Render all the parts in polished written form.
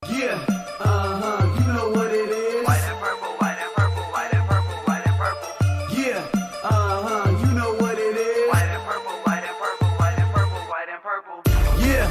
Yeah, you know what it is. White and purple, white and purple, white and purple, white and purple. Yeah, you know what it is. White and purple, white and purple, white and purple, white and purple. Yeah,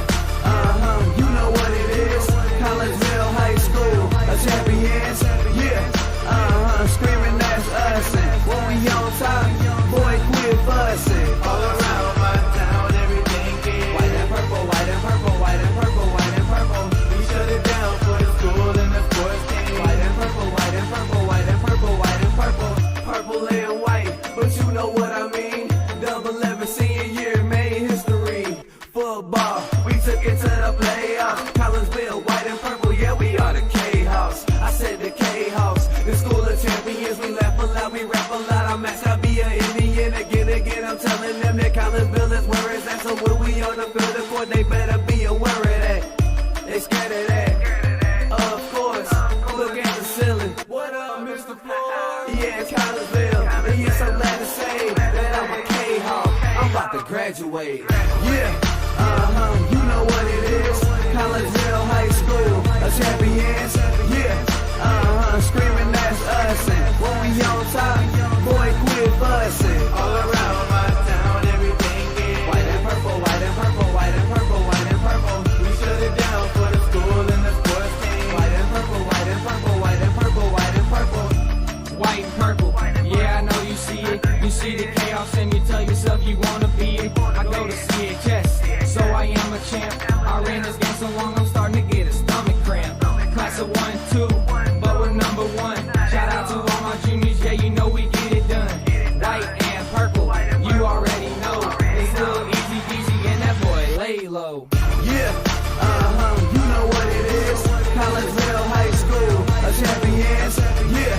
you know what it is. Collinsville High School, a champions. Yeah, screaming that's us. And when we on top, boy, quit fussing. All around my town, everything is white and purple, white and purple, white and purple, white and purple. We shut it down for the school and the sports team. White and purple, white and purple, white and purple, white and purple. Purple and white, but you know what I mean. Double 11 senior year made history. Football, we took it to the playoffs. Collinsville, white and purple, yeah, we are the K-House. I said the K-House, the school of champions. We laugh a lot, we rap a lot. I'm at I'll be an Indian again. I'm telling them that Collinsville is where it's at. So when we on the field of court, they better be aware of that. They scared of that. Of course, look at the ceiling. What up, Mr. Floyd? Yeah, it's Collinsville. And yes, I'm glad to say that I'm a K-Hawk. I'm about to graduate. Yeah, you know what it is. Collinsville High School, a champions. Yeah, screaming that's us. And when we on top, boy, quit fussing. All around my town, everything is white and purple, white and purple, white and purple, white and purple. We shut it down for the school and the sports team. White and purple, white and purple, white and purple, white and purple. White and purple, yeah, I know you see it. You see the chaos and you tell yourself you wanna be it. I go to CHS, so I am a champ. I ran this game so long, I'm starting to get a stomach cramp. Class of 1-2, but we're number one. Shout out to all my juniors, yeah, you know we get it done. White and purple, you already know. It's little easy peasy and that boy lay low. Yeah, you know what it is. Collinsville High School, a champions. Yeah,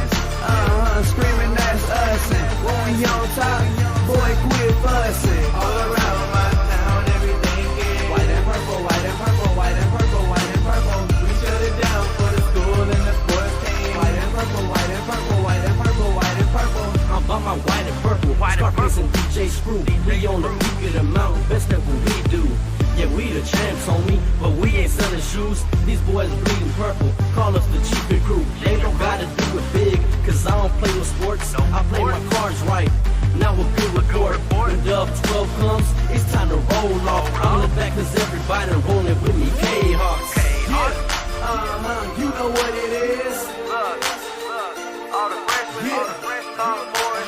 screaming that's us. And when we on top, boy, quit fussing. All around my town, everything is white and purple, white and purple, white and purple, white and purple. We shut it down for the school and the sports team. White and purple, white and purple, white and purple, white and purple. I'm about my white and purple, Scarface and DJ Screw. We on the peak of the mountain, best at what we do. Yeah, we the champs, homie, but we ain't selling shoes. These boys bleeding purple, call us the cheapest crew. They don't gotta do it big, cause I don't play with sports. I play my cards right. Now a good report. When Dub 12 comes, it's time to roll off. I'm in the back cause everybody rolling with me. K-Hawks. Yeah, you know what it is. Look, all the freshmen, boys,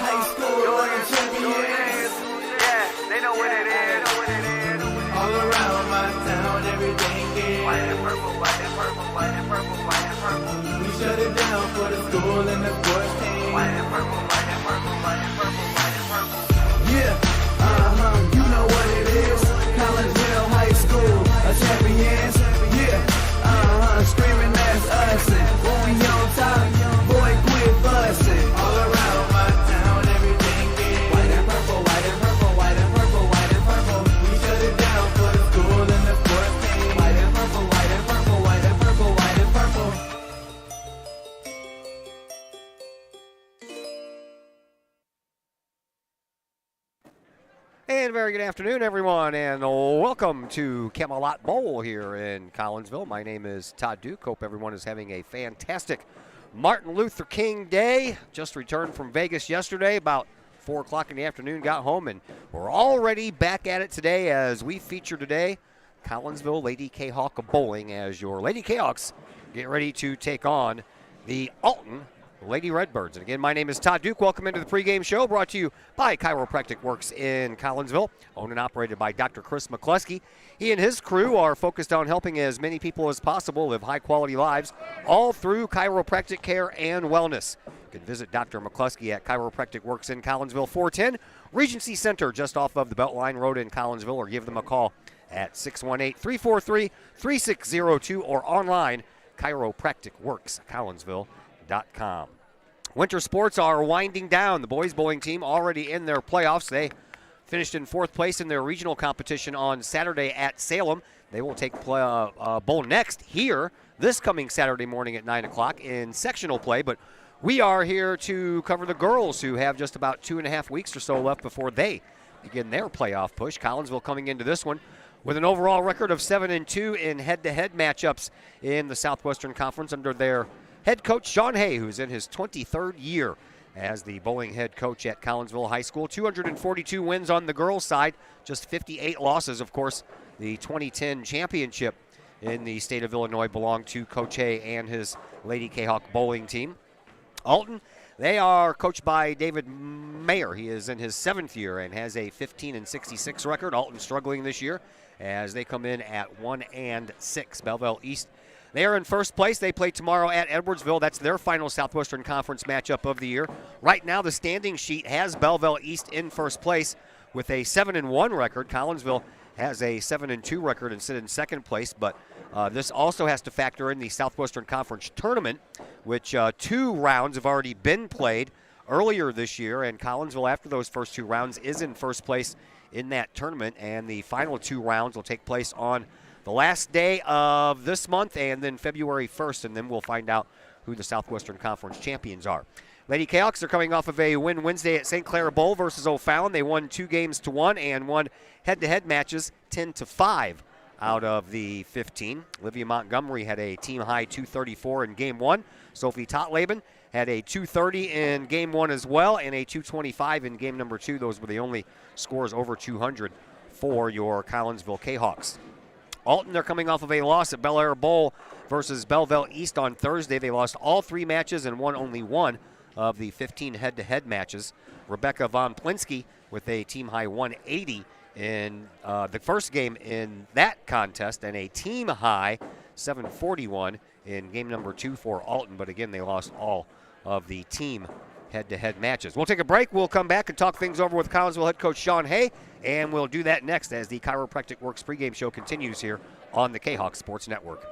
High school, champions. yeah, they know what it is. All around my town, everything is White and purple, white and purple, white and purple, white and purple. we shut it down for the school and the sports team. White and purple, white and purple, white and purple, white and purple. Yeah, you know what it is. Collinsville High School, a champions. Yeah, screaming that's us. And when we on top, boy, quit fussing. All around my town, everything is white and purple, white and purple, white and purple, white and purple. We shut it down for the school and the sports team. White and purple, white and purple, white and purple, white and purple. And very good afternoon, everyone, and welcome to Camelot Bowl here in Collinsville. My name is Todd Duke. Hope everyone is having a fantastic Martin Luther King Day. Just returned from Vegas yesterday, about 4 o'clock in the afternoon, got home, and we're already back at it today as we feature today Collinsville Lady K-Hawk Bowling as your Lady K-Hawks get ready to take on the Alton Lady Redbirds. And again, my name is Todd Duke. Welcome into the pregame show brought to you by Chiropractic Works in Collinsville, owned and operated by Dr. Chris McCluskey. He and his crew are focused on helping as many people as possible live high-quality lives, all through chiropractic care and wellness. You can visit Dr. McCluskey at Chiropractic Works in Collinsville, 410 Regency Center, just off of the Beltline Road in Collinsville, or give them a call at 618-343-3602 or online, chiropracticworkscollinsville.com. Winter sports are winding down. The boys bowling team already in their playoffs. They finished in 4th place in their regional competition on Saturday at Salem. They will take bowl next here this coming Saturday morning at 9 o'clock in sectional play. But we are here to cover the girls, who have just about 2.5 weeks or so left before they begin their playoff push. Collinsville coming into this one with an overall record of 7-2 in head-to-head matchups in the Southwestern Conference under their head coach Sean Hay, who's in his 23rd year as the bowling head coach at Collinsville High School. 242 wins on the girls' side, just 58 losses. Of course, the 2010 championship in the state of Illinois belonged to Coach Hay and his Lady Kahok bowling team. Alton, they are coached by David Mayer. He is in his 7th year and has a 15-66 record. Alton struggling this year as they come in at 1-6. Belleville East, they are in first place. They play tomorrow at Edwardsville. That's their final Southwestern Conference matchup of the year. Right now, the standing sheet has Belleville East in first place with a 7-1 record. Collinsville has a 7-2 record and sit in second place, but this also has to factor in the Southwestern Conference tournament, which 2 rounds have already been played earlier this year, and Collinsville, after those first 2 rounds, is in first place in that tournament, and the final 2 rounds will take place on the last day of this month and then February 1st, and then we'll find out who the Southwestern Conference champions are. Lady Cahoks are coming off of a win Wednesday at St. Clair Bowl versus O'Fallon. They won 2-1 and won head-to-head matches 10-5 out of the 15. Olivia Montgomery had a team-high 234 in Game 1. Sophie Totleben had a 230 in Game 1 as well and a 225 in Game number 2. Those were the only scores over 200 for your Collinsville Cahawks. Alton, they're coming off of a loss at Bel Air Bowl versus Belleville East on Thursday. They lost all 3 matches and won only 1 of the 15 head-to-head matches. Rebecca Von Plinsky with a team-high 180 in the first game in that contest and a team-high 741 in Game number 2 for Alton. But again, they lost all of the team head-to-head matches. We'll take a break. We'll come back and talk things over with Collinsville head coach Sean Hay, and we'll do that next as the Chiropractic Works pregame show continues here on the Kahok Sports Network.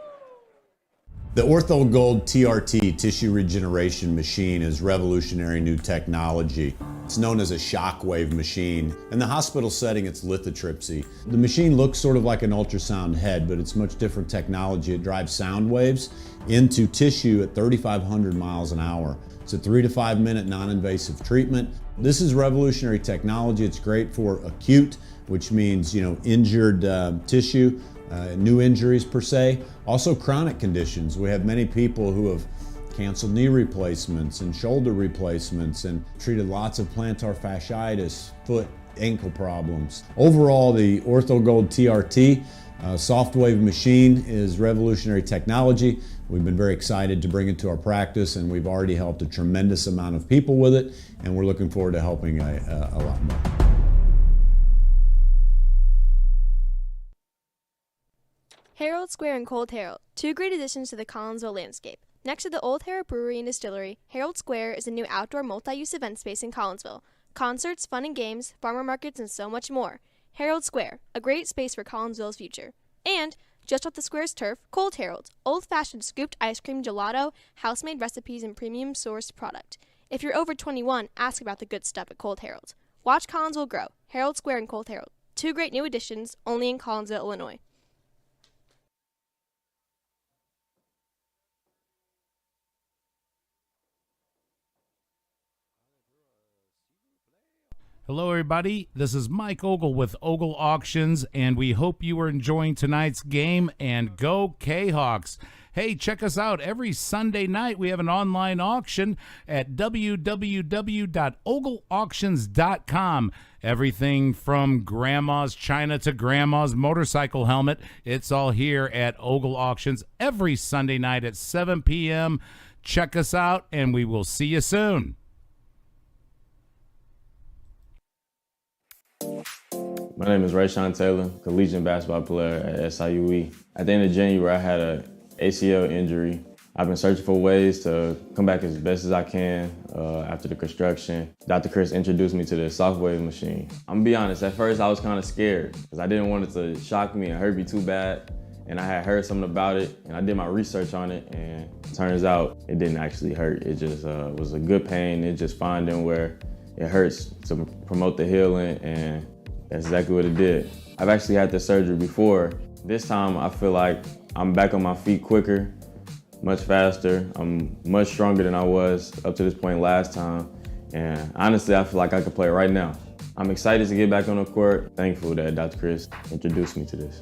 The Ortho Gold TRT tissue regeneration machine is revolutionary new technology. It's known as a shockwave machine. In the hospital setting, it's lithotripsy. The machine looks sort of like an ultrasound head, but it's much different technology. It drives sound waves into tissue at 3,500 miles an hour. It's a 3 to 5 minute non-invasive treatment. This is revolutionary technology. It's great for acute, which means, injured tissue. New injuries per se, also chronic conditions. We have many people who have canceled knee replacements and shoulder replacements and treated lots of plantar fasciitis, foot, ankle problems. Overall, the OrthoGold TRT soft wave machine is revolutionary technology. We've been very excited to bring it to our practice, and we've already helped a tremendous amount of people with it, and we're looking forward to helping a lot more. Herald Square and Cold Herald, 2 great additions to the Collinsville landscape. Next to the Old Herald Brewery and Distillery, Herald Square is a new outdoor multi-use event space in Collinsville. Concerts, fun and games, farmer markets, and so much more. Herald Square, a great space for Collinsville's future. And, just off the square's turf, Cold Herald, old-fashioned scooped ice cream gelato, house-made recipes, and premium-sourced product. If you're over 21, ask about the good stuff at Cold Herald. Watch Collinsville grow. Herald Square and Cold Herald, 2 great new additions, only in Collinsville, Illinois. Hello, everybody. This is Mike Ogle with Ogle Auctions, and we hope you are enjoying tonight's game, and go Cahawks. Hey, check us out. Every Sunday night, we have an online auction at www.ogleauctions.com. Everything from grandma's china to grandma's motorcycle helmet, it's all here at Ogle Auctions every Sunday night at 7 p.m. Check us out, and we will see you soon. My name is Rayshawn Taylor, collegiate basketball player at SIUE. At the end of January, I had an ACL injury. I've been searching for ways to come back as best as I can after the construction. Dr. Chris introduced me to the soft wave machine. I'm gonna be honest, at first I was kind of scared because I didn't want it to shock me and hurt me too bad. And I had heard something about it, and I did my research on it, and it turns out it didn't actually hurt. It just was a good pain. It just finding where it hurts to promote the healing, and that's exactly what it did. I've actually had this surgery before. This time I feel like I'm back on my feet quicker, much faster. I'm much stronger than I was up to this point last time. And honestly, I feel like I could play right now. I'm excited to get back on the court. Thankful that Dr. Chris introduced me to this.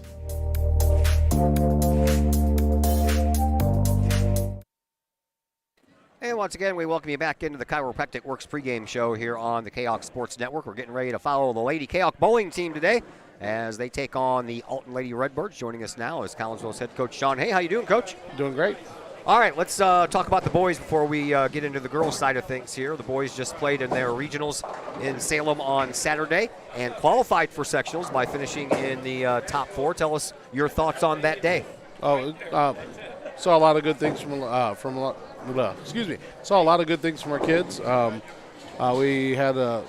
And once again, we welcome you back into the Chiropractic Works pregame show here on the Kahok Sports Network. We're getting ready to follow the Lady Kahok bowling team today as they take on the Alton Lady Redbirds. Joining us now is Collinsville's head coach Sean Hay. How you doing, Coach? Doing great. All right, let's talk about the boys before we get into the girls' side of things here. The boys just played in their regionals in Salem on Saturday and qualified for sectionals by finishing in the top 4. Tell us your thoughts on that day. Saw a lot of good things Saw a lot of good things from our kids. We had a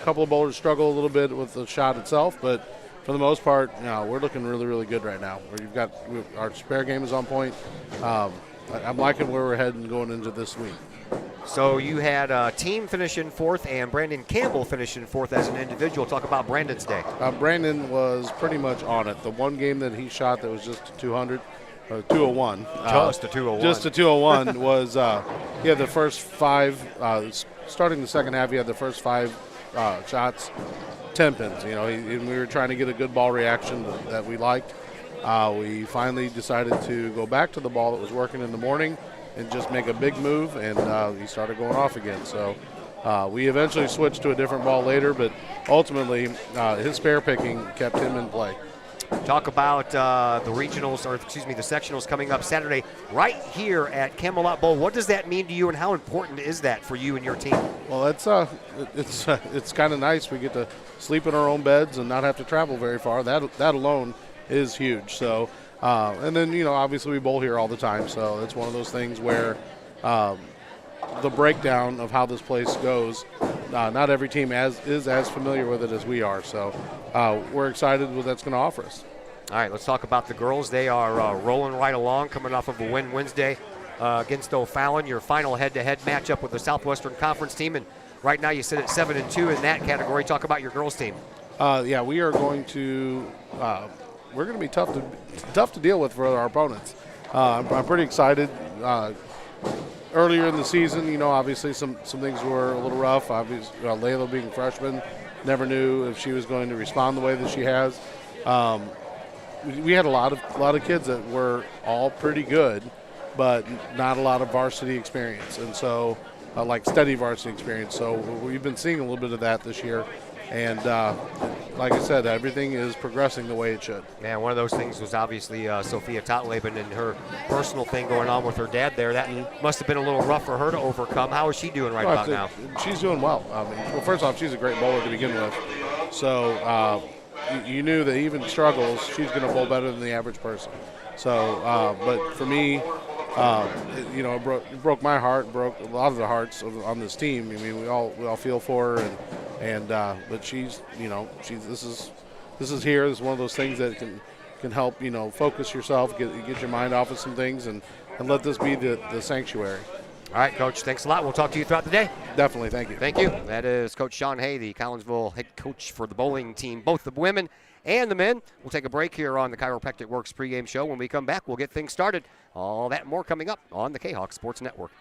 couple of bowlers struggle a little bit with the shot itself, but for the most part, we're looking really, really good right now. Our spare game is on point. I'm liking where we're heading going into this week. So you had a team finish in 4th and Brandon Campbell finish in 4th as an individual. Talk about Brandon's day. Brandon was pretty much on it. The one game that he shot that was just a 200, 201. Just a 201. Just a 201 was, he had the first 5, starting the second half, he had the first 5 shots, 10 pins. And we were trying to get a good ball reaction that we liked. We finally decided to go back to the ball that was working in the morning and just make a big move, and he started going off again. So we eventually switched to a different ball later, but ultimately his spare picking kept him in play. Talk about the regionals, or excuse me, the sectionals coming up Saturday right here at Camelot Bowl. What does that mean to you, and how important is that for you and your team? Well, it's kind of nice. We get to sleep in our own beds and not have to travel very far. That alone is huge. So, and then obviously we bowl here all the time, so it's one of those things where the breakdown of how this place goes, not every team is as familiar with it as we are. So we're excited what that's going to offer us. All right, let's talk about the girls. They are rolling right along, coming off of a win Wednesday against O'Fallon. Your final head-to-head matchup with the Southwestern Conference team, and right now you sit at 7-2 in that category. Talk about your girls team. We are going to. We're going to be tough to deal with for our opponents. I'm pretty excited. Earlier in the season, obviously some things were a little rough. Obviously, Layla being a freshman, never knew if she was going to respond the way that she has. We had a lot of kids that were all pretty good, but not a lot of varsity experience, and so like steady varsity experience. So we've been seeing a little bit of that this year. And like I said, everything is progressing the way it should. Yeah, one of those things was obviously Sophia Totleben and her personal thing going on with her dad there. That must have been a little rough for her to overcome. How is she doing about now? She's doing well. First off, she's a great bowler to begin with. So you knew that even struggles, she's going to bowl better than the average person. So, but for me, it broke my heart, broke a lot of the hearts on this team. I mean, we all feel for her, but she's this is here. This is one of those things that can help focus yourself, get your mind off of some things, and let this be the sanctuary. All right, Coach, thanks a lot. We'll talk to you throughout the day. Definitely, thank you. Thank you. That is Coach Sean Hay, the Collinsville head coach for the bowling team, both the women and the men. We'll take a break here on the Chiropractic Works pregame show. When we come back, we'll get things started. All that and more coming up on the Kahok Sports Network.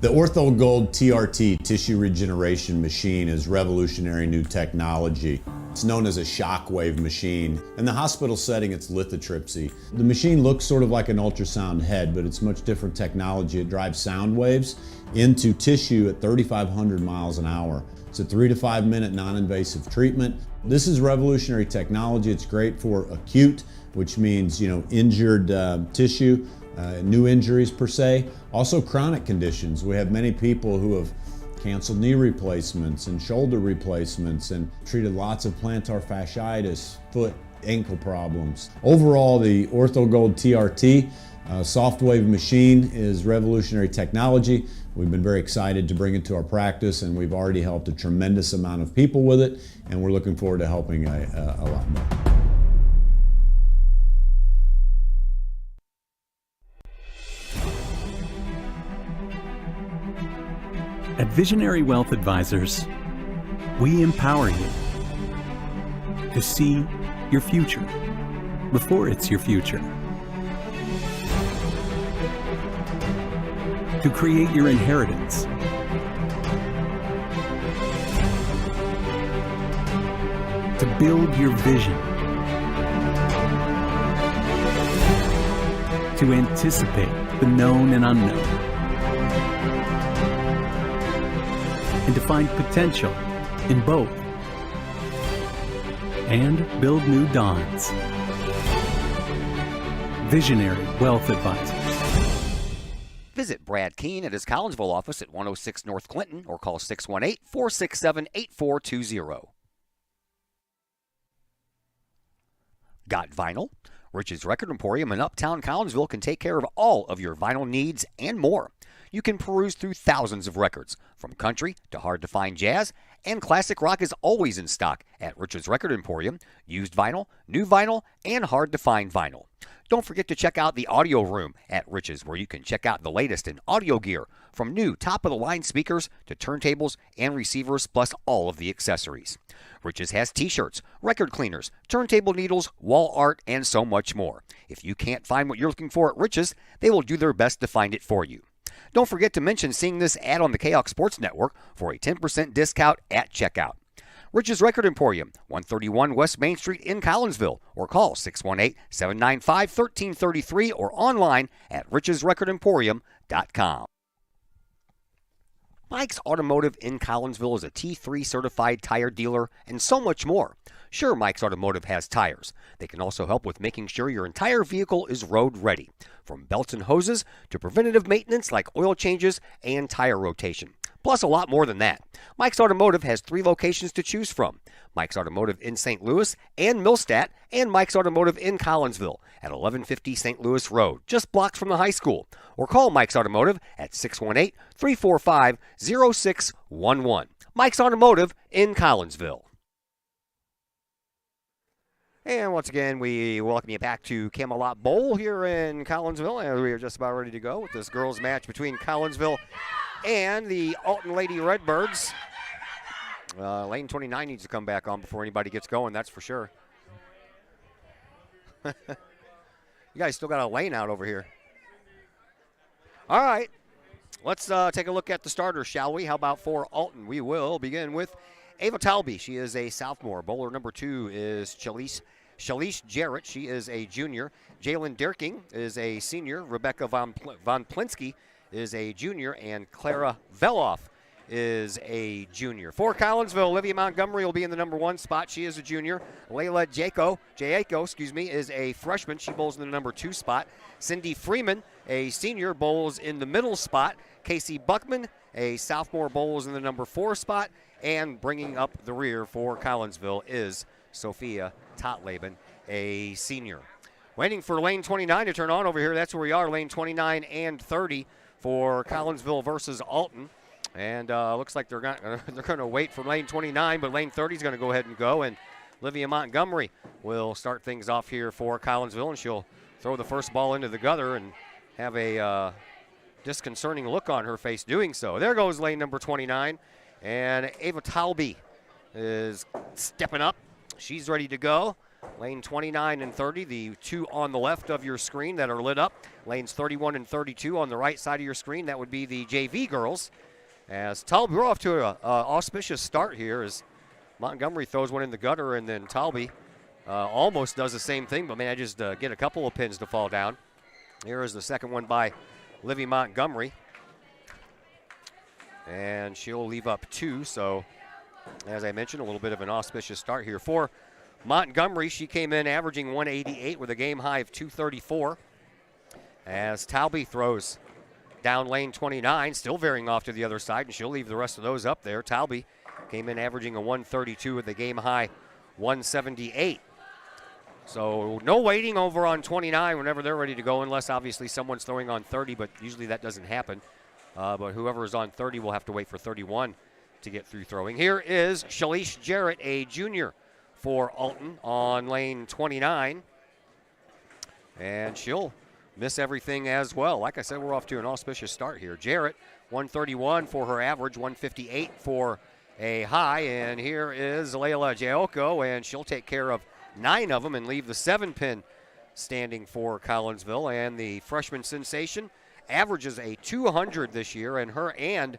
The Ortho Gold TRT tissue regeneration machine is revolutionary new technology. It's known as a shockwave machine. In the hospital setting, it's lithotripsy. The machine looks sort of like an ultrasound head, but it's much different technology. It drives sound waves into tissue at 3,500 miles an hour. It's a 3 to 5 minute non-invasive treatment. This is revolutionary technology. It's great for acute, which means injured tissue. New injuries per se, also chronic conditions. We have many people who have canceled knee replacements and shoulder replacements and treated lots of plantar fasciitis, foot, ankle problems. Overall, the OrthoGold TRT soft-wave machine is revolutionary technology. We've been very excited to bring it to our practice, and we've already helped a tremendous amount of people with it, and we're looking forward to helping a lot more. At Visionary Wealth Advisors, we empower you to see your future before it's your future, to create your inheritance build your vision, to anticipate the known and unknown, and to find potential in both, and build new dawns. Visionary Wealth Advisors. Visit Brad Keene at his Collinsville office at 106 North Clinton or call 618-467-8420. Got vinyl? Rich's Record Emporium in Uptown Collinsville can take care of all of your vinyl needs and more. You can peruse through thousands of records, from country to hard-to-find jazz, and classic rock is always in stock at Rich's Record Emporium. Used vinyl, new vinyl, and hard-to-find vinyl. Don't forget to check out the audio room at Rich's, where you can check out the latest in audio gear, from new top-of-the-line speakers to turntables and receivers, plus all of the accessories. Rich's has t-shirts, record cleaners, turntable needles, wall art, and so much more. If you can't find what you're looking for at Rich's, they will do their best to find it for you. Don't forget to mention seeing this ad on the Kahok Sports Network for a 10% discount at checkout. Rich's Record Emporium, 131 West Main Street in Collinsville, or call 618-795-1333 or online at richesrecordemporium.com. Mike's Automotive in Collinsville is a T3 certified tire dealer and so much more. Sure, Mike's Automotive has tires. They can also help with making sure your entire vehicle is road ready, from belts and hoses to preventative maintenance like oil changes and tire rotation. Plus a lot more than that. Mike's Automotive has 3 locations to choose from. Mike's Automotive in St. Louis and Millstadt, and Mike's Automotive in Collinsville at 1150 St. Louis Road, just blocks from the high school. Or call Mike's Automotive at 618-345-0611. Mike's Automotive in Collinsville. And once again, we welcome you back to Camelot Bowl here in Collinsville. And we are just about ready to go with this girls' match between Collinsville and the Alton Lady Redbirds. Lane 29 needs to come back on before anybody gets going, that's for sure. You guys still got a lane out over here. All right, let's take a look at the starters, shall we? How about for Alton? We will begin with Ava Talby. She is a sophomore. Bowler number 2 is Shalice Jarrett. She is a junior. Jalen Derking is a senior. Rebecca von Plinsky is a junior. And Clara Veloff is a junior. For Collinsville, Olivia Montgomery will be in the number 1 spot. She is a junior. Layla Jaco, is a freshman. She bowls in the number 2 spot. Cindy Freeman, a senior, bowls in the middle spot. Casey Buckman, a sophomore, bowls in the number 4 spot. And bringing up the rear for Collinsville is Sophia Totleben, a senior. Waiting for lane 29 to turn on over here. That's where we are, lane 29 and 30 for Collinsville versus Alton. And looks like they're going to wait for lane 29, but lane 30 is going to go ahead and go. And Olivia Montgomery will start things off here for Collinsville, and she'll throw the first ball into the gutter and have a disconcerting look on her face doing so. There goes lane number 29. And Ava Talby is stepping up. She's ready to go. Lane 29 and 30, the 2 on the left of your screen that are lit up. Lanes 31 and 32 on the right side of your screen. That would be the JV girls. As Talby, we're off to an auspicious start here as Montgomery throws one in the gutter, and then Talby almost does the same thing, but man, I just get a couple of pins to fall down. Here is the second one by Livy Montgomery. And she'll leave up 2, so as I mentioned, a little bit of an auspicious start here for Montgomery. She came in averaging 188 with a game high of 234. As Talby throws down lane 29, still veering off to the other side, and she'll leave the rest of those up there. Talby came in averaging a 132 with a game high 178. So no waiting over on 29 whenever they're ready to go, unless obviously someone's throwing on 30, but usually that doesn't happen. But whoever is on 30 will have to wait for 31 to get through throwing. Here is Shalice Jarrett, a junior for Alton on lane 29. And she'll miss everything as well. Like I said, we're off to an auspicious start here. Jarrett, 131 for her average, 158 for a high. And here is Layla Jaoko, and she'll take care of 9 of them and leave the 7-pin standing for Collinsville. And the freshman sensation averages a 200 this year, and her and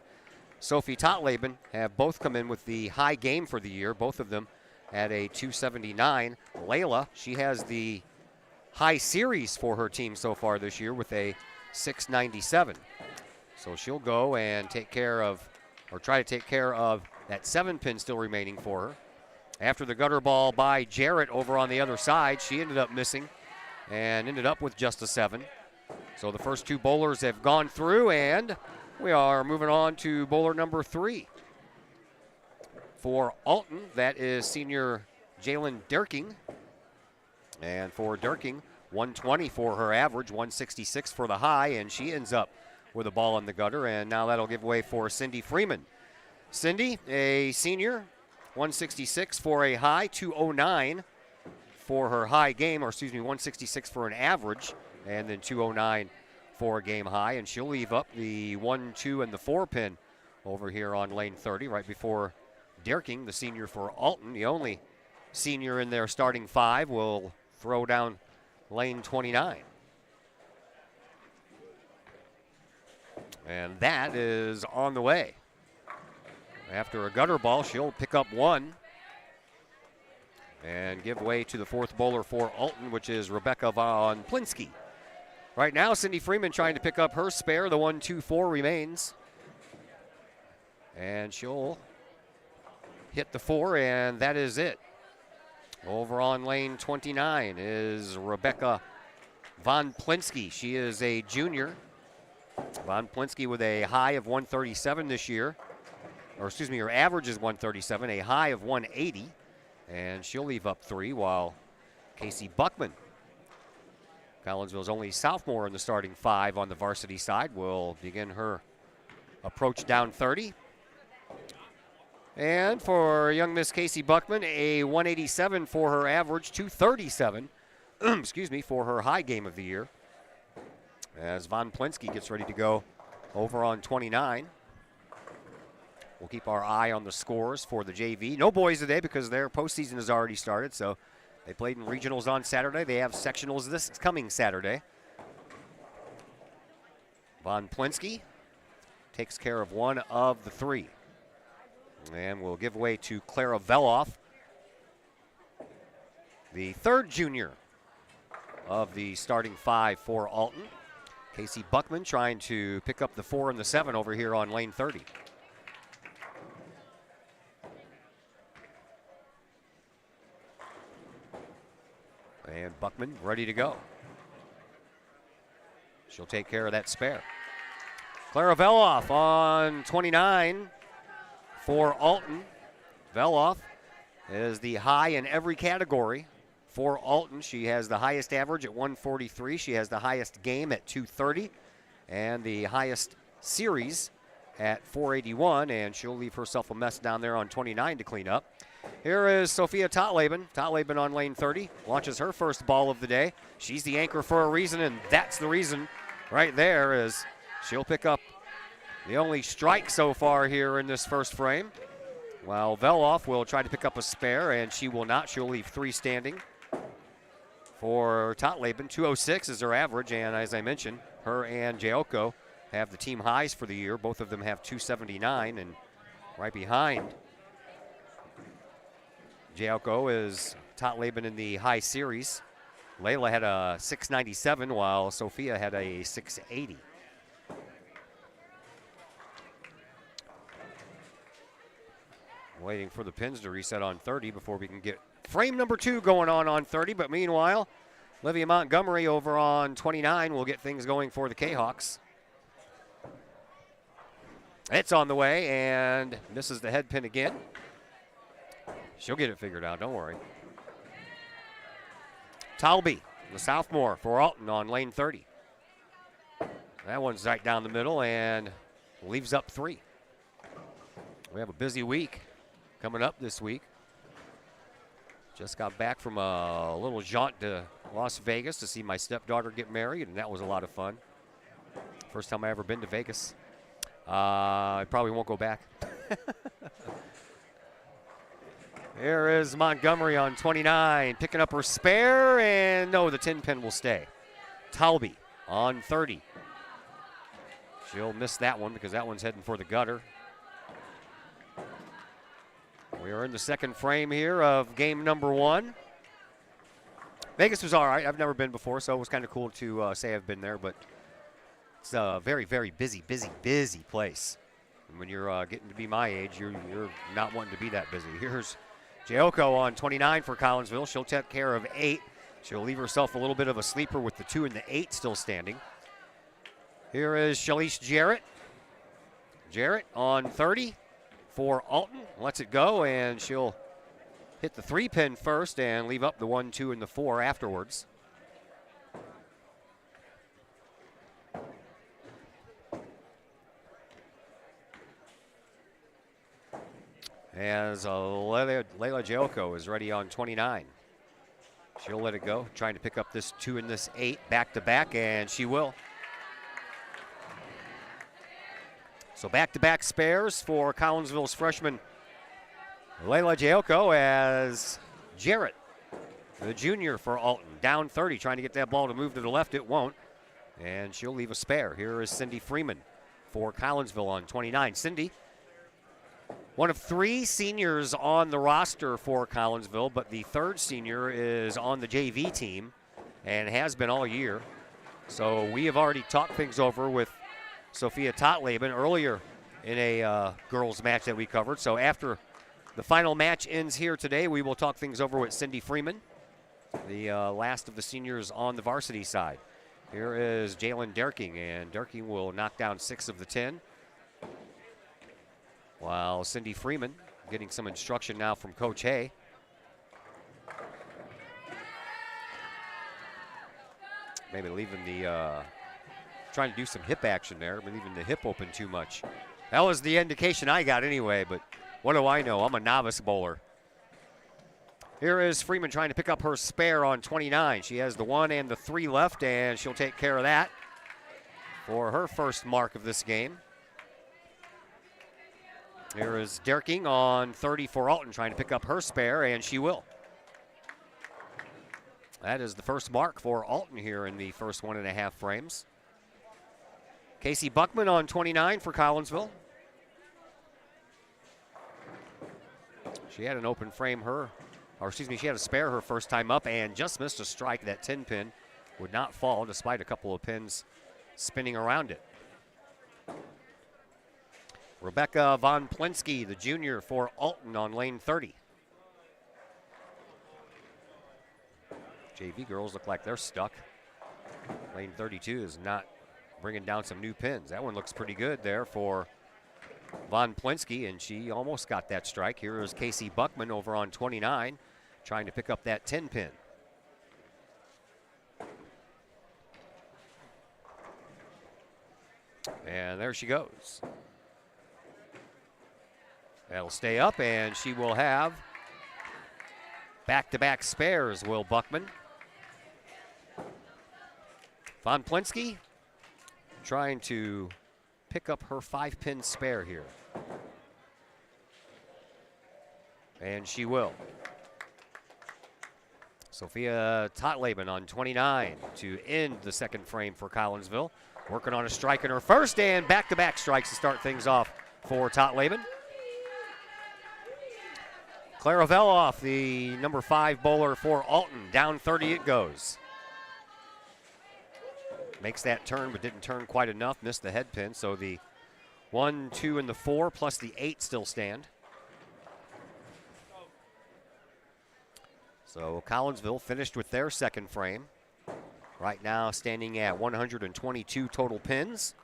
Sophie Totleben have both come in with the high game for the year. Both of them at a 279. Layla, she has the high series for her team so far this year with a 697. So she'll go and take care of, or try to take care of that 7-pin still remaining for her. After the gutter ball by Jarrett over on the other side, she ended up missing and ended up with just a 7. So the first 2 bowlers have gone through, and we are moving on to bowler number 3. For Alton, that is senior Jalen Durking. And for Durking, 120 for her average, 166 for the high, and she ends up with a ball in the gutter, and now that'll give way for Cindy Freeman. Cindy, a senior, 166 for a high, 209 for her high game, or excuse me, 166 for an average, and then 209 for a game high, and she'll leave up the 1, 2, and the 4 pin over here on lane 30, right before Durking, the senior for Alton, the only senior in their starting 5, will throw down lane 29. And that is on the way. After a gutter ball, she'll pick up 1 and give way to the 4th bowler for Alton, which is Rebecca Von Plinsky. Right now, Cindy Freeman trying to pick up her spare. The 1, 2, 4 remains. And she'll hit the 4, and that is it. Over on lane 29 is Rebecca Von Plinsky. She is a junior. Von Plinsky with a high of 137 this year. Or excuse me, her average is 137, a high of 180. And she'll leave up 3, while Casey Buckman, Collinsville's only sophomore in the starting 5 on the varsity side, will begin her approach down 30. And for young Miss Casey Buckman, a 187 for her average, 237, excuse me, for her high game of the year. As Von Plinsky gets ready to go over on 29. We'll keep our eye on the scores for the JV. No boys today because their postseason has already started, so they played in regionals on Saturday. They have sectionals this coming Saturday. Von Plinsky takes care of 1 of the 3. And we'll give way to Clara Veloff, the 3rd junior of the starting 5 for Alton. Casey Buckman trying to pick up the 4 and the 7 over here on lane 30. And Buckman ready to go. She'll take care of that spare. Clara Veloff on 29 for Alton. Veloff is the high in every category for Alton. She has the highest average at 143. She has the highest game at 230 and the highest series at 481, and she'll leave herself a mess down there on 29 to clean up. Here is Sophia Totleben. Totleben on lane 30 launches her first ball of the day. She's the anchor for a reason, and that's the reason right there, is she'll pick up the only strike so far here in this first frame. While Veloff will try to pick up a spare, and she will not. She'll leave 3 standing. For Totleben, 206 is her average, and as I mentioned, her and Jayoko have the team highs for the year. Both of them have 279, and right behind Jayoko is Totleben in the high series. Layla had a 697, while Sophia had a 680. Waiting for the pins to reset on 30 before we can get frame number 2 going on 30. But meanwhile, Olivia Montgomery over on 29 will get things going for the Kahawks. It's on the way and misses the head pin again. She'll get it figured out, don't worry. Talby, the sophomore for Alton on lane 30. That one's right down the middle and leaves up 3. We have a busy week coming up this week. Just got back from a little jaunt to Las Vegas to see my stepdaughter get married, and that was a lot of fun. First time I ever been to Vegas. I probably won't go back. Here is Montgomery on 29, picking up her spare, and no, the 10 pin will stay. Talby on 30. She'll miss that one because that one's heading for the gutter. We are in the second frame here of game number 1. Vegas was all right. I've never been before, so it was kind of cool to say I've been there, but it's a very, very busy place. And when you're getting to be my age, you're not wanting to be that busy. Here's Jayoko on 29 for Collinsville. She'll take care of 8. She'll leave herself a little bit of a sleeper with the 2 and the 8 still standing. Here is Shalice Jarrett. Jarrett on 30 for Alton. Lets it go, and she'll hit the 3-pin first and leave up the 1, 2, and the 4 afterwards. As Layla Jayoko is ready on 29. She'll let it go, trying to pick up this 2 and this 8 back-to-back, and she will. So back-to-back spares for Collinsville's freshman Layla Jayoko, as Jarrett, the junior for Alton, down 30, trying to get that ball to move to the left. It won't, and she'll leave a spare. Here is Cindy Freeman for Collinsville on 29. Cindy, one of 3 seniors on the roster for Collinsville, but the 3rd senior is on the JV team and has been all year. So we have already talked things over with Sophia Totleben earlier in a girls match that we covered. So after the final match ends here today, we will talk things over with Cindy Freeman, the last of the seniors on the varsity side. Here is Jalen Derking, and Derking will knock down 6 of the 10. While Cindy Freeman getting some instruction now from Coach Hay. Maybe leaving the, trying to do some hip action there, but leaving the hip open too much. That was the indication I got anyway, but what do I know? I'm a novice bowler. Here is Freeman trying to pick up her spare on 29. She has the 1 and the 3 left, and she'll take care of that for her first mark of this game. Here is Derking on 30 for Alton, trying to pick up her spare, and she will. That is the first mark for Alton here in the first 1.5 frames. Casey Buckman on 29 for Collinsville. She had an open frame she had a spare her first time up and just missed a strike. That 10-pin would not fall despite a couple of pins spinning around it. Rebecca Von Plinsky, the junior for Alton, on lane 30. JV girls look like they're stuck. Lane 32 is not bringing down some new pins. That one looks pretty good there for Von Plinsky, and she almost got that strike. Here is Casey Buckman over on 29, trying to pick up that 10-pin. And there she goes. That'll stay up, and she will have back-to-back spares, Will Buckman. Von Plinsky trying to pick up her 5-pin spare here. And she will. Sophia Totleben on 29 to end the second frame for Collinsville. Working on a strike in her first, and back-to-back strikes to start things off for Totleben. Clara Veloff, the number 5 bowler for Alton, down 30 it goes. Makes that turn, but didn't turn quite enough, missed the head pin, so the 1, 2, and the 4 plus the 8 still stand. So Collinsville finished with their second frame. Right now standing at 122 total pins.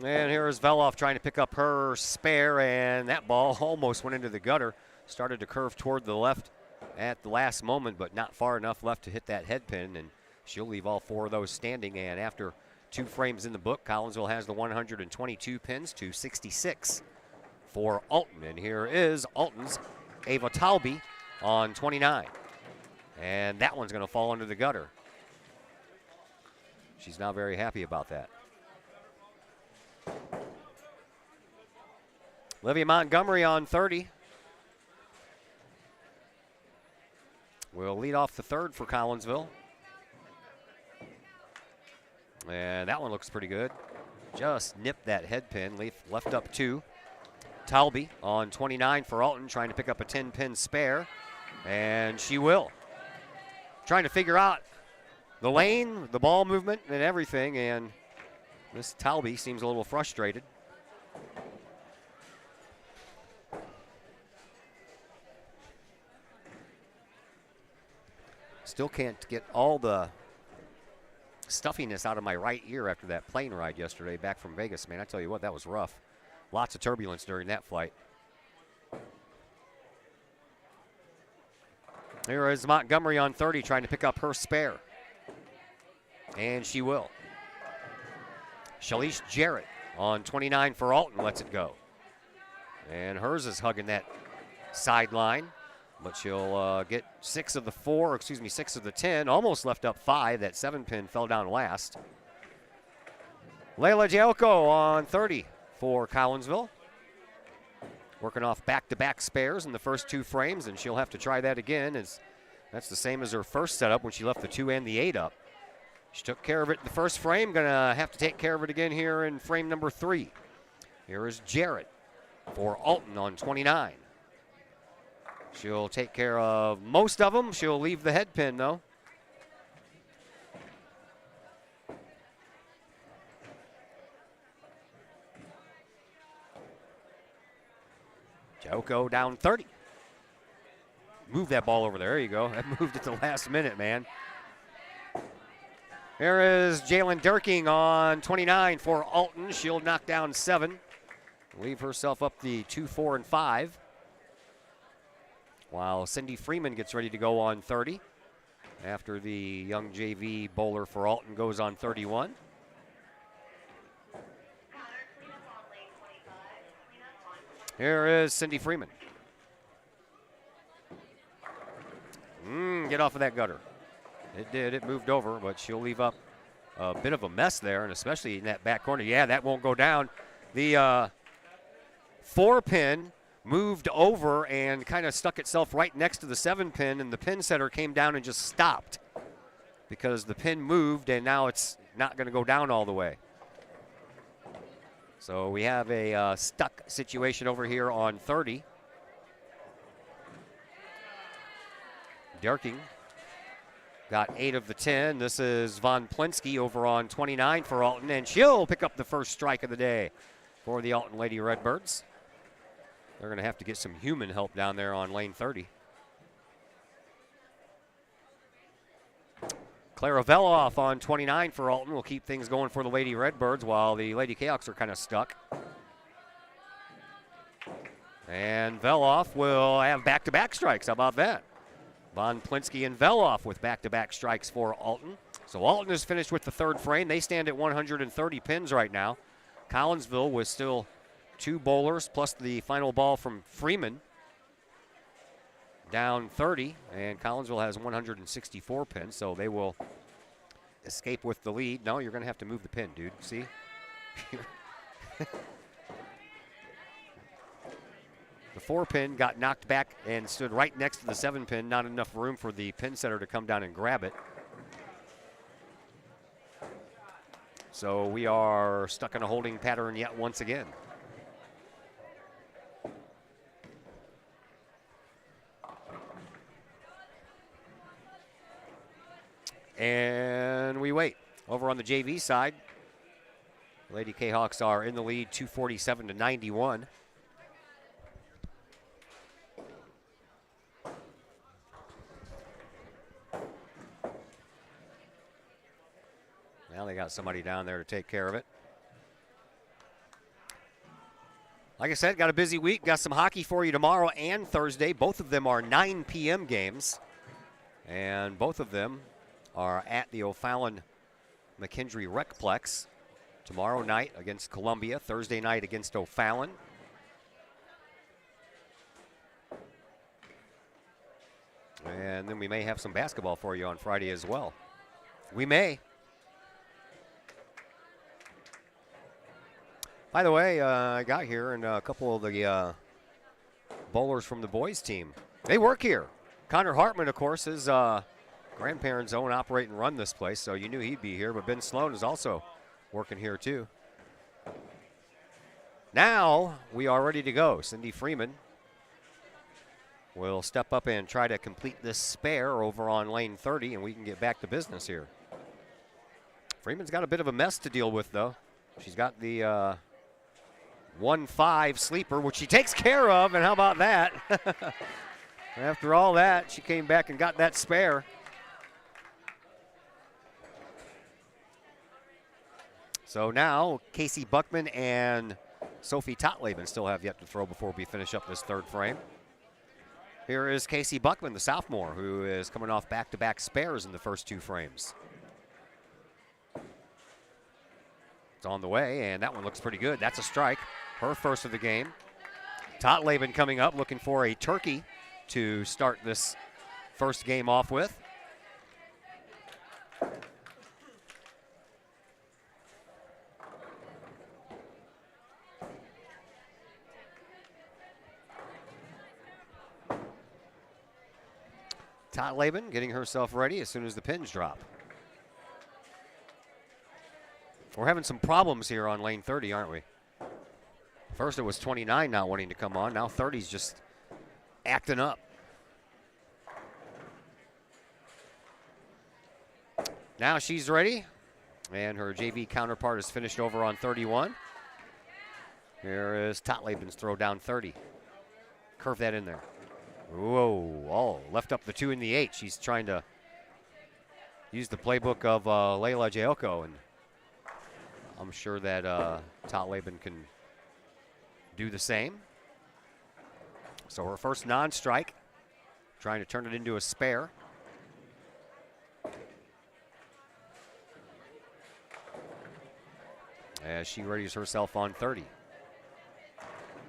And here is Veloff trying to pick up her spare, and that ball almost went into the gutter. Started to curve toward the left at the last moment, but not far enough left to hit that head pin, and she'll leave all 4 of those standing. And after 2 frames in the book, Collinsville has the 122 pins to 66 for Alton. And here is Alton's Ava Talby on 29. And that one's going to fall into the gutter. She's not very happy about that. Olivia Montgomery on 30. Will lead off the third for Collinsville. And that one looks pretty good. Just nipped that head pin, left up 2. Talby on 29 for Alton, trying to pick up a 10-pin spare, and she will. Trying to figure out the lane, the ball movement, and everything, and Miss Talby seems a little frustrated. Still can't get all the stuffiness out of my right ear after that plane ride yesterday back from Vegas, man. I tell you what, that was rough. Lots of turbulence during that flight. Here is Montgomery on 30 trying to pick up her spare. And she will. Shalice Jarrett on 29 for Alton lets it go. And hers is hugging that sideline. But she'll get 6 of the 10. Almost left up 5. That 7-pin fell down last. Layla Jalko on 30 for Collinsville. Working off back-to-back spares in the first 2 frames, and she'll have to try that again. That's the same as her first setup when she left the 2 and the 8 up. She took care of it in the first frame. Going to have to take care of it again here in frame number 3. Here is Jarrett for Alton on 29. She'll take care of most of them. She'll leave the head pin, though. Joko down 30. Move that ball over there. There you go. That moved at the last minute, man. Here is Jalen Durking on 29 for Alton. She'll knock down 7. Leave herself up the 2, 4, and 5. While Cindy Freeman gets ready to go on 30 after the young JV bowler for Alton goes on 31. Here is Cindy Freeman. Get off of that gutter. It did. It moved over, but she'll leave up a bit of a mess there, and especially in that back corner. Yeah, that won't go down. The 4-pin moved over and kind of stuck itself right next to the 7-pin, and the pin setter came down and just stopped because the pin moved, and now it's not going to go down all the way. So we have a stuck situation over here on 30. Durking got 8 of the 10. This is Von Plinsky over on 29 for Alton, and she'll pick up the first strike of the day for the Alton Lady Redbirds. They're going to have to get some human help down there on lane 30. Clara Veloff on 29 for Alton will keep things going for the Lady Redbirds while the Lady Cahoks are kind of stuck. And Veloff will have back-to-back strikes. How about that? Von Plinsky and Veloff with back-to-back strikes for Alton. So Alton is finished with the 3rd frame. They stand at 130 pins right now. Collinsville with still 2 bowlers plus the final ball from Freeman down 30, and Collinsville has 164 pins, so they will escape with the lead. No, you're going to have to move the pin, dude. See? The 4-pin got knocked back and stood right next to the 7-pin. Not enough room for the pin setter to come down and grab it. So we are stuck in a holding pattern yet once again. And we wait. Over on the JV side, Lady Cahawks are in the lead, 247 to 91. Now they got somebody down there to take care of it. Like I said, got a busy week. Got some hockey for you tomorrow and Thursday. Both of them are 9 p.m. games. And both of them are at the O'Fallon McKendree Recplex. Tomorrow night against Columbia. Thursday night against O'Fallon. And then we may have some basketball for you on Friday as well. We may. By the way, I got here, and a couple of the bowlers from the boys team, they work here. Connor Hartman, of course, his grandparents own, operate, and run this place, so you knew he'd be here. But Ben Sloan is also working here too. Now we are ready to go. Cindy Freeman will step up and try to complete this spare over on lane 30, and we can get back to business here. Freeman's got a bit of a mess to deal with, though. She's got the 1-5 sleeper, which she takes care of, and how about that? After all that, she came back and got that spare. So now Casey Buckman and Sophie Totleben still have yet to throw before we finish up this third frame. Here is Casey Buckman, the sophomore, who is coming off back-to-back spares in the first two frames. It's on the way, and that one looks pretty good. That's a strike, her first of the game. Totleben coming up, looking for a turkey to start this first game off with. Totleben getting herself ready as soon as the pins drop. We're having some problems here on lane 30, aren't we? First it was 29 not wanting to come on. Now 30's just acting up. Now she's ready, and her JV counterpart is finished over on 31. Here is Totleben's throw down 30. Curve that in there. Whoa, oh, left up the 2 and the 8. She's trying to use the playbook of Layla Jayoko, and I'm sure that Totleben can do the same. So her first non-strike, trying to turn it into a spare. As she readies herself on 30.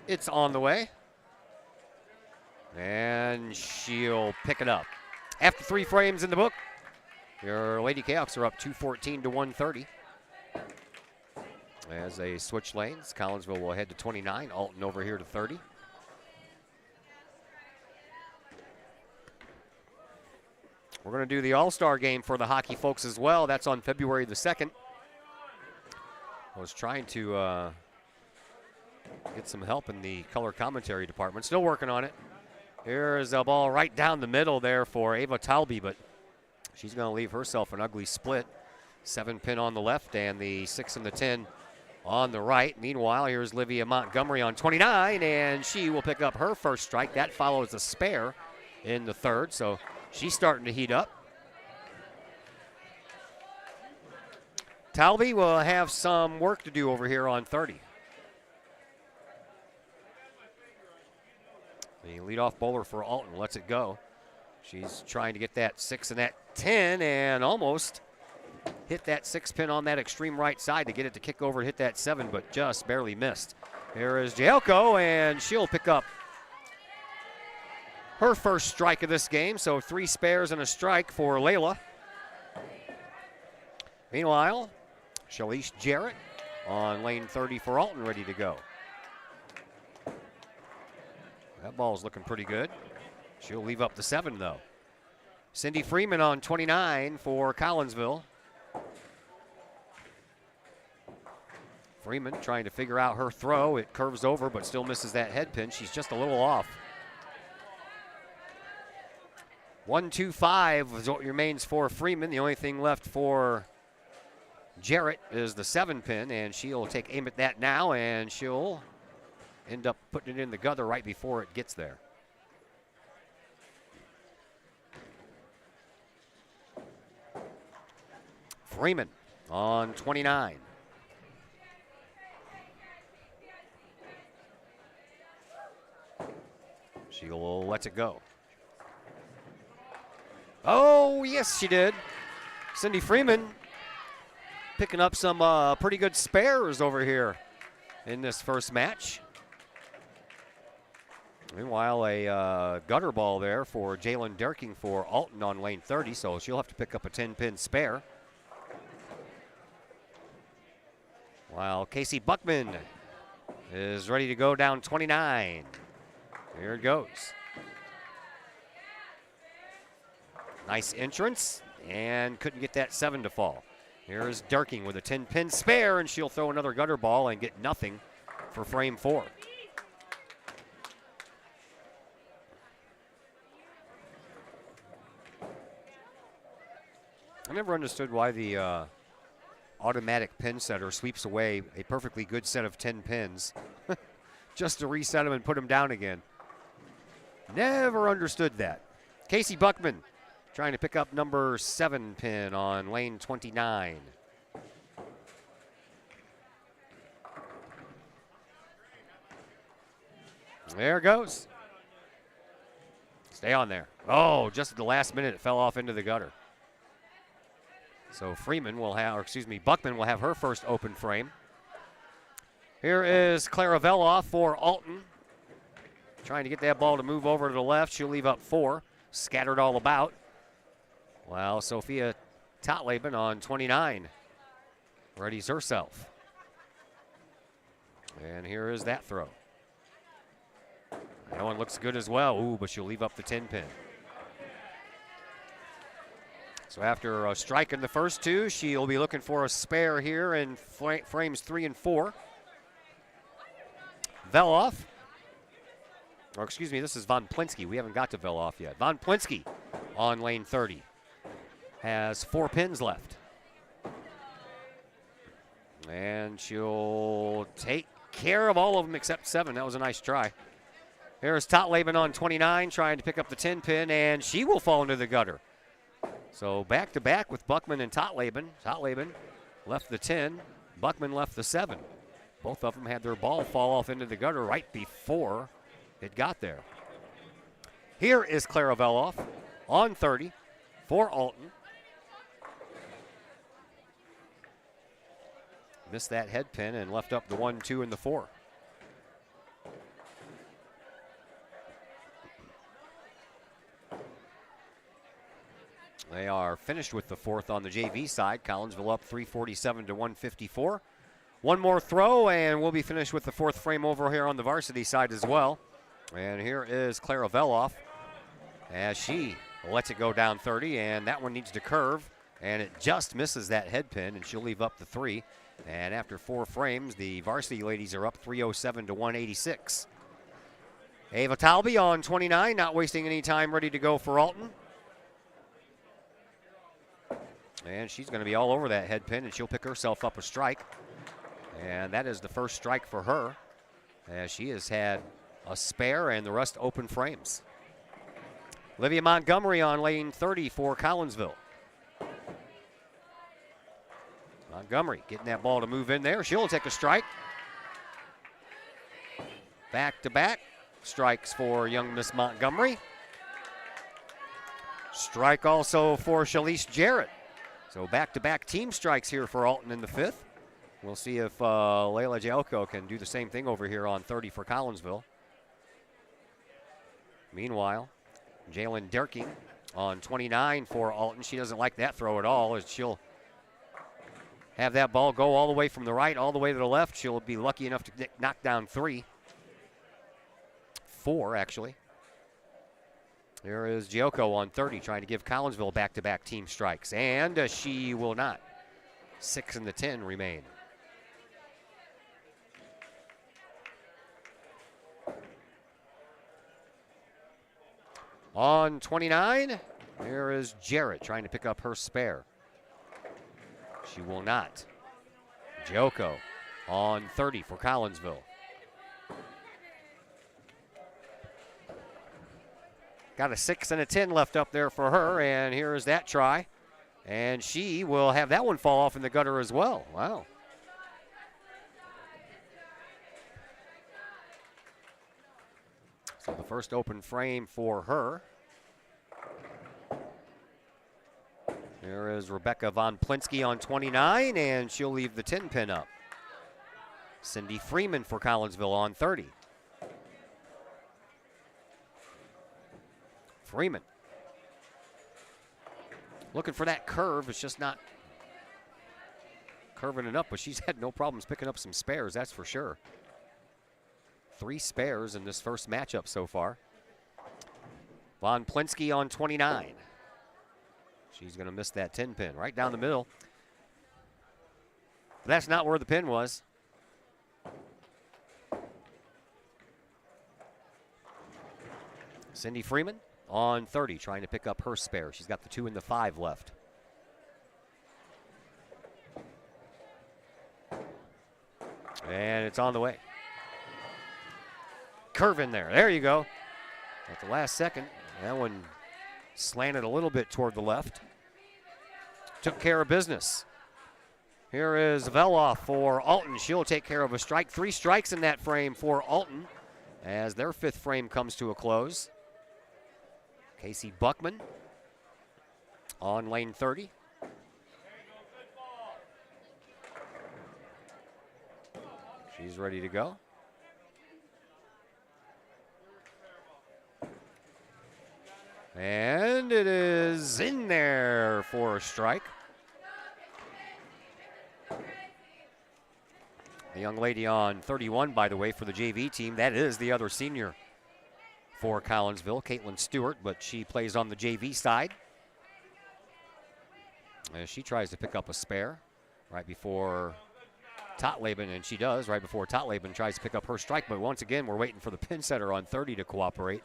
It's on the way. And she'll pick it up. After 3 frames in the book, your Lady Cahoks are up 214 to 130. As they switch lanes, Collinsville will head to 29, Alton over here to 30. We're going to do the All-Star game for the hockey folks as well. That's on February the 2nd. I was trying to get some help in the color commentary department. Still working on it. Here's a ball right down the middle there for Ava Talby, but she's going to leave herself an ugly split. 7 pin on the left and the 6 and the 10 on the right. Meanwhile, here's Livia Montgomery on 29, and she will pick up her first strike. That follows a spare in the third, so she's starting to heat up. Talby will have some work to do over here on 30. The leadoff bowler for Alton lets it go. She's trying to get that 6 and that 10 and almost hit that 6 pin on that extreme right side to get it to kick over and hit that 7, but just barely missed. Here is Jayoko, and she'll pick up her first strike of this game, so 3 spares and a strike for Layla. Meanwhile, Shalice Jarrett on lane 30 for Alton, ready to go. That ball's looking pretty good. She'll leave up the 7, though. Cindy Freeman on 29 for Collinsville. Freeman trying to figure out her throw. It curves over, but still misses that head pin. She's just a little off. 1-2-5 is what remains for Freeman. The only thing left for Jarrett is the 7 pin, and she'll take aim at that now, and she'll end up putting it in the gutter right before it gets there. Freeman on 29. She'll let it go. Oh, yes, she did. Cindy Freeman picking up some pretty good spares over here in this first match. Meanwhile, a gutter ball there for Jalen Derking for Alton on lane 30, so she'll have to pick up a 10-pin spare. While Casey Buckman is ready to go down 29. Here it goes. Nice entrance, and couldn't get that 7 to fall. Here's Durking with a 10-pin spare, and she'll throw another gutter ball and get nothing for frame 4. I never understood why the automatic pin setter sweeps away a perfectly good set of 10 pins just to reset them and put them down again. Never understood that. Casey Buckman trying to pick up number 7 pin on lane 29. There it goes. Stay on there. Oh, just at the last minute, it fell off into the gutter. So Freeman will have, or excuse me, Buckman will have her first open frame. Here is Clara Veloff for Alton. Trying to get that ball to move over to the left. She'll leave up 4. Scattered all about. Well, Sophia Totleben on 29 readies herself. And here is that throw. That one looks good as well. Ooh, but she'll leave up the 10 pin. So after a strike in the first 2, she'll be looking for a spare here in frames 3 and 4. Veloff, or excuse me, this is Von Plinsky. We haven't got to Veloff yet. Von Plinsky on lane 30 has 4 pins left. And she'll take care of all of them except 7. That was a nice try. Here's Totleben on 29 trying to pick up the 10 pin, and she will fall into the gutter. So back-to-back with Buckman and Totleben. Totleben left the 10. Buckman left the 7. Both of them had their ball fall off into the gutter right before it got there. Here is Clara Veloff on 30 for Alton. Missed that head pin and left up the 1, 2, and the 4. They are finished with the 4th on the JV side. Collinsville up 347 to 154. One more throw, and we'll be finished with the 4th frame over here on the varsity side as well. And here is Clara Veloff as she lets it go down 30, and that one needs to curve, and it just misses that head pin, and she'll leave up the 3. And after 4 frames, the varsity ladies are up 307 to 186. Ava Talby on 29, not wasting any time, ready to go for Alton. And she's going to be all over that head pin, and she'll pick herself up a strike. And that is the first strike for her, as she has had a spare and the rest open frames. Olivia Montgomery on lane 30 for Collinsville. Montgomery getting that ball to move in there. She'll take a strike. Back-to-back strikes for young Miss Montgomery. Strike also for Shalise Jarrett. So back-to-back team strikes here for Alton in the 5th. We'll see if Layla Jalko can do the same thing over here on 30 for Collinsville. Meanwhile, Jalen Durking on 29 for Alton. She doesn't like that throw at all, as she'll have that ball go all the way from the right, all the way to the left. She'll be lucky enough to knock down 3. 4, actually. There is Giocco on 30 trying to give Collinsville back-to-back team strikes, and she will not. 6 and the 10 remain. On 29, there is Jarrett trying to pick up her spare. She will not. Giocco on 30 for Collinsville. Got a 6 and a 10 left up there for her, and here is that try. And she will have that one fall off in the gutter as well. Wow. So the first open frame for her. There is Rebecca Von Plinsky on 29, and she'll leave the 10 pin up. Cindy Freeman for Collinsville on 30. Freeman looking for that curve. It's just not curving it up, but she's had no problems picking up some spares, that's for sure. 3 spares in this first matchup so far. Von Plinsky on 29. She's going to miss that 10 pin right down the middle. But that's not where the pin was. Cindy Freeman on 30, trying to pick up her spare. She's got the 2 and the 5 left. And it's on the way. Curve in there. There you go. At the last second, that one slanted a little bit toward the left. Took care of business. Here is Veloff for Alton. She'll take care of a strike. 3 strikes in that frame for Alton as their 5th frame comes to a close. Casey Buckman on lane 30. She's ready to go. And it is in there for a strike. The young lady on 31, by the way, for the JV team, that is the other senior for Collinsville, Caitlin Stewart, but she plays on the JV side. As she tries to pick up a spare right before Totleben, and she does, right before Totleben tries to pick up her strike, but once again, we're waiting for the pin setter on 30 to cooperate.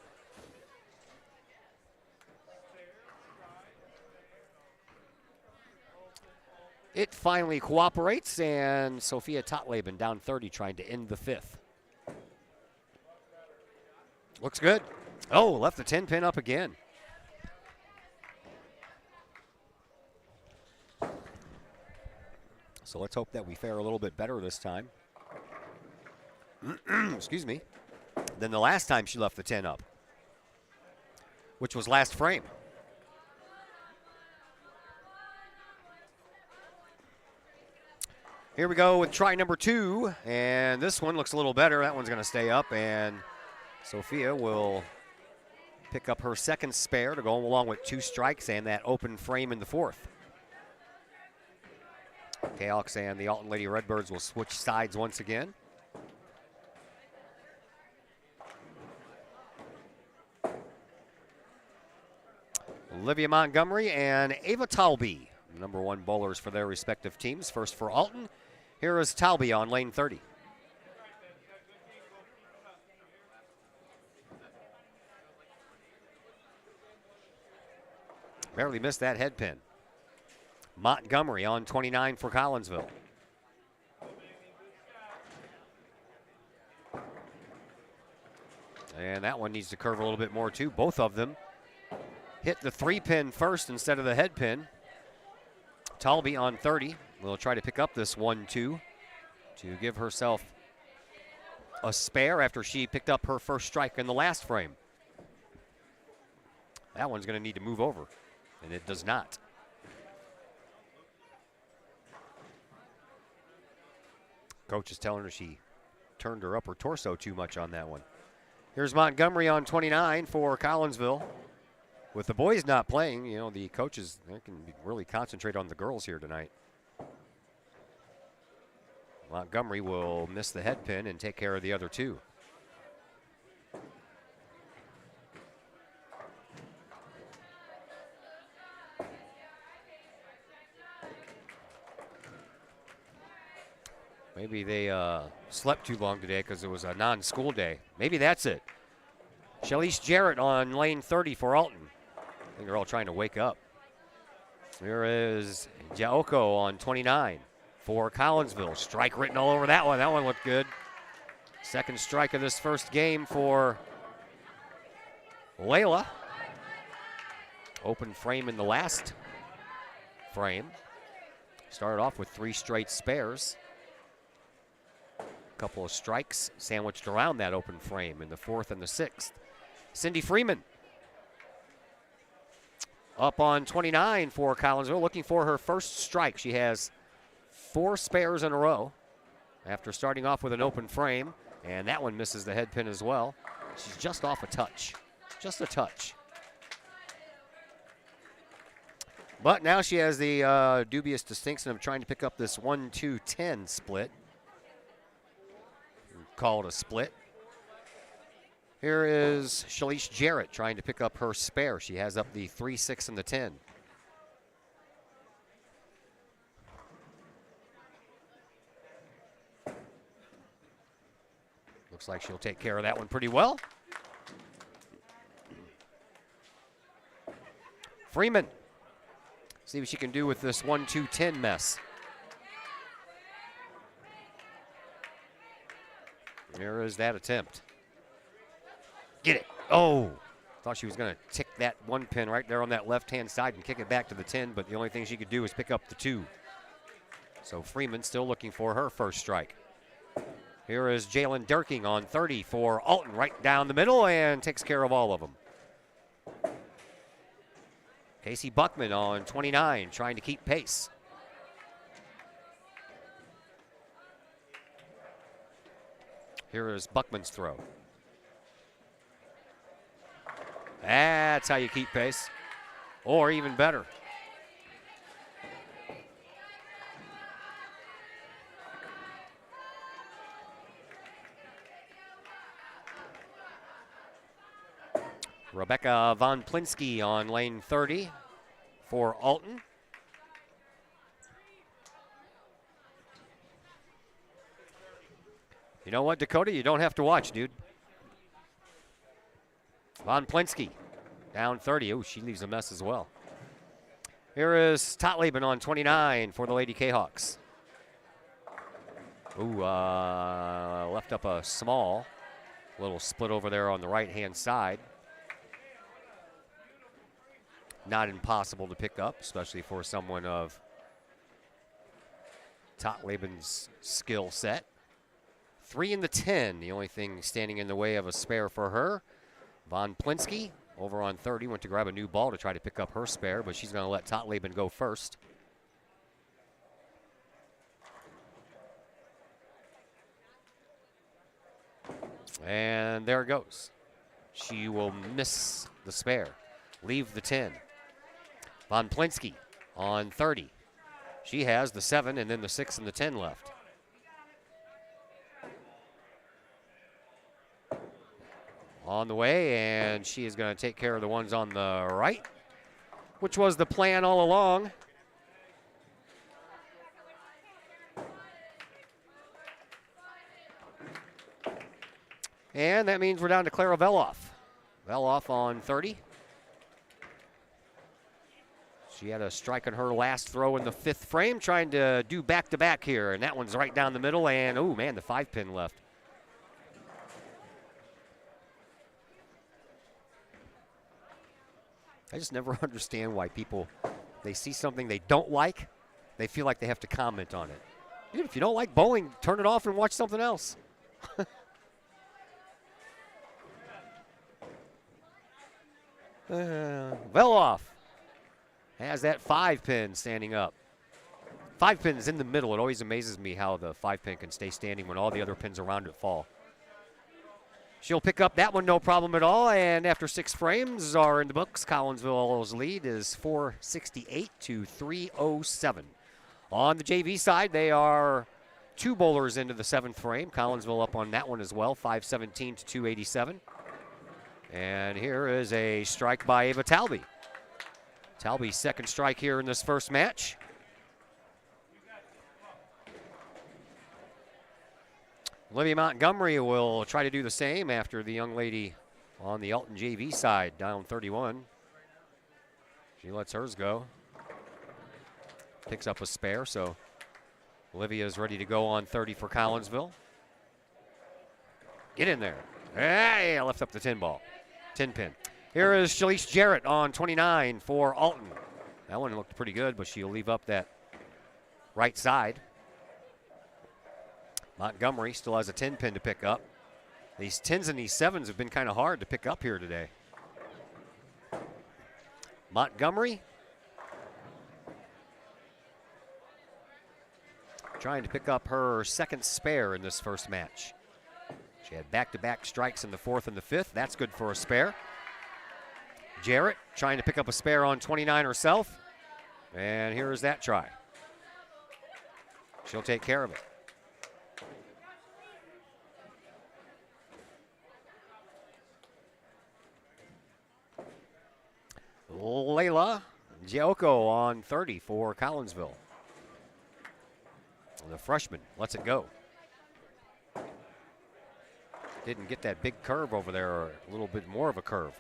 It finally cooperates, and Sophia Totleben down 30 trying to end the 5th. Looks good. Oh, left the 10 pin up again. So let's hope that we fare a little bit better this time. Excuse me. Than the last time she left the 10 up, which was last frame. Here we go with try number 2, and this one looks a little better. That one's going to stay up, and Sophia will pick up her 2nd spare to go along with 2 strikes and that open frame in the 4th. Kahawks and the Alton Lady Redbirds will switch sides once again. Olivia Montgomery and Ava Talby, number 1 bowlers for their respective teams. First for Alton. Here is Talby on lane 30. Barely missed that head pin. Montgomery on 29 for Collinsville. And that one needs to curve a little bit more too. Both of them hit the 3 pin first instead of the head pin. Talby on 30 will try to pick up this 1-2 to give herself a spare after she picked up her first strike in the last frame. That one's going to need to move over, and it does not. Coach is telling her she turned her upper torso too much on that one. Here's Montgomery on 29 for Collinsville. With the boys not playing, you know, the coaches, they can really concentrate on the girls here tonight. Montgomery will miss the head pin and take care of the other 2. Maybe they slept too long today because it was a non-school day. Maybe that's it. Shalise Jarrett on lane 30 for Alton. I think they're all trying to wake up. Here is Jaoko on 29 for Collinsville. Strike written all over that one. That one looked good. 2nd strike of this first game for Layla. Open frame in the last frame. Started off with 3 straight spares. A couple of strikes sandwiched around that open frame in the 4th and the 6th. Cindy Freeman up on 29 for Collinsville, looking for her first strike. She has 4 spares in a row after starting off with an open frame, and that one misses the head pin as well. She's just off a touch, just a touch. But now she has the dubious distinction of trying to pick up this 1-2-10 split. Call it a split. Here is Shalise Jarrett trying to pick up her spare. She has up the 3, 6, and the 10. Looks like she'll take care of that one pretty well. Freeman. See what she can do with this 1-2-10 mess. There is that attempt. Get it. Oh. Thought she was going to tick that 1 pin right there on that left-hand side and kick it back to the 10, but the only thing she could do is pick up the 2. So Freeman still looking for her first strike. Here is Jalen Durking on 30 for Alton, right down the middle, and takes care of all of them. Casey Buckman on 29, trying to keep pace. Here is Buckman's throw. That's how you keep pace, or even better. Rebecca Von Plinsky on lane 30 for Alton. You know what, Dakota? You don't have to watch, dude. Von Plinsky down 30. Oh, she leaves a mess as well. Here is Totleben on 29 for the Lady Kahawks. Ooh, left up a small. Little split over there on the right-hand side. Not impossible to pick up, especially for someone of Totleben's skill set. 3 in the 10, the only thing standing in the way of a spare for her. Von Plinsky over on 30 went to grab a new ball to try to pick up her spare, but she's going to let Totleben go first. And there it goes. She will miss the spare. Leave the 10. Von Plinsky on 30. She has the 7 and then the 6 and the 10 left. On the way, and she is going to take care of the ones on the right, which was the plan all along. And that means we're down to Clara Veloff. Veloff on 30. She had a strike on her last throw in the 5th frame, trying to do back-to-back here, and that one's right down the middle, and oh man, the 5-pin left. I just never understand why people, they see something they don't like, they feel like they have to comment on it. Dude, if you don't like bowling, turn it off and watch something else. Veloff has that 5-pin standing up. 5-pin's in the middle. It always amazes me how the 5-pin can stay standing when all the other pins around it fall. She'll pick up that one, no problem at all. And after 6 frames are in the books, Collinsville's lead is 468 to 307. On the JV side, they are 2 bowlers into the 7th frame. Collinsville up on that one as well, 517 to 287. And here is a strike by Ava Talby. Talby's 2nd strike here in this first match. Olivia Montgomery will try to do the same after the young lady on the Alton JV side, down 31. She lets hers go. Picks up a spare, so Olivia is ready to go on 30 for Collinsville. Get in there. Hey, I left up the 10 ball. 10 pin. Here is Shalise Jarrett on 29 for Alton. That one looked pretty good, but she'll leave up that right side. Montgomery still has a 10 pin to pick up. These 10s and these 7s have been kind of hard to pick up here today. Montgomery trying to pick up her 2nd spare in this first match. She had back-to-back strikes in the 4th and the 5th. That's good for a spare. Jarrett trying to pick up a spare on 29 herself. And here is that try. She'll take care of it. Layla Giocco on 30 for Collinsville. The freshman lets it go. didn't get that big curve over there, or a little bit more of a curve.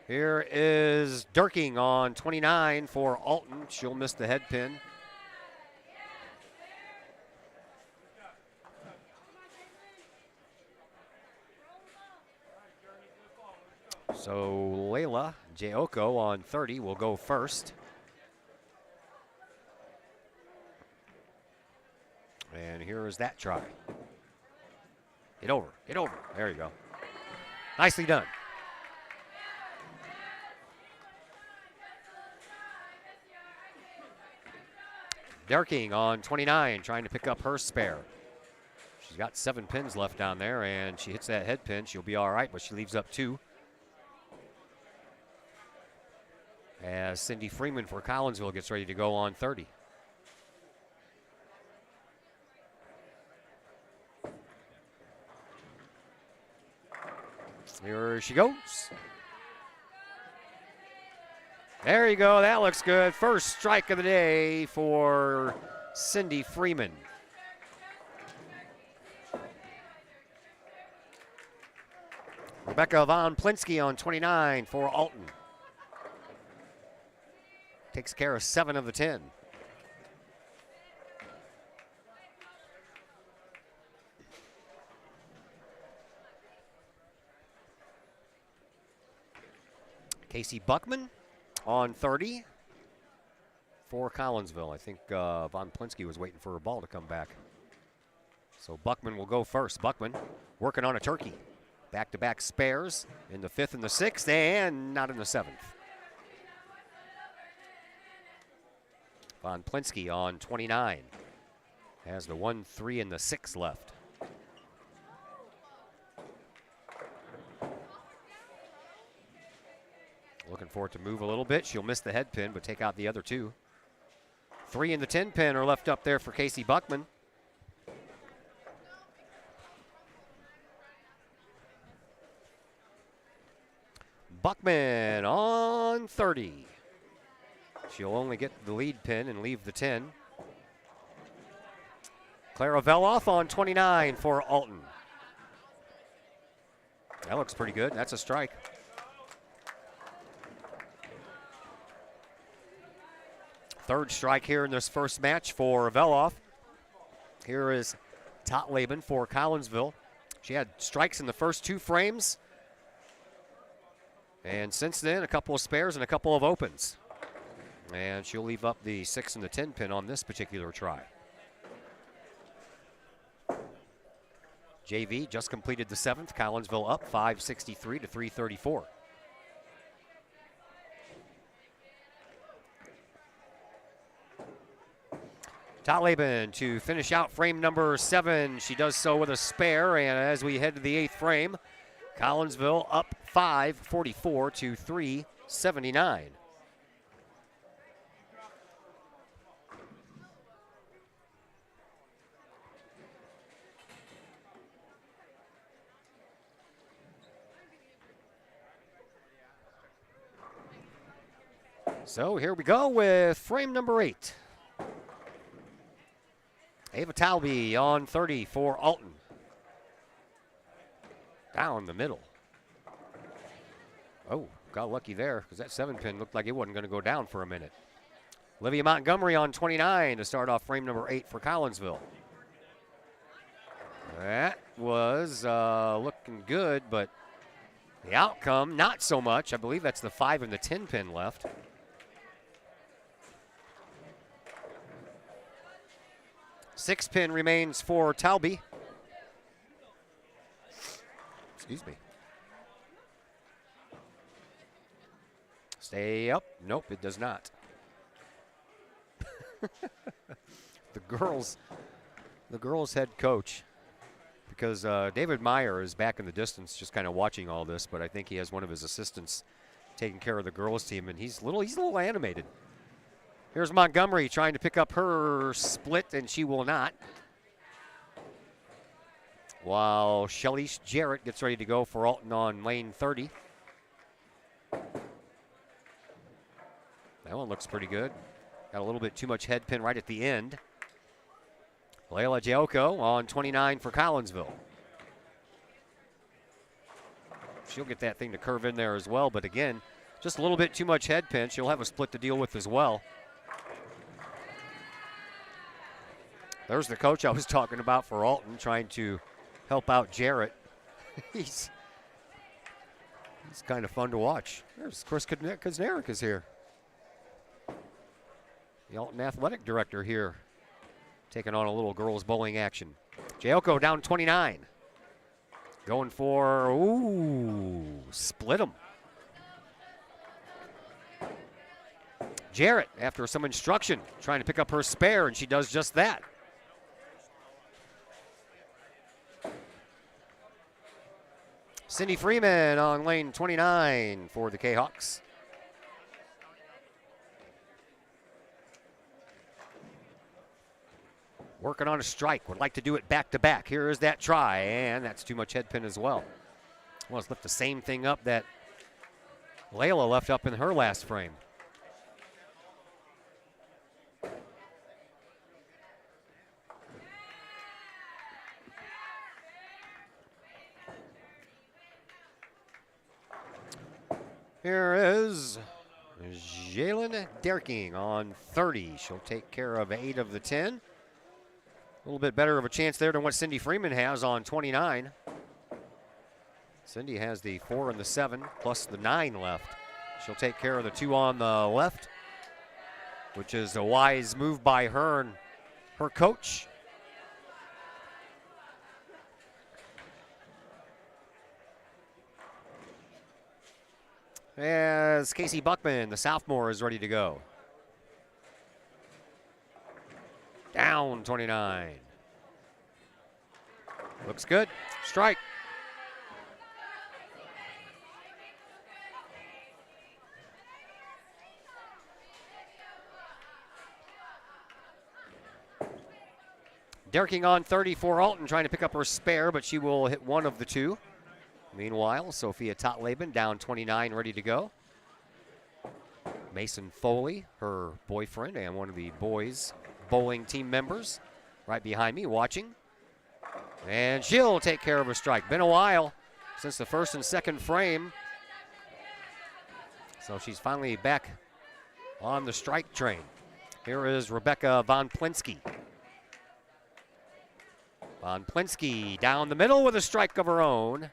Here is Durking on 29 for Alton. She'll miss the head pin. So Layla Jayoko on 30 will go first. And here is that try. Get over, get over. There you go. Nicely done. Darking on 29, trying to pick up her spare. She's got 7 pins left down there, and she hits that head pin. She'll be all right, but she leaves up 2. As Cindy Freeman for Collinsville gets ready to go on 30. Here she goes. There you go. That looks good. First strike of the day for Cindy Freeman. Rebecca Von Plinsky on 29 for Alton. Takes care of 7 of the 10. Casey Buckman on 30 for Collinsville. I think Von Plinsky was waiting for her ball to come back. So Buckman will go first. Buckman working on a turkey. Back-to-back spares in the 5th and the 6th, and not in the 7th. Von Plinsky on 29. Has the 1, 3, and the 6 left. Looking for it to move a little bit. She'll miss the head pin, but take out the other 2. 3 and the 10 pin are left up there for Casey Buckman. Buckman on 30. She'll only get the lead pin and leave the 10. Clara Veloff on 29 for Alton. That looks pretty good. That's a strike. Third strike here in this first match for Veloff. Here is Totleben for Collinsville. She had strikes in the first 2 frames. And since then, a couple of spares and a couple of opens. And she'll leave up the 6 and the 10 pin on this particular try. JV just completed the 7th. Collinsville up 563 to 334. Totleben to finish out frame number 7. She does so with a spare, and as we head to the 8th frame, Collinsville up 544 to 379. So here we go with frame number 8. Ava Talby on 30 for Alton. Down the middle. Oh, got lucky there because that 7 pin looked like it wasn't going to go down for a minute. Olivia Montgomery on 29 to start off frame number 8 for Collinsville. That was looking good, but the outcome, not so much. I believe that's the 5 and the 10 pin left. Six pin remains for Talby. Excuse me. Stay up. Nope, it does not. The girls head coach, because David Meyer is back in the distance just kind of watching all this, but I think he has one of his assistants taking care of the girls team, and he's a little animated. Here's Montgomery trying to pick up her split, and she will not. While Shalice Jarrett gets ready to go for Alton on lane 30. That one looks pretty good. Got a little bit too much head pin right at the end. Layla Jayoko on 29 for Collinsville. she'll get that thing to curve in there as well. But again, just a little bit too much head pinch. She'll have a split to deal with as well. There's the coach I was talking about for Alton, trying to help out Jarrett. He's kind of fun to watch. There's Chris Kuznarek is here. The Alton athletic director here, taking on a little girls bowling action. Jayoko down 29. Going for, split them. Jarrett, after some instruction, trying to pick up her spare, and she does just that. Cindy Freeman on lane 29 for the Kahawks. Working on a strike, would like to do it back to back. Here is that try, and that's too much head pin as well. Well, let's lift the same thing up that Layla left up in her last frame. Here is Jalen Derking on 30. She'll take care of 8 of the 10. A little bit better of a chance there than what Cindy Freeman has on 29. Cindy has the 4 and the 7 plus the 9 left. She'll take care of the 2 on the left, which is a wise move by her and her coach. As Casey Buckman, the sophomore, is ready to go. Down 29. Looks good. Strike. Derking on 30 for Alton, trying to pick up her spare, but she will hit one of the 2. Meanwhile, Sophia Totleben down 29, ready to go. Mason Foley, her boyfriend and one of the boys' bowling team members, right behind me watching. And she'll take care of a strike. Been a while since the first and second frame. So she's finally back on the strike train. Here is Rebecca Von Plinsky. Von Plinsky down the middle with a strike of her own.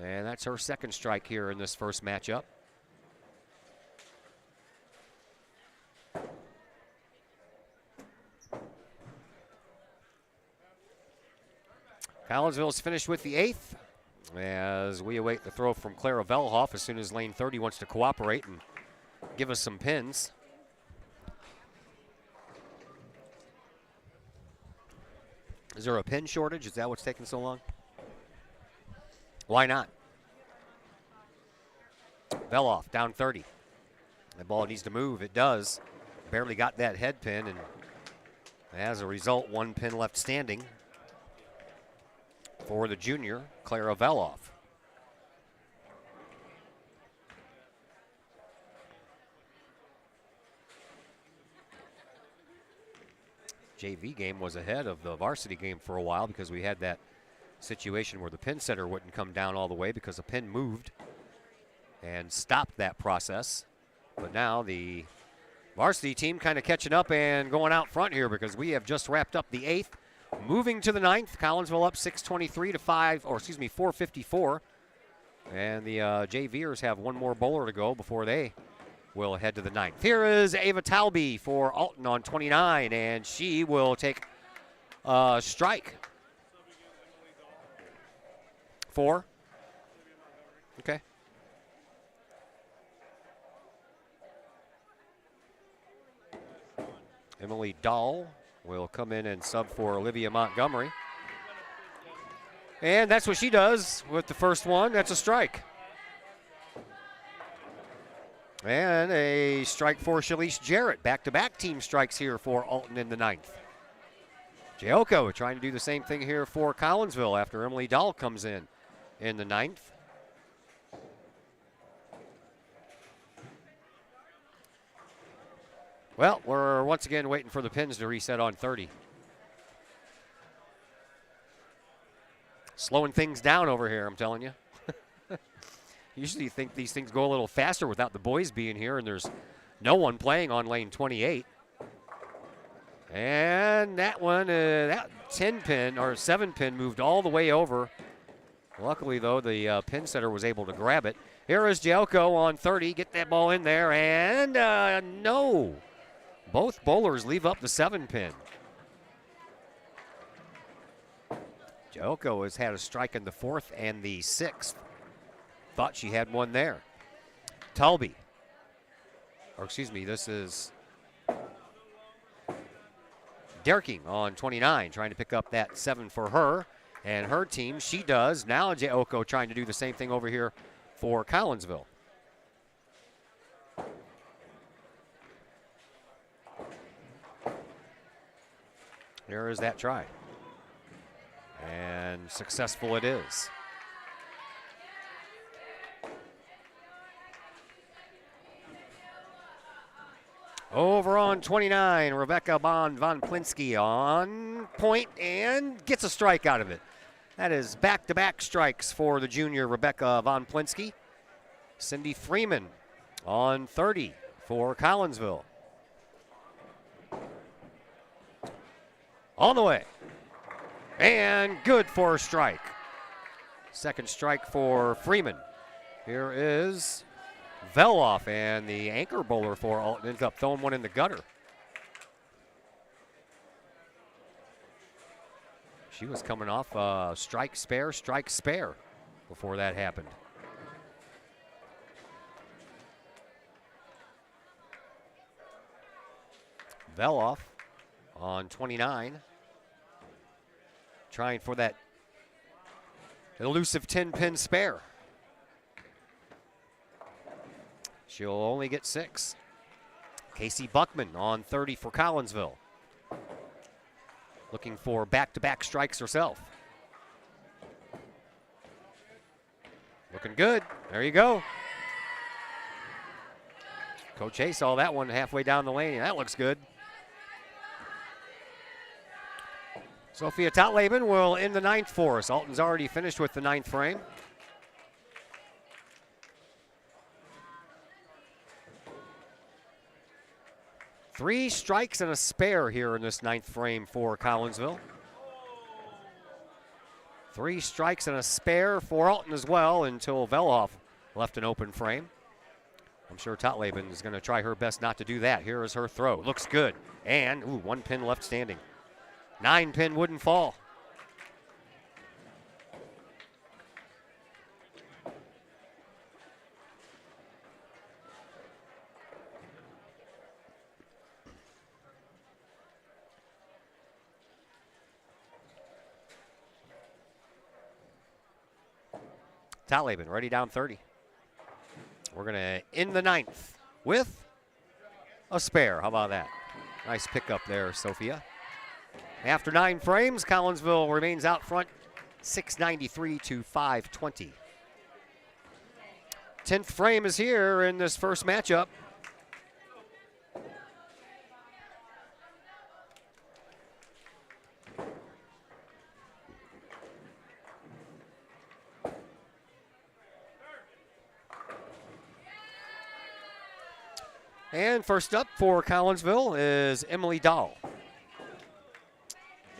And that's her second strike here in this first matchup. Collinsville's finished with the 8th as we await the throw from Clara Velhoff as soon as lane 30 wants to cooperate and give us some pins. Is there a pin shortage? Is that what's taking so long? Why not? Veloff down 30. The ball needs to move. It does. Barely got that head pin, and as a result, 1 pin left standing for the junior, Clara Veloff. JV game was ahead of the varsity game for a while because we had that situation where the pin setter wouldn't come down all the way because the pin moved and stopped that process. But now the varsity team kind of catching up and going out front here because we have just wrapped up the 8th. Moving to the 9th, Collinsville up 6:23 to 4:54. And the JVers have one more bowler to go before they will head to the 9th. Here is Ava Talby for Alton on 29, and she will take a strike. 4. Okay. Emily Dahl will come in and sub for Olivia Montgomery. And that's what she does with the first one. That's a strike. And a strike for Shalice Jarrett. Back-to-back team strikes here for Alton in the 9th. Jayoko trying to do the same thing here for Collinsville after Emily Dahl comes in the 9th. Well, we're once again waiting for the pins to reset on 30. Slowing things down over here, I'm telling you. Usually you think these things go a little faster without the boys being here, and there's no one playing on lane 28. And that one, that 10-pin or 7-pin moved all the way over. Luckily, though, the pin setter was able to grab it. Here is Jelko on 30. Get that ball in there, and no. Both bowlers leave up the 7-pin. Jelko has had a strike in the 4th and the 6th. Thought she had one there. Talby. Or excuse me, this is Derking on 29, trying to pick up that 7 for her and her team. She does. Now Jelko trying to do the same thing over here for Collinsville. There is that try. And successful it is. Over on 29, Rebecca von Plinsky on point and gets a strike out of it. That is back-to-back strikes for the junior Rebecca von Plinsky. Cindy Freeman on 30 for Collinsville. On the way. And good for a strike. Second strike for Freeman. Here is Veloff, and the anchor bowler for Alton ends up throwing one in the gutter. She was coming off strike spare before that happened. Veloff on 29. Trying for that elusive 10-pin spare. She'll only get 6. Casey Buckman on 30 for Collinsville. Looking for back-to-back strikes herself. Looking good. There you go. Coach A saw that one halfway down the lane. That looks good. Sophia Totleben will end the 9th for us. Alton's already finished with the 9th frame. Three strikes and a spare here in this 9th frame for Collinsville. 3 strikes and a spare for Alton as well until Veloff left an open frame. I'm sure Totleben is going to try her best not to do that. Here is her throw. Looks good. And, 1 pin left standing. 9-pin wouldn't fall. Totleben ready down 30. We're going to end the 9th with a spare. How about that? Nice pickup there, Sophia. After 9 frames, Collinsville remains out front, 693 to 520. 10th frame is here in this first matchup. And first up for Collinsville is Emily Dahl.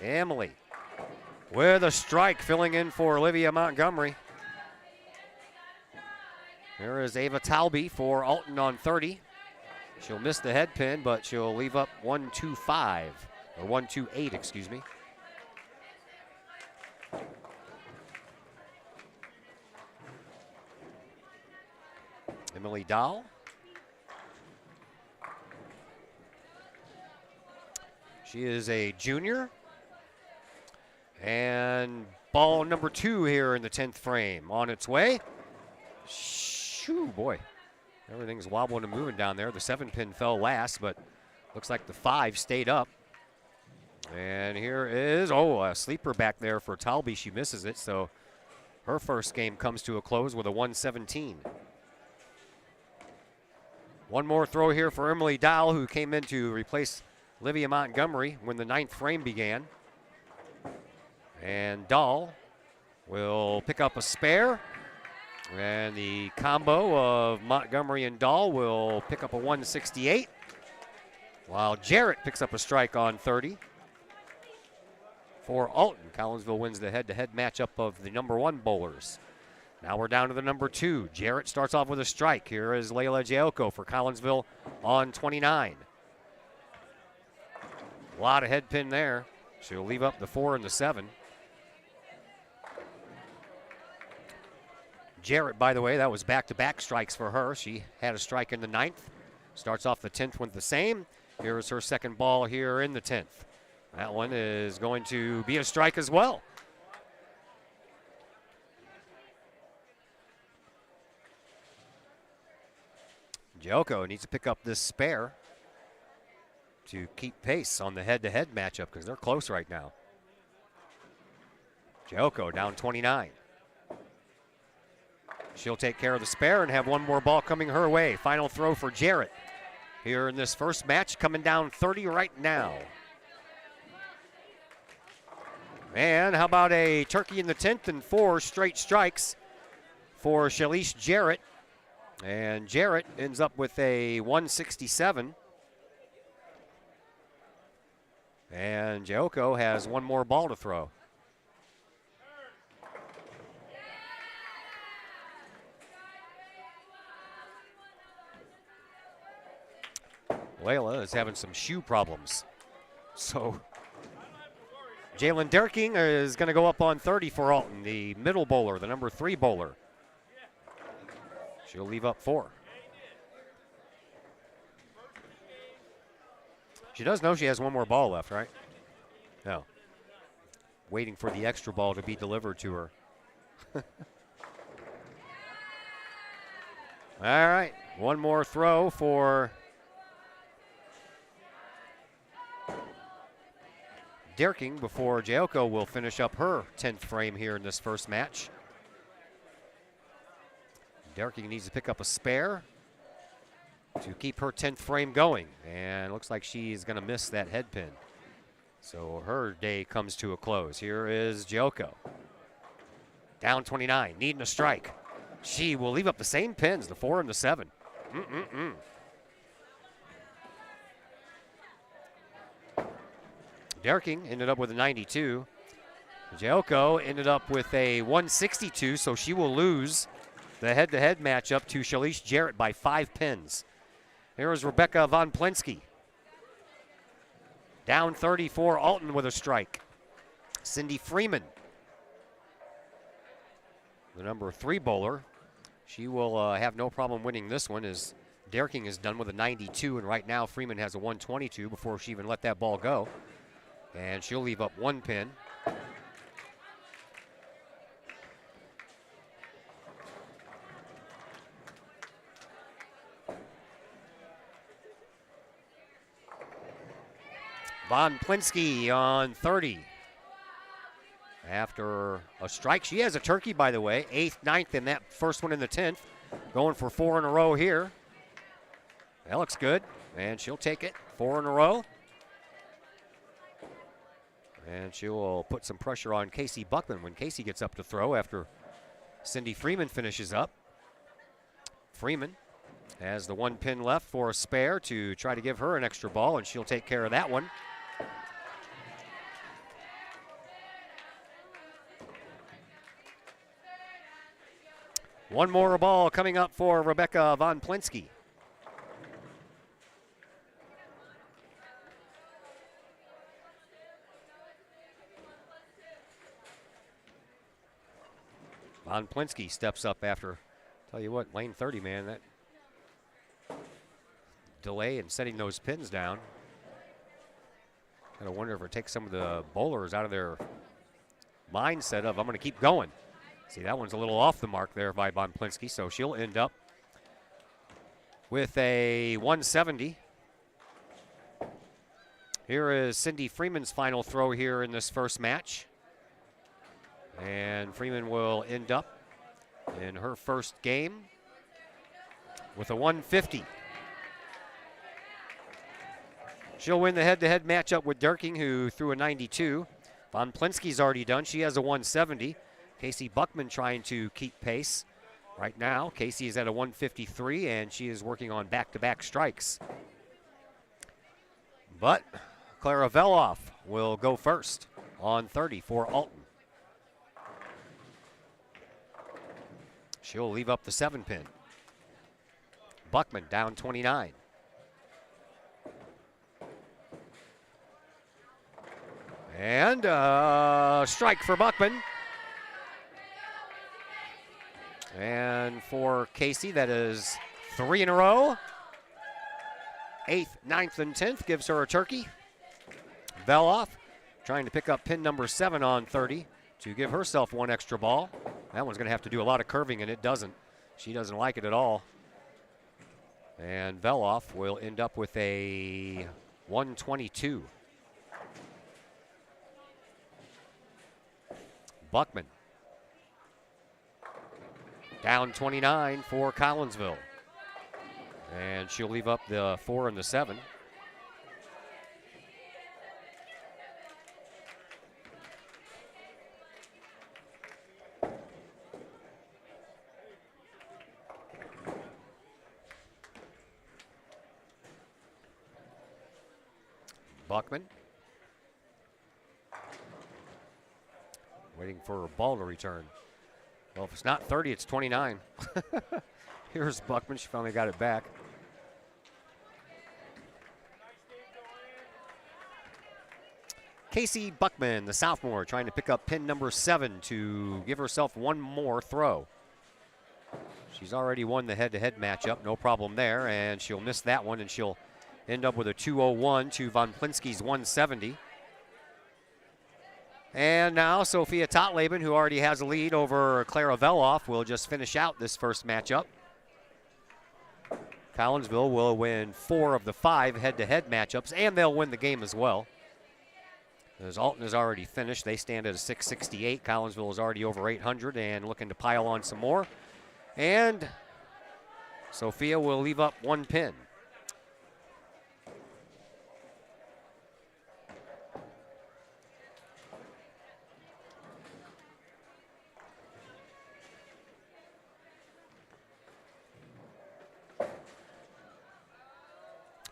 Emily with a strike, filling in for Olivia Montgomery. There is Ava Talby for Alton on 30. She'll miss the head pin, but she'll leave up 125, or 128, excuse me. Emily Dahl. She is a junior. And ball number 2 here in the 10th frame on its way. Shoo, boy. Everything's wobbling and moving down there. The 7-pin fell last, but looks like the 5 stayed up. And here is, a sleeper back there for Talby. She misses it, so her first game comes to a close with a 117. One more throw here for Emily Dahl, who came in to replace Olivia Montgomery when the 9th frame began. And Dahl will pick up a spare. And the combo of Montgomery and Dahl will pick up a 168, while Jarrett picks up a strike on 30. For Alton, Collinsville wins the head-to-head matchup of the number 1 bowlers. Now we're down to the number 2. Jarrett starts off with a strike. Here is Layla Jaoko for Collinsville on 29. A lot of head pin there. She'll leave up the 4 and the 7. Jarrett, by the way, that was back-to-back strikes for her. She had a strike in the 9th. Starts off the 10th with the same. Here is her second ball here in the 10th. That one is going to be a strike as well. Joko needs to pick up this spare to keep pace on the head-to-head matchup because they're close right now. Joko down 29. She'll take care of the spare and have one more ball coming her way. Final throw for Jarrett here in this first match, coming down 30 right now. And how about a turkey in the 10th and 4 straight strikes for Shalice Jarrett. And Jarrett ends up with a 167. And Joko has one more ball to throw. Layla is having some shoe problems. So Jalen Derking is going to go up on 30 for Alton, the middle bowler, the number 3 bowler. She'll leave up 4. She does know she has one more ball left, right? No. Waiting for the extra ball to be delivered to her. All right, one more throw for Derking before Jayoko will finish up her 10th frame here in this first match. Derking needs to pick up a spare to keep her 10th frame going. And looks like she's going to miss that head pin. So her day comes to a close. Here is Jayoko. Down 29, needing a strike. She will leave up the same pins, the 4 and the 7. Derking ended up with a 92. Jayoko ended up with a 162, so she will lose the head-to-head matchup to Shalice Jarrett by 5 pins. Here is Rebecca Von Plensky. Down 34, Alton with a strike. Cindy Freeman, the number 3 bowler. She will have no problem winning this one as Derking is done with a 92, and right now Freeman has a 122 before she even let that ball go. And she'll leave up 1 pin. Von Plinsky on 30. After a strike, she has a turkey, by the way. 8th, 9th, and that first one in the 10th. Going for 4 in a row here. That looks good, and she'll take it. 4 in a row. And she will put some pressure on Casey Buckman when Casey gets up to throw after Cindy Freeman finishes up. Freeman has the 1 pin left for a spare to try to give her an extra ball, and she'll take care of that one. One more ball coming up for Rebecca Von Plensky. Von Plensky steps up after, tell you what, lane 30, man, that delay in setting those pins down. Kind of wonder if it takes some of the bowlers out of their mindset of, I'm going to keep going. See, that one's a little off the mark there by Von Plensky, so she'll end up with a 170. Here is Cindy Freeman's final throw here in this first match. And Freeman will end up in her first game with a 150. She'll win the head-to-head matchup with Derking, who threw a 92. Von Plensky's already done. She has a 170. Casey Buckman trying to keep pace. Right now, Casey is at a 153, and she is working on back-to-back strikes. But Clara Veloff will go first on 30 for Alton. She'll leave up the 7-pin. Buckman down 29. And strike for Buckman. And for Casey, that is 3 in a row. 8th, 9th, and 10th gives her a turkey. Veloff trying to pick up pin number 7 on 30 to give herself 1 extra ball. That one's going to have to do a lot of curving, and it doesn't. She doesn't like it at all. And Veloff will end up with a 122. Buckman down 29 for Collinsville. And she'll leave up the 4 and the 7. Buckman waiting for a ball to return. Well, if it's not 30, it's 29. Here's Buckman. She finally got it back. Casey Buckman, the sophomore, trying to pick up pin number 7 to give herself 1 more throw. She's already won the head-to-head matchup, no problem there, and she'll miss that one, and she'll end up with a 201 to Von Plinsky's 170. And now Sophia Totleben, who already has a lead over Clara Veloff, will just finish out this first matchup. Collinsville will win 4 of the 5 head-to-head matchups, and they'll win the game as well. As Alton is already finished, they stand at a 668. Collinsville is already over 800 and looking to pile on some more. And Sophia will leave up 1 pin.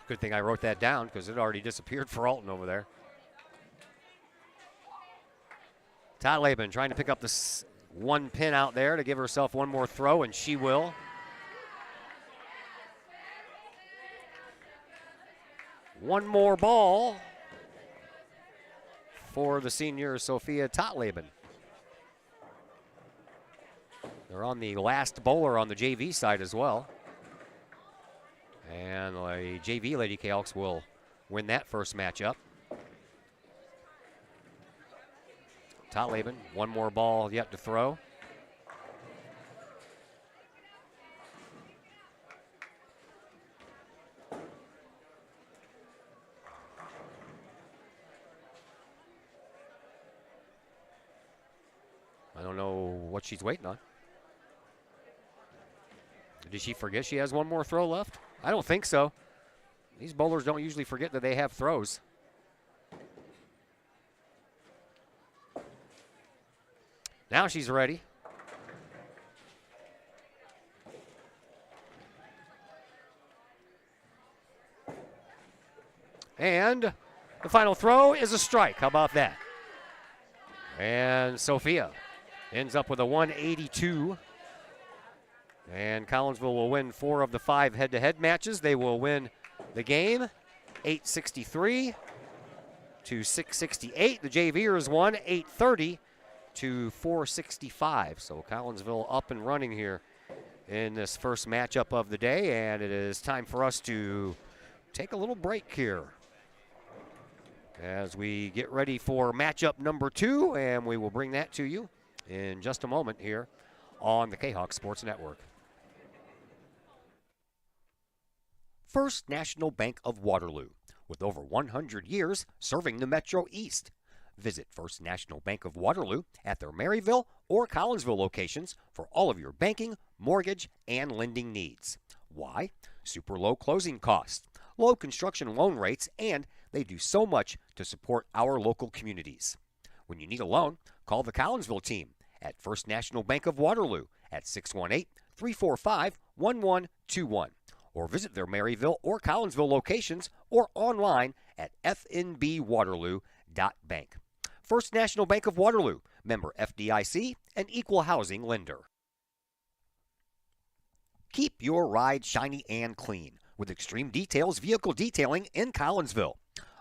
Good thing I wrote that down because it already disappeared for Alton over there. Totleben trying to pick up this 1 pin out there to give herself 1 more throw, and she will. One more ball for the senior Sophia Totleben. They're on the last bowler on the JV side as well. And the JV Lady Kahawks will win that first matchup. Totleben, 1 more ball yet to throw. I don't know what she's waiting on. Did she forget she has 1 more throw left? I don't think so. These bowlers don't usually forget that they have throws. Now she's ready. And the final throw is a strike. How about that? And Sophia ends up with a 182. And Collinsville will win 4 of the 5 head-to-head matches. They will win the game 863 to 668. The JVers won 830 to 465. So Collinsville up and running here in this first matchup of the day, and it is time for us to take a little break here as we get ready for matchup number 2, and we will bring that to you in just a moment here on the Kahok Sports Network. First National Bank of Waterloo, with over 100 years serving the Metro East. Visit First National Bank of Waterloo at their Maryville or Collinsville locations for all of your banking, mortgage, and lending needs. Why? Super low closing costs, low construction loan rates, and they do so much to support our local communities. When you need a loan, call the Collinsville team at First National Bank of Waterloo at 345-1121 or visit their Maryville or Collinsville locations or online at fnbwaterloo.bank. First National Bank of Waterloo, member FDIC, and equal housing lender. Keep your ride shiny and clean with Extreme Details Vehicle Detailing in Collinsville.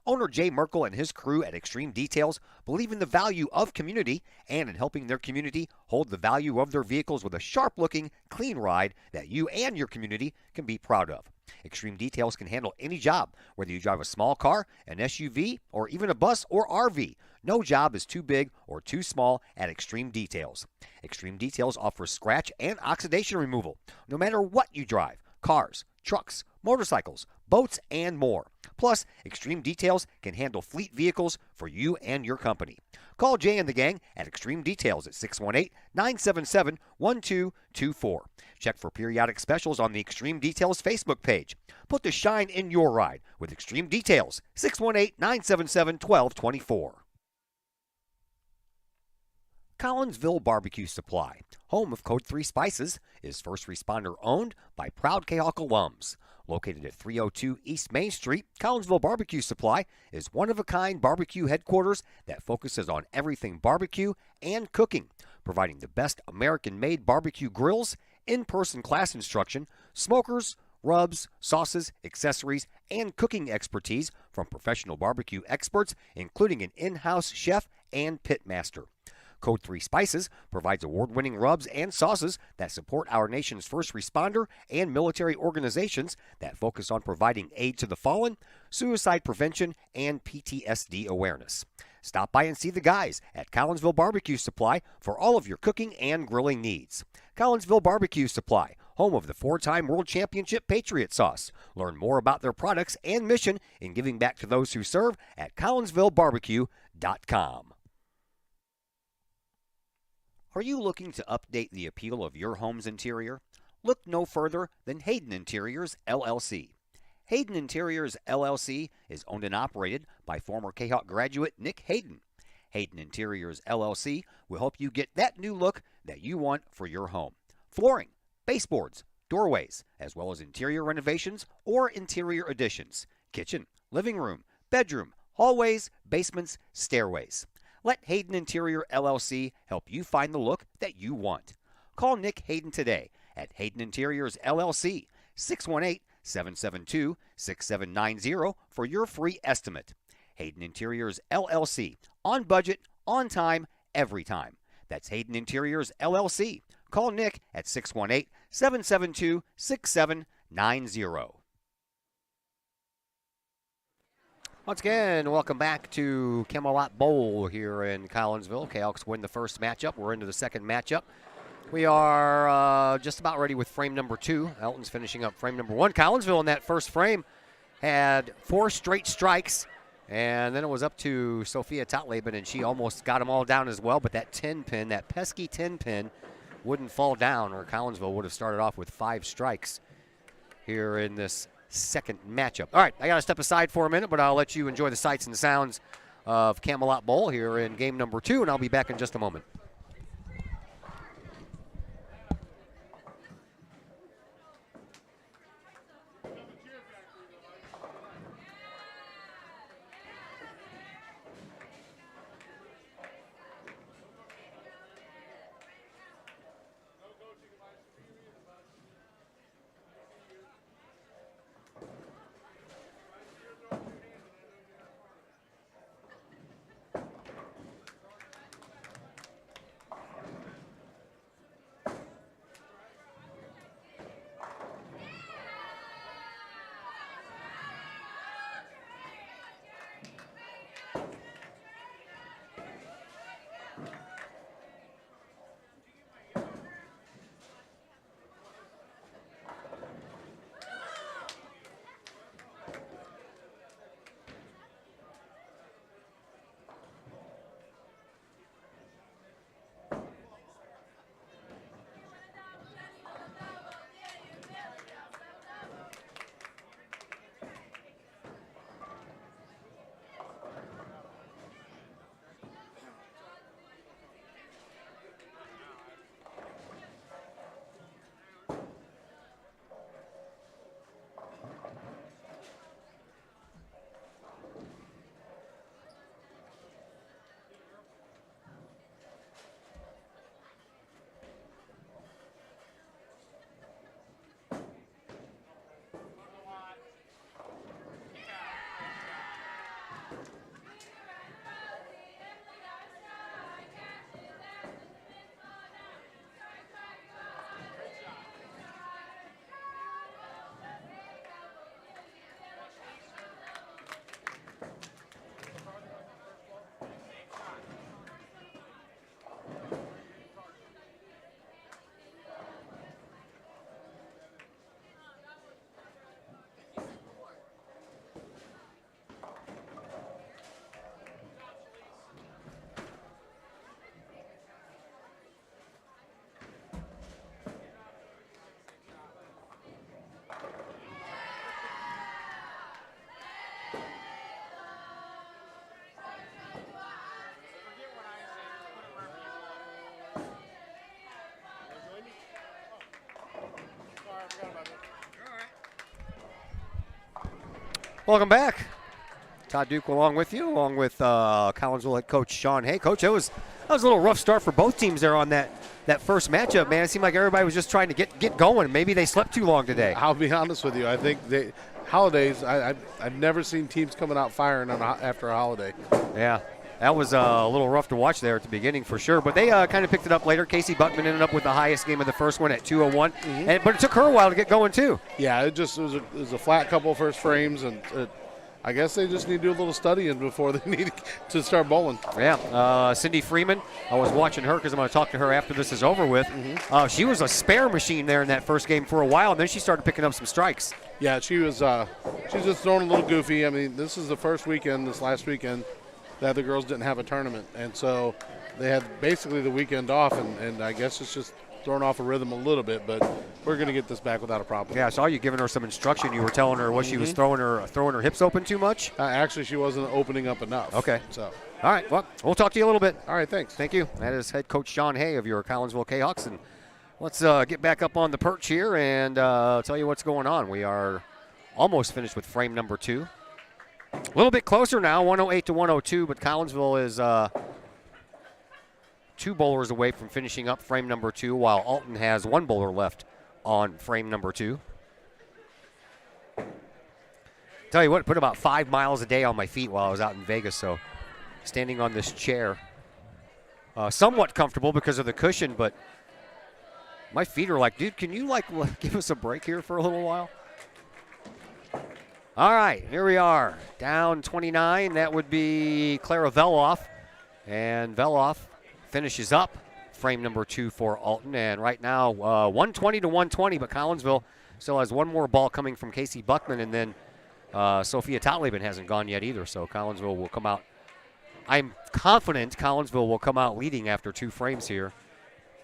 Owner Jay Merkel and his crew at Extreme Details believe in the value of community and in helping their community hold the value of their vehicles with a sharp-looking, clean ride that you and your community can be proud of. Extreme Details can handle any job, whether you drive a small car, an SUV, or even a bus or RV. No job is too big or too small at Extreme Details. Extreme Details offers scratch and oxidation removal, no matter what you drive: cars, trucks, motorcycles, boats, and more. Plus, Extreme Details can handle fleet vehicles for you and your company. Call Jay and the gang at Extreme Details at 618-977-1224. Check for periodic specials on the Extreme Details Facebook page. Put the shine in your ride with Extreme Details, 618-977-1224. Collinsville Barbecue Supply, home of Code 3 Spices, is first responder owned by proud Kahok alums. Located at 302 East Main Street, Collinsville Barbecue Supply is one-of-a-kind barbecue headquarters that focuses on everything barbecue and cooking, providing the best American-made barbecue grills, in-person class instruction, smokers, rubs, sauces, accessories, and cooking expertise from professional barbecue experts, including an in-house chef and pit master. Code 3 Spices provides award-winning rubs and sauces that support our nation's first responder and military organizations that focus on providing aid to the fallen, suicide prevention, and PTSD awareness. Stop by and see the guys at Collinsville Barbecue Supply for all of your cooking and grilling needs. Collinsville Barbecue Supply, home of the 4-time World Championship Patriot Sauce. Learn more about their products and mission in giving back to those who serve at collinsvillebarbecue.com. Are you looking to update the appeal of your home's interior? Look no further than Hayden Interiors, LLC. Hayden Interiors, LLC is owned and operated by former Kahok graduate Nick Hayden. Hayden Interiors, LLC will help you get that new look that you want for your home. Flooring, baseboards, doorways, as well as interior renovations or interior additions, kitchen, living room, bedroom, hallways, basements, stairways. Let Hayden Interior LLC help you find the look that you want. Call Nick Hayden today at Hayden Interiors LLC, 618-772-6790 for your free estimate. Hayden Interiors LLC, on budget, on time, every time. That's Hayden Interiors LLC. Call Nick at 618-772-6790. Once again, welcome back to Camelot Bowl here in Collinsville. Cahoks win the first matchup. We're into the second matchup. We are just about ready with frame number 2. Alton's finishing up frame number 1. Collinsville in that first frame had 4 straight strikes, and then it was up to Sophia Totleben, and she almost got them all down as well, but that 10 pin, that pesky 10 pin, wouldn't fall down, or Collinsville would have started off with 5 strikes here in this second matchup. All right, I got to step aside for a minute, but I'll let you enjoy the sights and sounds of Camelot Bowl here in game number 2, and I'll be back in just a moment. Welcome back. Todd Duke along with you, along with Collinsville head coach Sean Hay. Coach, that was a little rough start for both teams there on that first matchup, man. It seemed like everybody was just trying to get going. Maybe they slept too long today. I'll be honest with you. I think holidays, I've never seen teams coming out firing after a holiday. Yeah, that was a little rough to watch there at the beginning for sure. But they kind of picked it up later. Casey Buckman ended up with the highest game of the first one at 201. But it took her a while to get going too. Yeah, it was a flat couple first frames, and I guess they just need to do a little studying before they need to start bowling. Yeah, Cindy Freeman, I was watching her because I'm going to talk to her after this is over with. She was a spare machine there in that first game for a while, and then she started picking up some strikes. Yeah, she's just throwing a little goofy. I mean, this is the first weekend, this last weekend, that the girls didn't have a tournament, and so they had basically the weekend off, and I guess it's just throwing off a rhythm a little bit, but we're going to get this back without a problem. Yeah, I saw you giving her some instruction. You were telling her what she was throwing her hips open too much? Actually, she wasn't opening up enough. Okay. So. All right, well, we'll talk to you a little bit. All right, thanks. Thank you. That is head coach Sean Hay of your Collinsville Kahawks, and let's get back up on the perch here and tell you what's going on. We are almost finished with frame number 2. A little bit closer now, 108 to 102, but Collinsville is 2 bowlers away from finishing up frame number 2, while Alton has 1 bowler left on frame number 2. Tell you what, put about 5 miles a day on my feet while I was out in Vegas, so standing on this chair, somewhat comfortable because of the cushion, but my feet are like, dude, can you give us a break here for a little while? All right, here we are, down 29. That would be Clara Veloff, and Veloff finishes up frame number 2 for Alton, and right now 120 to 120, but Collinsville still has 1 more ball coming from Casey Buckman, and then Sophia Totleben hasn't gone yet either, so Collinsville will come out. I'm confident Collinsville will come out leading after 2 frames here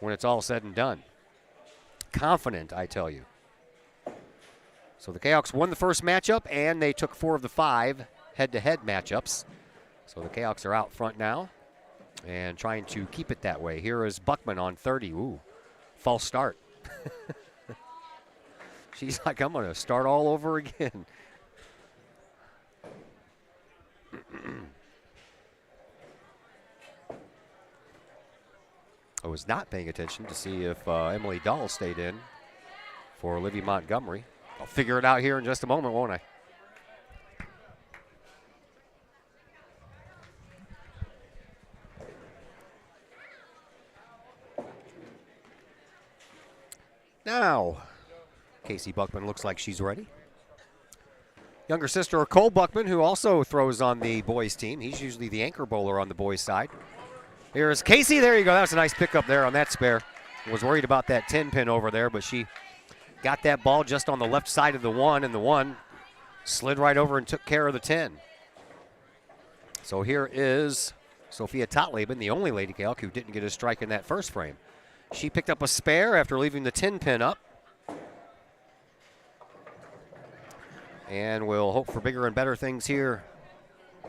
when it's all said and done. Confident, I tell you. So the Kahawks won the first matchup, and they took 4 of the 5 head-to-head matchups. So the Kahawks are out front now and trying to keep it that way. Here is Buckman on 30. Ooh, false start. She's like, I'm going to start all over again. I was not paying attention to see if Emily Dahl stayed in for Olivia Montgomery. I'll figure it out here in just a moment, won't I? Now, Casey Buckman looks like she's ready. Younger sister of Cole Buckman, who also throws on the boys' team. He's usually the anchor bowler on the boys' side. Here's Casey. There you go. That was a nice pickup there on that spare. Was worried about that 10 pin over there, but she got that ball just on the left side of the 1, and the 1 slid right over and took care of the 10. So here is Sophia Totleben, the only Lady Kahawk who didn't get a strike in that first frame. She picked up a spare after leaving the 10 pin up. And we'll hope for bigger and better things here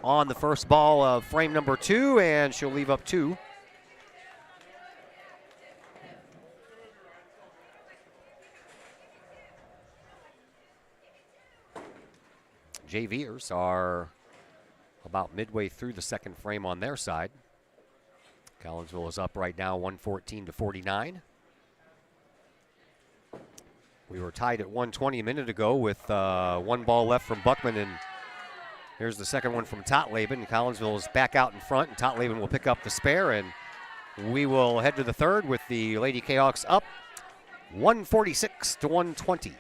on the first ball of frame number 2, and she'll leave up 2. JVers are about midway through the second frame on their side. Collinsville is up right now 114 to 49. We were tied at 120 a minute ago with 1 ball left from Buckman, and here's the second one from Totleben. Collinsville is back out in front, and Totleben will pick up the spare, and we will head to the third with the Lady Kahawks up 146 to 120.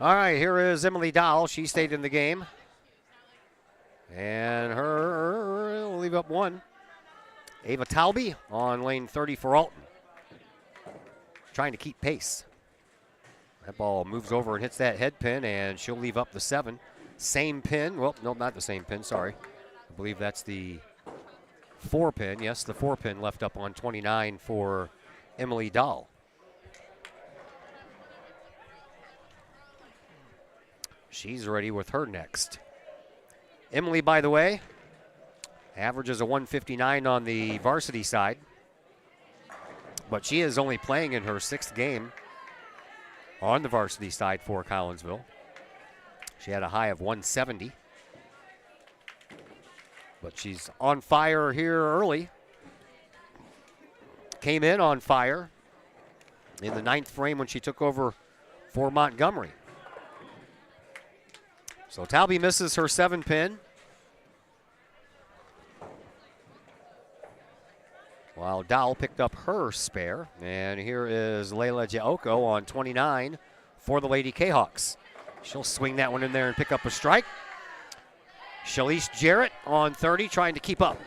All right, here is Emily Dahl. She stayed in the game. And her will leave up 1. Ava Talby on lane 30 for Alton. Trying to keep pace. That ball moves over and hits that head pin, and she'll leave up the 7. Same pin. Well, no, not the same pin, sorry. I believe that's the 4 pin. Yes, the 4 pin left up on 29 for Emily Dahl. She's ready with her next. Emily, by the way, averages a 159 on the varsity side, but she is only playing in her 6th game on the varsity side for Collinsville. She had a high of 170, but she's on fire here early. Came in on fire in the 9th frame when she took over for Montgomery. So Talby misses her 7-pin, while Dowell picked up her spare. And here is Layla Jaoko on 29 for the Lady Kahawks. She'll swing that one in there and pick up a strike. Shalise Jarrett on 30, trying to keep up.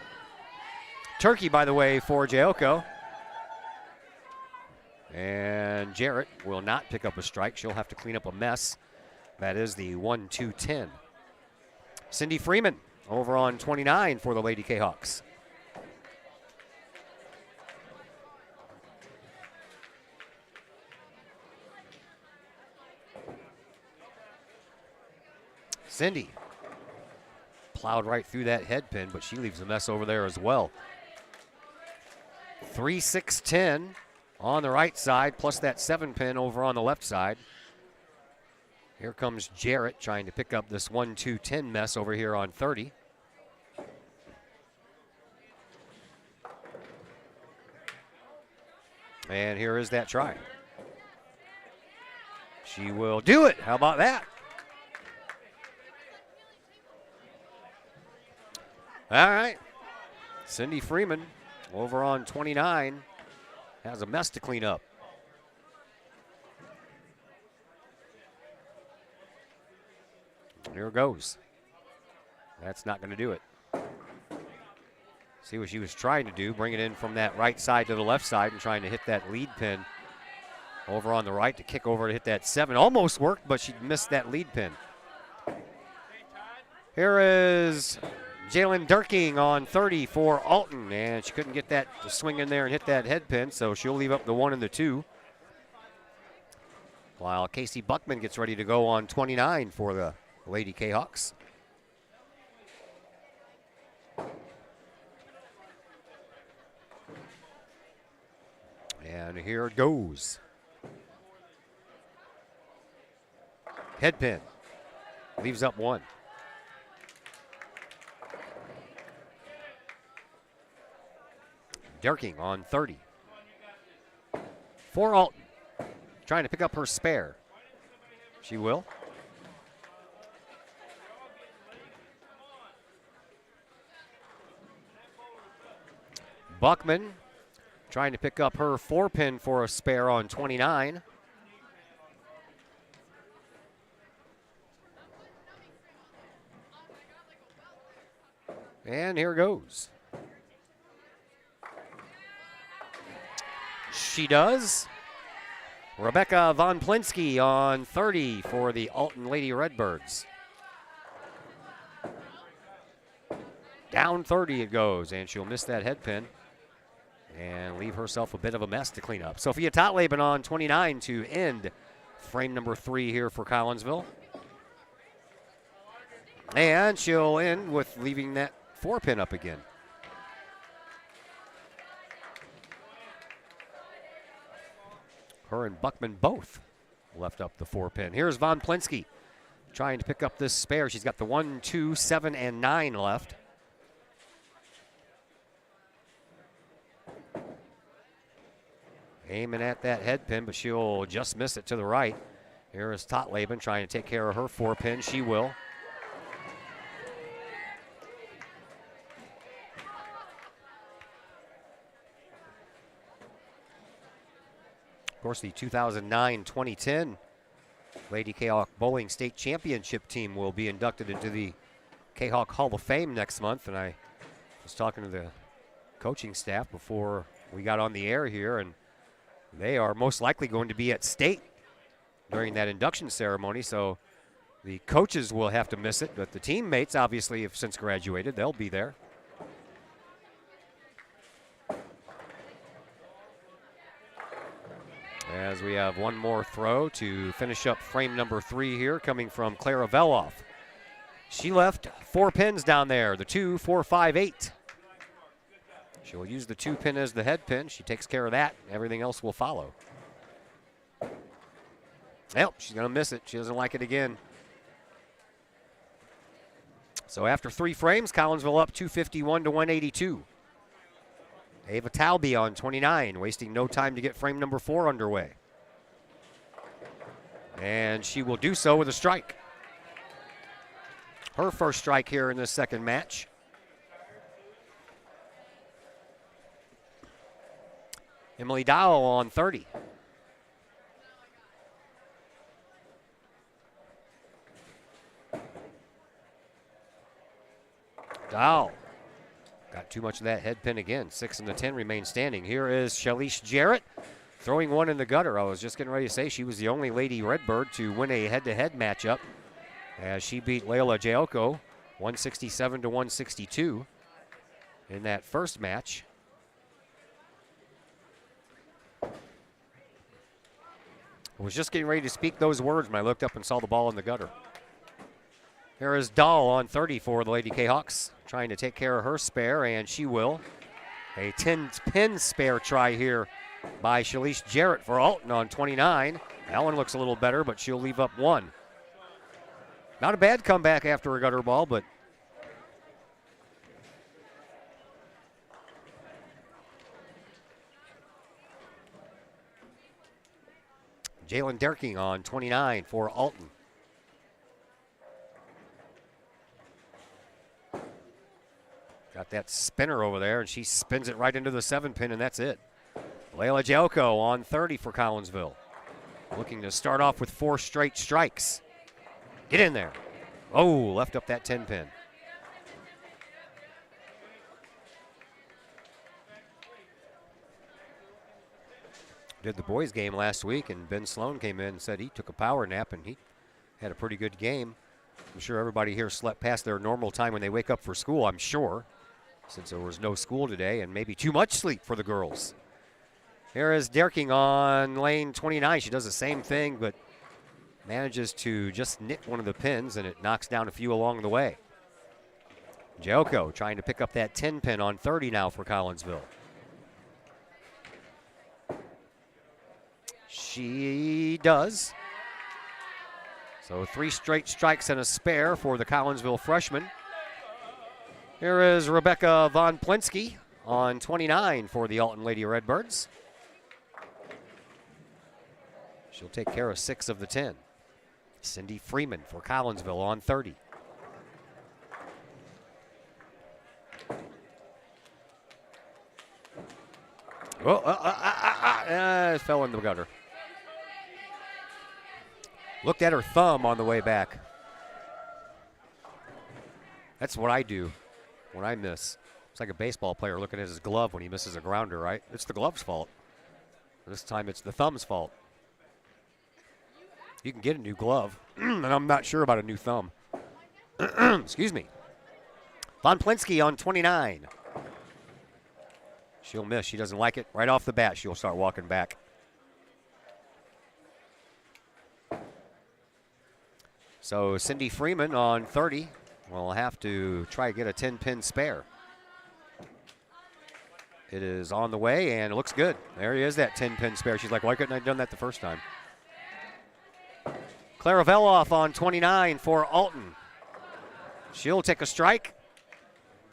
Turkey, by the way, for Jaoko. And Jarrett will not pick up a strike. She'll have to clean up a mess. That is the 1-2-10. Cindy Freeman over on 29 for the Lady Kahawks. Cindy plowed right through that head pin, but she leaves a mess over there as well. 3-6-10 on the right side, plus that 7-pin over on the left side. Here comes Jarrett trying to pick up this 1-2-10 mess over here on 30. And here is that try. She will do it. How about that? All right. Cindy Freeman over on 29 has a mess to clean up. Here it goes. That's not going to do it. See what she was trying to do, bring it in from that right side to the left side and trying to hit that lead pin over on the right to kick over to hit that 7. Almost worked, but she missed that lead pin. Here is Jalen Durking on 30 for Alton, and she couldn't get that to swing in there and hit that head pin, so she'll leave up the 1 and the 2. While Casey Buckman gets ready to go on 29 for the Lady Kahawks. And here it goes. Head pin. Leaves up 1. Durking on 30. For Alton. Trying to pick up her spare. She will. Buckman trying to pick up her 4-pin for a spare on 29. And here goes. She does. Rebecca Von Plinsky on 30 for the Alton Lady Redbirds. Down 30 it goes, and she'll miss that head pin and leave herself a bit of a mess to clean up. Sophia Totleben on 29 to end frame number 3 here for Collinsville. And she'll end with leaving that 4-pin up again. Her and Buckman both left up the 4-pin. Here's Von Plinsky trying to pick up this spare. She's got the 1, 2, 7, and 9 left. Aiming at that head pin, but she'll just miss it to the right. Here is Totleben trying to take care of her 4-pin. She will. Of course, the 2009-2010 Lady Kahawk Bowling State Championship team will be inducted into the Kahawk Hall of Fame next month. And I was talking to the coaching staff before we got on the air here, and they are most likely going to be at state during that induction ceremony. So the coaches will have to miss it, but the teammates obviously have since graduated. They'll be there. As we have one more throw to finish up frame number 3 here, coming from Clara Veloff. She left 4 pins down there, the 2, 4, 5, 8. She'll use the 2 pin as the head pin. She takes care of that. Everything else will follow. Yep, she's going to miss it. She doesn't like it again. So after 3 frames, Collinsville up 251 to 182. Ava Talby on 29, wasting no time to get frame number 4 underway. And she will do so with a strike. Her first strike here in this second match. Emily Dowell on 30. Dowell got too much of that head pin again. 6 and the 10 remain standing. Here is Shalish Jarrett throwing one in the gutter. I was just getting ready to say she was the only Lady Redbird to win a head-to-head matchup as she beat Layla Jayoko 167 to 162 in that first match. I was just getting ready to speak those words when I looked up and saw the ball in the gutter. Here is Dahl on 30 for the Lady Kahawks, trying to take care of her spare, and she will. A 10-pin spare try here by Shalish Jarrett for Alton on 29. That one looks a little better, but she'll leave up 1. Not a bad comeback after a gutter ball, but Jalen Derking on 29 for Alton. Got that spinner over there, and she spins it right into the 7-pin, and that's it. Layla Joko on 30 for Collinsville. Looking to start off with 4 straight strikes. Get in there. Oh, left up that 10-pin. Did the boys game last week, and Ben Sloan came in and said he took a power nap, and he had a pretty good game. I'm sure everybody here slept past their normal time when they wake up for school, I'm sure, since there was no school today, and maybe too much sleep for the girls. Here is Derking on lane 29. She does the same thing, but manages to just nick one of the pins, and it knocks down a few along the way. Joko trying to pick up that 10-pin on 30 now for Collinsville. She does. So 3 straight strikes and a spare for the Collinsville freshman. Here is Rebecca Von Plinsky on 29 for the Alton Lady Redbirds. She'll take care of 6 of the 10. Cindy Freeman for Collinsville on 30. It fell in the gutter. Looked at her thumb on the way back. That's what I do when I miss. It's like a baseball player looking at his glove when he misses a grounder, right? It's the glove's fault. This time it's the thumb's fault. You can get a new glove, and I'm not sure about a new thumb. Excuse me. Von Plinsky on 29. She'll miss. She doesn't like it. Right off the bat, she'll start walking back. So Cindy Freeman on 30 will have to try to get a 10-pin spare. It is on the way, and it looks good. There he is, that 10-pin spare. She's like, why couldn't I have done that the first time? Clara Veloff on 29 for Alton. She'll take a strike.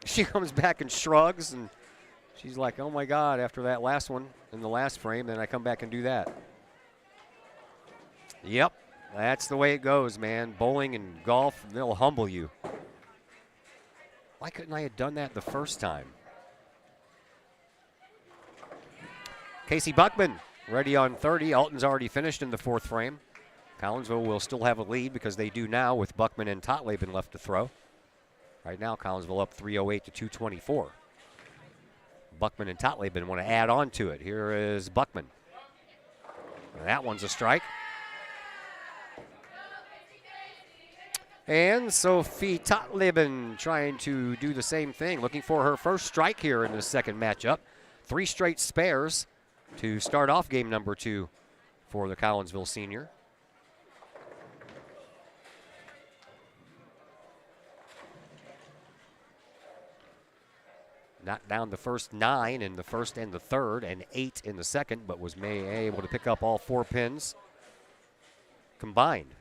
She comes back and shrugs, and she's like, oh my God, after that last one in the last frame, then I come back and do that. Yep, that's the way it goes, man. Bowling and golf, they'll humble you. Why couldn't I have done that the first time? Casey Buckman ready on 30. Alton's already finished in the 4th frame. Collinsville will still have a lead because they do now with Buckman and Totleben left to throw. Right now, Collinsville up 308 to 224. Buckman and Totleben want to add on to it. Here is Buckman. That one's a strike. And Sophie Totleben trying to do the same thing, looking for her first strike here in the second matchup. 3 straight spares to start off game number 2 for the Collinsville senior. knocked down the first 9 in the first and the third and 8 in the second, but was able to pick up all 4 pins combined.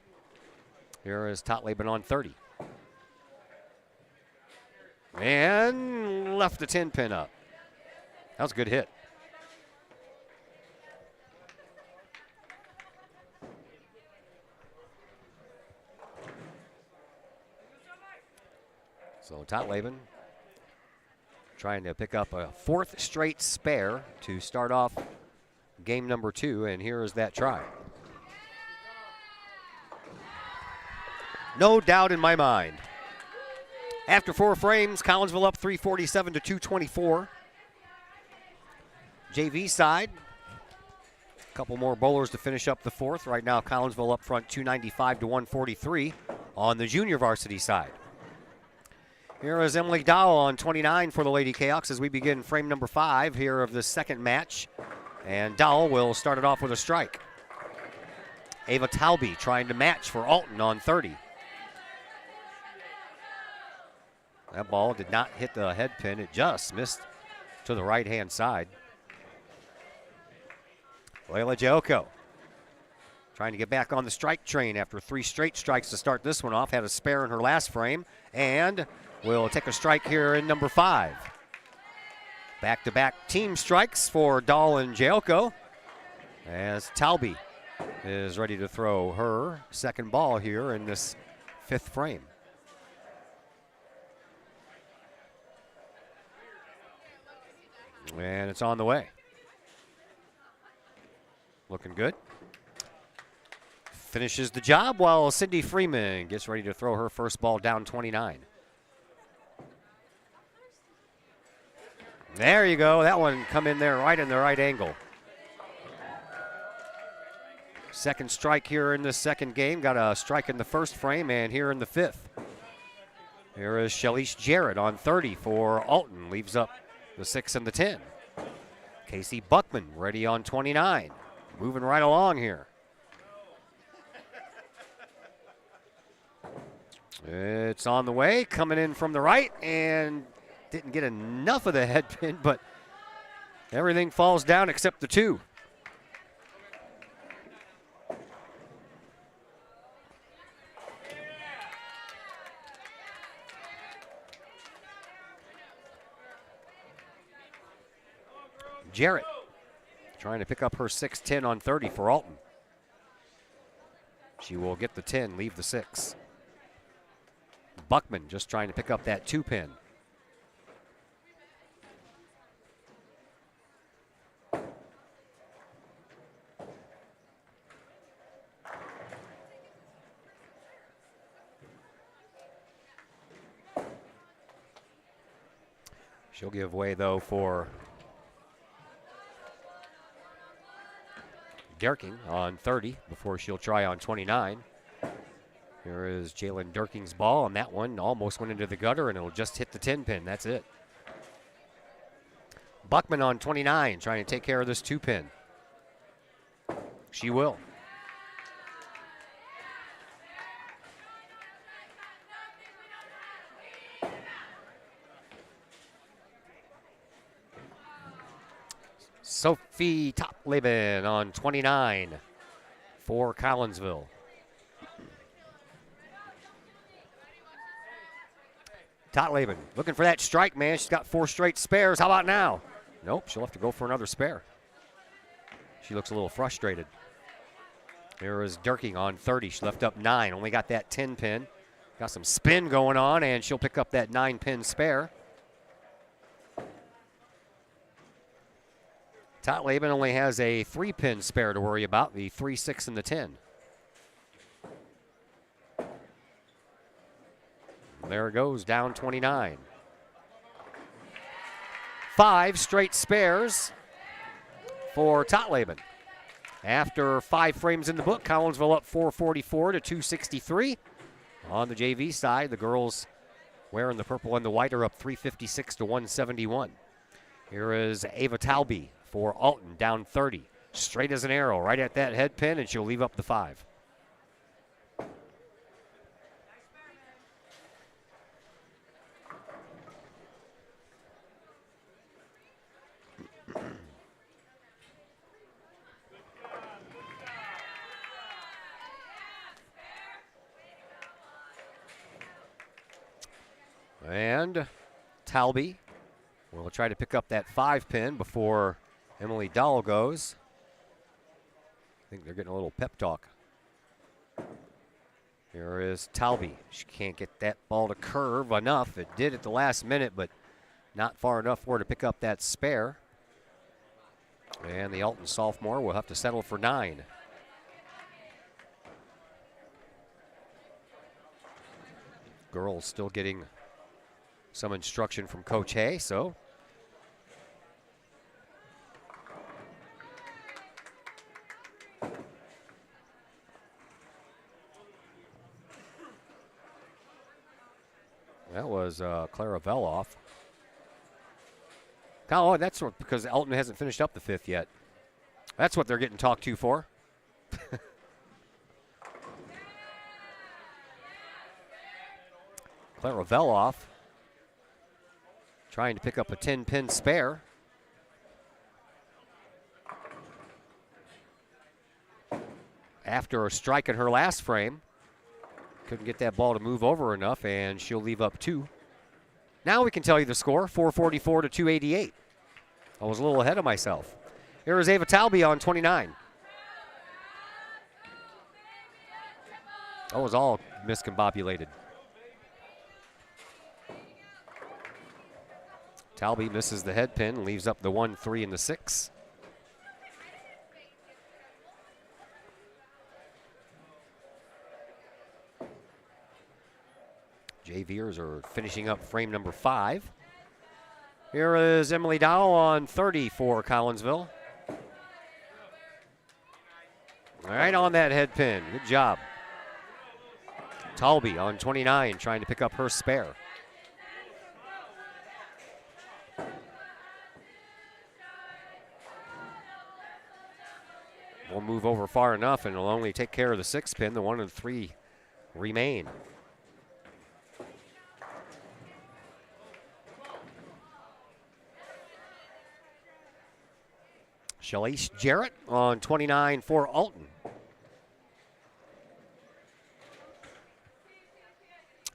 Here is Totleben on 30. And left the 10 pin up. That was a good hit. So Totleben trying to pick up a 4th straight spare to start off game number 2, and here is that try. No doubt in my mind. After 4 frames, Collinsville up 347 to 224. JV side, a couple more bowlers to finish up the 4th. Right now, Collinsville up front 295 to 143 on the junior varsity side. Here is Emily Dowell on 29 for the Lady Kahawks as we begin frame number 5 here of the second match. And Dowell will start it off with a strike. Ava Talby trying to match for Alton on 30. That ball did not hit the head pin. It just missed to the right-hand side. Layla Joko trying to get back on the strike train after 3 straight strikes to start this one off. Had a spare in her last frame and will take a strike here in number 5. Back-to-back team strikes for Dahl and Joko as Talby is ready to throw her second ball here in this 5th frame. And it's on the way. Looking good. Finishes the job while Cindy Freeman gets ready to throw her first ball down 29. There you go. That one come in there right in the right angle. Second strike here in the second game. Got a strike in the first frame and here in the 5th. Here is Shalice Jarrett on 30 for Alton. Leaves up the 6 and the 10. Casey Buckman ready on 29. Moving right along here. It's on the way, coming in from the right, and didn't get enough of the head pin, but everything falls down except the 2. Jarrett trying to pick up her 6-10 on 30 for Alton. She will get the 10, leave the 6. Buckman just trying to pick up that 2 pin. She'll give way though for Derking on 30 before she'll try on 29. Here is Jalen Derking's ball, and that one almost went into the gutter, and it'll just hit the 10 pin. That's it. Buckman on 29 trying to take care of this 2 pin. She will. Sophie Totleben on 29 for Collinsville. Totleben looking for that strike, man. She's got 4 straight spares. How about now? Nope, she'll have to go for another spare. She looks a little frustrated. There is Durking on 30. She left up 9. Only got that 10 pin. Got some spin going on, and she'll pick up that 9 pin spare. Totleben only has a 3 pin spare to worry about, the 3, 6, and the 10. There it goes, down 29. 5 straight spares for Totleben. After 5 frames in the book, Collinsville up 444 to 263. On the JV side, the girls wearing the purple and the white are up 356 to 171. Here is Ava Talby for Alton, down 30. Straight as an arrow, right at that head pin, and she'll leave up the 5. And Talby will try to pick up that 5-pin before Emily Dahl goes. I think they're getting a little pep talk. Here is Talby. She can't get that ball to curve enough. It did at the last minute, but not far enough for her to pick up that spare. And the Alton sophomore will have to settle for 9. Girls still getting some instruction from Coach Hay, so that was Clara Veloff. Oh, that's because Alton hasn't finished up the 5th yet. That's what they're getting talked to for. Clara Veloff trying to pick up a 10-pin spare. After a strike in her last frame. Couldn't get that ball to move over enough, and she'll leave up 2. Now we can tell you the score, 444 to 288. I was a little ahead of myself. Here is Ava Talby on 29. That was all miscombobulated. Talby misses the head pin, leaves up the 1, 3, and the 6. JVers are finishing up frame number 5. Here is Emily Dow on 30 for Collinsville. Right on that head pin. Good job. Talby on 29 trying to pick up her spare. Won't move over far enough, and it'll only take care of the 6 pin. The 1 and 3 remain. Shalise Jarrett on 29 for Alton.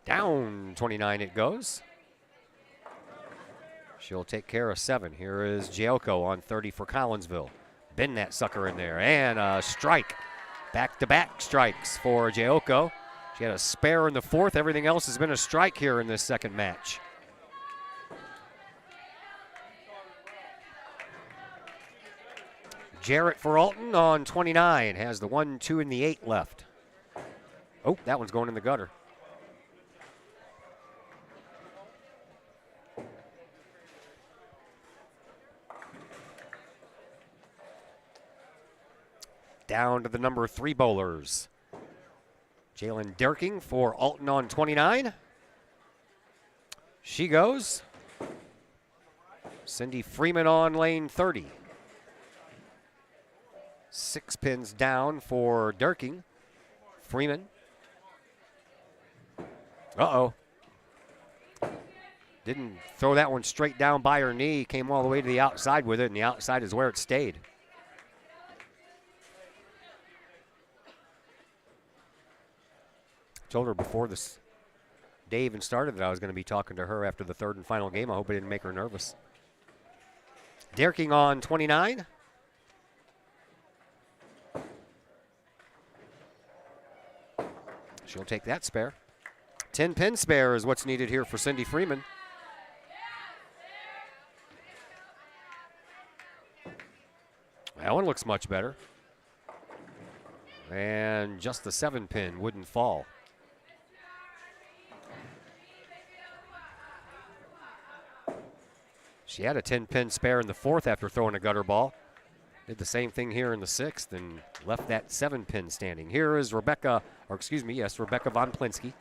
Down 29 it goes. She'll take care of 7. Here is Giocco on 30 for Collinsville. Bend that sucker in there, and a strike. Back-to-back strikes for Giocco. She had a spare in the 4th. Everything else has been a strike here in this second match. Jarrett for Alton on 29 has the 1, 2, and the 8 left. Oh, that one's going in the gutter. Down to the number 3 bowlers. Jalen Derking for Alton on 29. She goes. Cindy Freeman on lane 30. 6 pins down for Derking. Freeman. Uh-oh. Didn't throw that one straight down by her knee. Came all the way to the outside with it, and the outside is where it stayed. Told her before this day even started that I was going to be talking to her after the 3rd and final game. I hope it didn't make her nervous. Derking on 29. She'll take that spare. 10-pin spare is what's needed here for Cindy Freeman. That one looks much better. And just the 7-pin wouldn't fall. She had a 10-pin spare in the 4th after throwing a gutter ball. Did the same thing here in the 6th and left that 7-pin standing. Here is Rebecca Von Plinsky.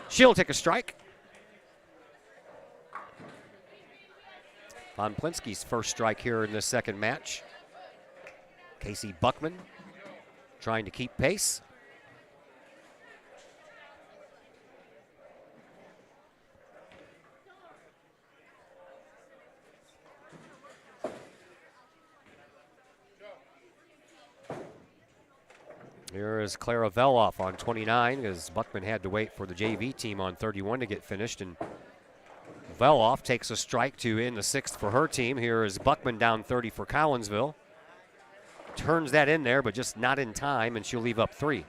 She'll take a strike. Von Plinsky's first strike here in this second match. Casey Buckman trying to keep pace. Here is Clara Veloff on 29, as Buckman had to wait for the JV team on 31 to get finished, and Veloff takes a strike to in the 6th for her team. Here is Buckman down 30 for Collinsville. Turns that in there, but just not in time, and she'll leave up 3.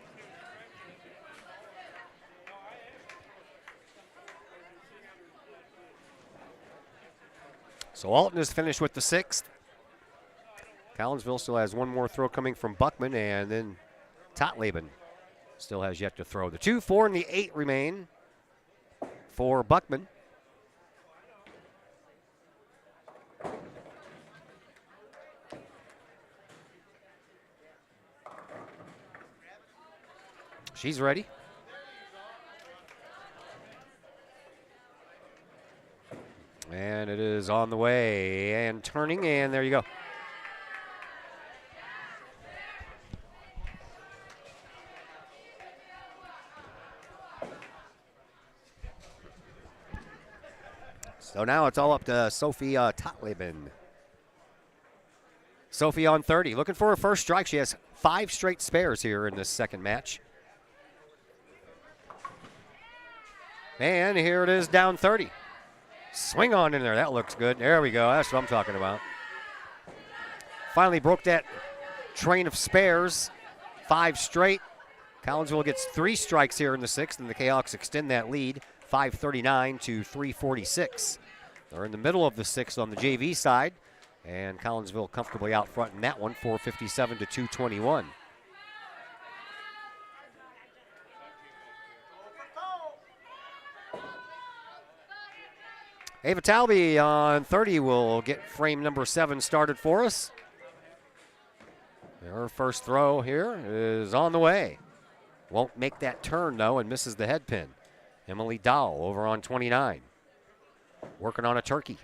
So Alton is finished with the 6th. Collinsville still has one more throw coming from Buckman, and then Totleben still has yet to throw. The 2, 4, and the 8 remain for Buckman. She's ready. And it is on the way and turning, and there you go. So now it's all up to Sophia Totleben. Sophie on 30, looking for her first strike. She has 5 straight spares here in this second match. And here it is down 30. Swing on in there, that looks good. There we go, that's what I'm talking about. Finally broke that train of spares, 5 straight. Collinsville gets 3 strikes here in the 6th, and the Kahawks extend that lead, 5:39 to 3:46. They're in the middle of the 6th on the JV side, and Collinsville comfortably out front in that one, 4:57 to 2:21. Ava Talby on 30 will get frame number 7 started for us. Her first throw here is on the way. Won't make that turn, though, and misses the head pin. Emily Dow over on 29. Working on a turkey.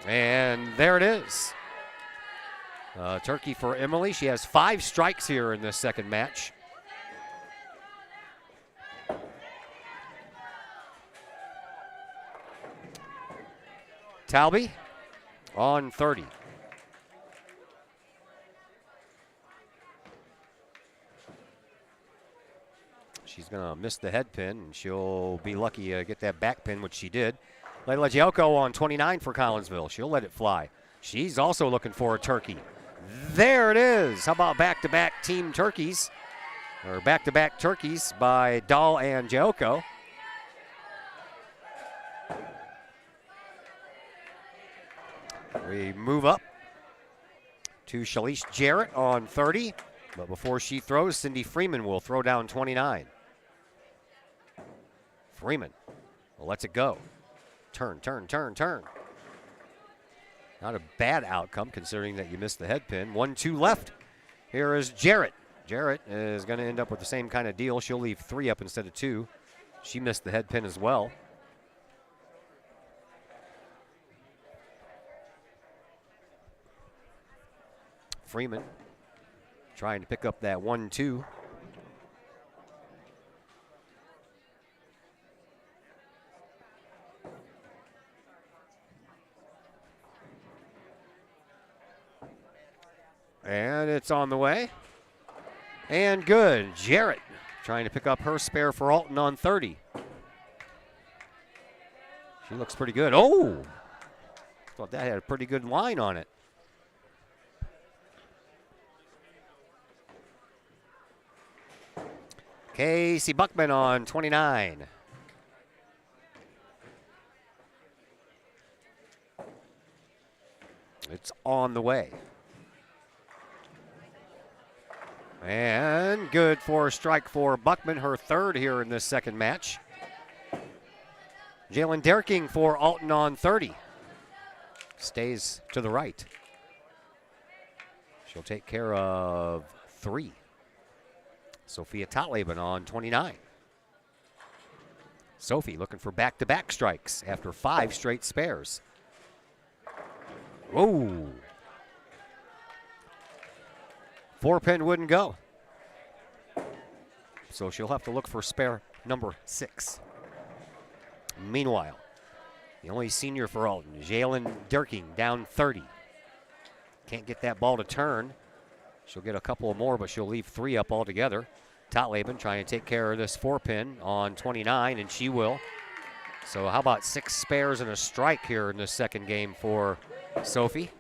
And there it is. Turkey for Emily. She has 5 strikes here in this second match. Talby on 30. She's going to miss the head pin, and she'll be lucky to get that back pin, which she did. Layla Giocco on 29 for Collinsville. She'll let it fly. She's also looking for a turkey. There it is. How about back-to-back team turkeys, or back-to-back turkeys by Dahl and Giocco. We move up to Shalice Jarrett on 30, but before she throws, Cindy Freeman will throw down 29. Freeman lets it go. Turn, turn, turn, turn. Not a bad outcome considering that you missed the head pin. 1-2 left. Here is Jarrett. Jarrett is going to end up with the same kind of deal. She'll leave 3 up instead of 2. She missed the head pin as well. Freeman trying to pick up that 1-2. And it's on the way. And good. Jarrett trying to pick up her spare for Alton on 30. She looks pretty good. Oh! Thought that had a pretty good line on it. Casey Buckman on 29. It's on the way. And good for a strike for Buckman, her 3rd here in this second match. Jalen Derking for Alton on 30. Stays to the right. She'll take care of 3. Sophia Totleben on 29. Sophie looking for back-to-back strikes after 5 straight spares. Whoa. 4-pin wouldn't go. So she'll have to look for spare number 6. Meanwhile, the only senior for Alton, Jalen Derking, down 30. Can't get that ball to turn. She'll get a couple more, but she'll leave 3 up altogether. Totleben trying to take care of this 4-pin on 29, and she will. So how about 6 spares and a strike here in this second game for Sophie?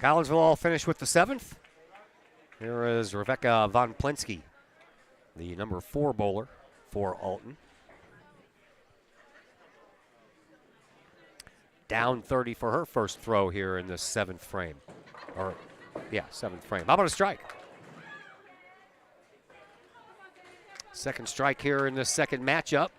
Collinsville all finished with the 7th. Here is Rebecca Von Plinsky, the number 4 bowler for Alton. Down 30 for her first throw here in the 7th frame. Or, yeah, 7th frame. How about a strike? Second strike here in the second matchup.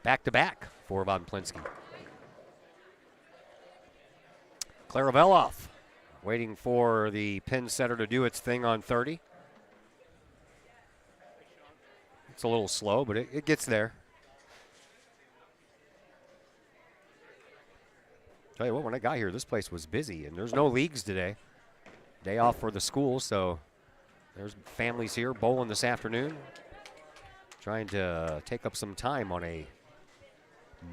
Back-to-back for Von Plinsky. Clara Veloff waiting for the pin setter to do its thing on 30. It's a little slow, but it gets there. Tell you what, when I got here, this place was busy, and there's no leagues today. Day off for the school, so there's families here bowling this afternoon, trying to take up some time on a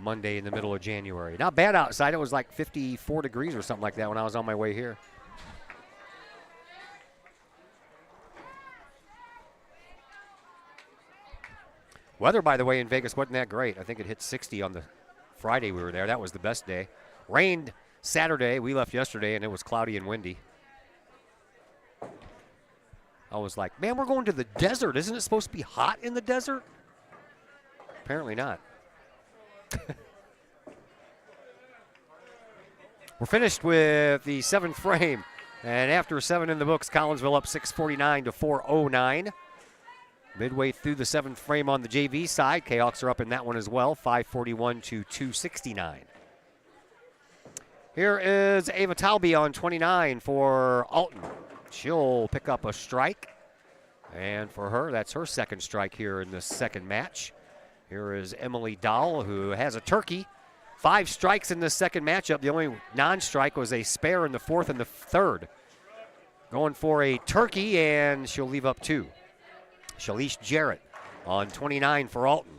Monday in the middle of January. Not bad outside. It was like 54 degrees or something like that when I was on my way here. Weather, by the way, in Vegas wasn't that great. I think it hit 60 on the Friday we were there. That was the best day. Rained Saturday. We left yesterday, and it was cloudy and windy. I was like, man, we're going to the desert. Isn't it supposed to be hot in the desert? Apparently not. We're finished with the 7th frame. And after 7 in the books, Collinsville up 649 to 409. Midway through the 7th frame on the JV side, Kahawks are up in that one as well, 541 to 269. Here is Ava Talby on 29 for Alton. She'll pick up a strike. And for her, that's her second strike here in the second match. Here is Emily Dahl, who has a turkey. 5 strikes in the second matchup. The only non-strike was a spare in the 4th and the 3rd. Going for a turkey, and she'll leave up 2. Shalish Jarrett on 29 for Alton.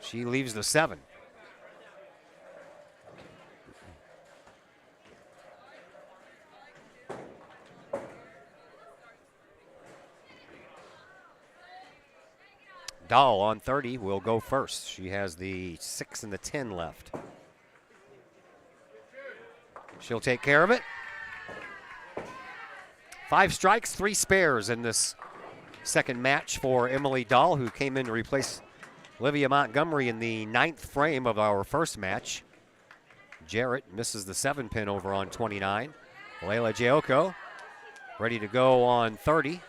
She leaves the 7. Dahl on 30 will go first. She has the 6 and the 10 left. She'll take care of it. 5 strikes, 3 spares in this second match for Emily Dahl, who came in to replace Olivia Montgomery in the 9th frame of our first match. Jarrett misses the 7 pin over on 29. Layla Giocco ready to go on 30.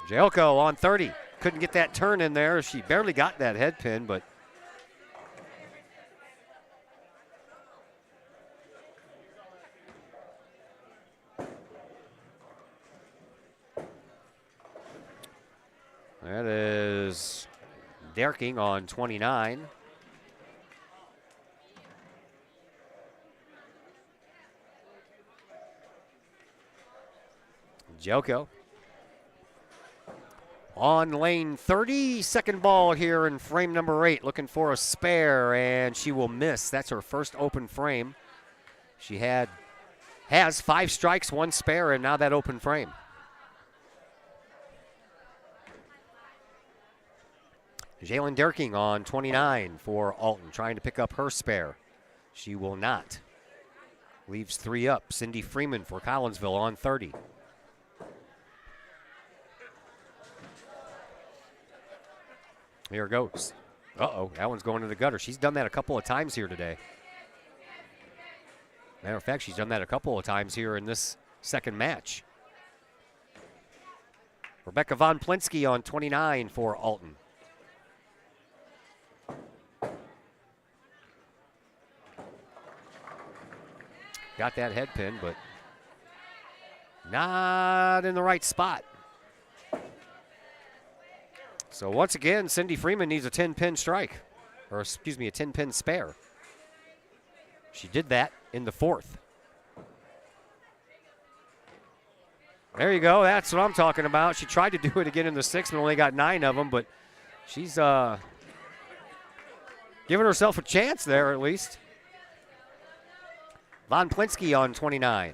Giocco on 30. Couldn't get that turn in there. She barely got that head pin, but that is Derking on 29. Giocco on lane 30, second ball here in frame number 8, looking for a spare, and she will miss. That's her first open frame. She has 5 strikes, 1 spare, and now that open frame. Jalen Derking on 29 for Alton, trying to pick up her spare. She will not. Leaves 3 up. Cindy Freeman for Collinsville on 30. Here it goes. Uh-oh, that one's going to the gutter. She's done that a couple of times here today. Matter of fact, she's done that a couple of times here in this second match. Rebecca Von Plinsky on 29 for Alton. Got that head pin, but not in the right spot. So once again, Cindy Freeman needs a 10-pin strike. or excuse me, a 10-pin spare. She did that in the 4th. There you go. That's what I'm talking about. She tried to do it again in the 6th and only got 9 of them, but she's giving herself a chance there at least. Von Plinsky on 29.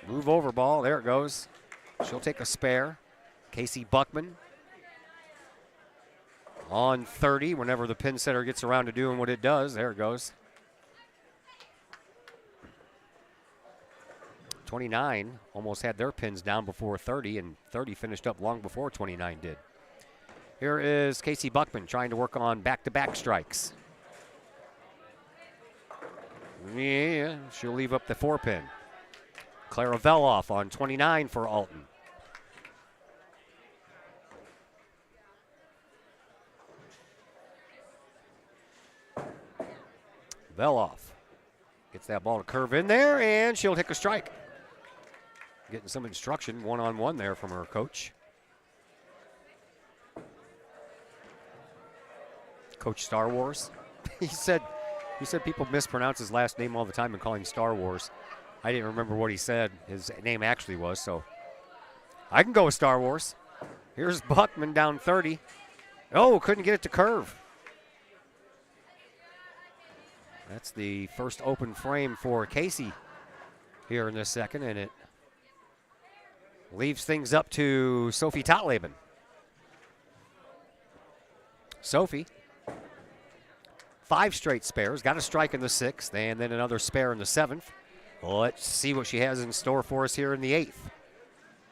Move over ball. There it goes. She'll take a spare. Casey Buckman on 30 whenever the pin setter gets around to doing what it does. There it goes. 29 almost had their pins down before 30, and 30 finished up long before 29 did. Here is Casey Buckman trying to work on back-to-back strikes. Yeah, she'll leave up the 4-pin. Clara Veloff on 29 for Alton. Veloff gets that ball to curve in there, and she'll take a strike. Getting some instruction one-on-one there from her coach. Coach Star Wars. He said people mispronounce his last name all the time and call him Star Wars. I didn't remember what he said his name actually was, so I can go with Star Wars. Here's Buckman down 30. Oh, couldn't get it to curve. That's the first open frame for Casey here in this second, and it leaves things up to Sophie Totleben. Sophie, 5 straight spares, got a strike in the 6th, and then another spare in the 7th. Let's see what she has in store for us here in the 8th.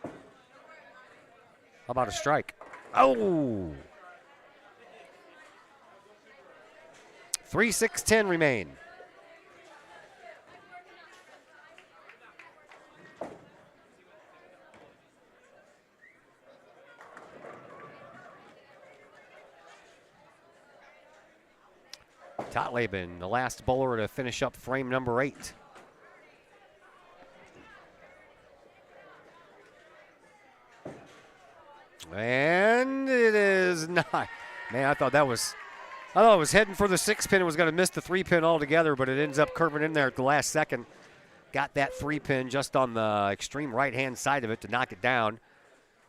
How about a strike? Oh! 3-6-10 remain. Totleben, the last bowler to finish up frame number 8. And it is not. Man, I thought it was heading for the 6-pin. It was going to miss the 3-pin altogether, but it ends up curving in there at the last second. Got that 3-pin just on the extreme right-hand side of it to knock it down.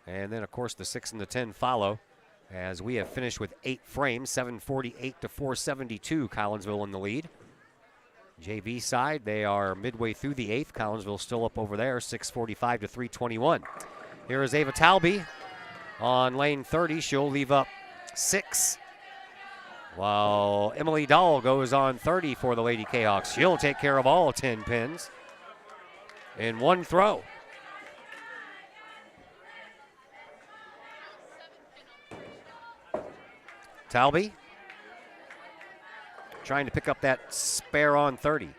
And then, of course, the 6 and the 10 follow as we have finished with 8 frames, 748 to 472, Collinsville in the lead. JV side, they are midway through the 8th. Collinsville still up over there, 645 to 321. Here is Ava Talby on lane 30. She'll leave up 6. While Emily Dahl goes on 30 for the Lady Kahawks. She'll take care of all 10 pins in one throw. Talby trying to pick up that spare on 30.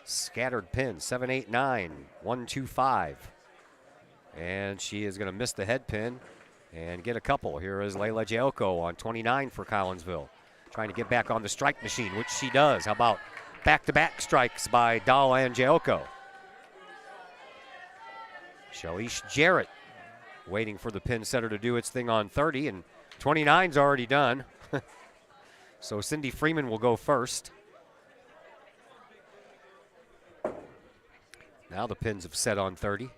Scattered pin, 7, 8, 9, 1, 2, 5. And she is going to miss the head pin and get a couple. Here is Layla Jaoko on 29 for Collinsville. Trying to get back on the strike machine, which she does. How about back-to-back strikes by Dahl and Jaoko? Shalish Jarrett waiting for the pin setter to do its thing on 30, and 29's already done. So Cindy Freeman will go first. Now the pins have set on 30.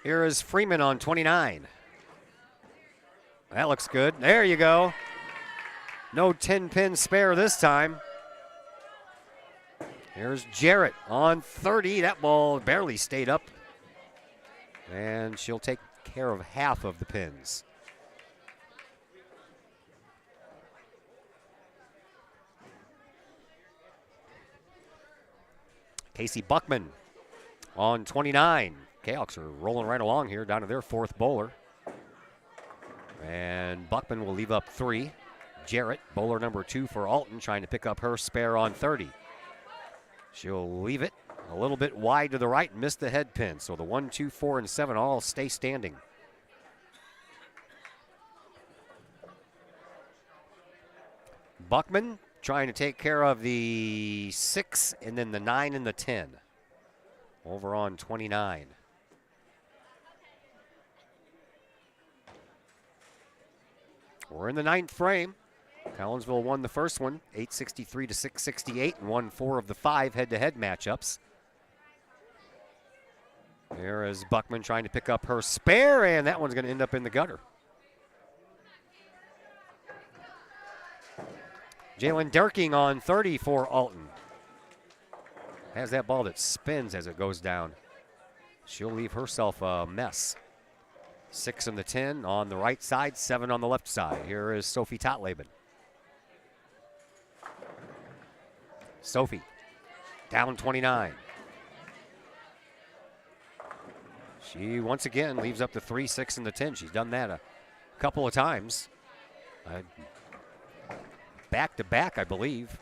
Here is Freeman on 29. That looks good. There you go. No 10-pin spare this time. Here's Jarrett on 30. That ball barely stayed up. And she'll take care of half of the pins. Casey Buckman on 29. Kahawks are rolling right along here down to their 4th bowler. And Buckman will leave up 3. Jarrett, bowler number 2 for Alton, trying to pick up her spare on 30. She'll leave it a little bit wide to the right and miss the head pin. So the 1, 2, 4, and 7 all stay standing. Buckman trying to take care of the 6 and then the 9 and the 10. Over on 29. We're in the 9th frame. Collinsville won the first one, 863 to 668, and won 4 of the 5 head-to-head matchups. There is Buckman trying to pick up her spare, and that one's going to end up in the gutter. Jalen Durking on 30 for Alton. Has that ball that spins as it goes down. She'll leave herself a mess. 6 in the 10 on the right side, 7 on the left side. Here is Sophie Totleben. Sophie, down 29. She once again leaves up the 3, 6, and the 10. She's done that a couple of times. Back-to-back, I believe.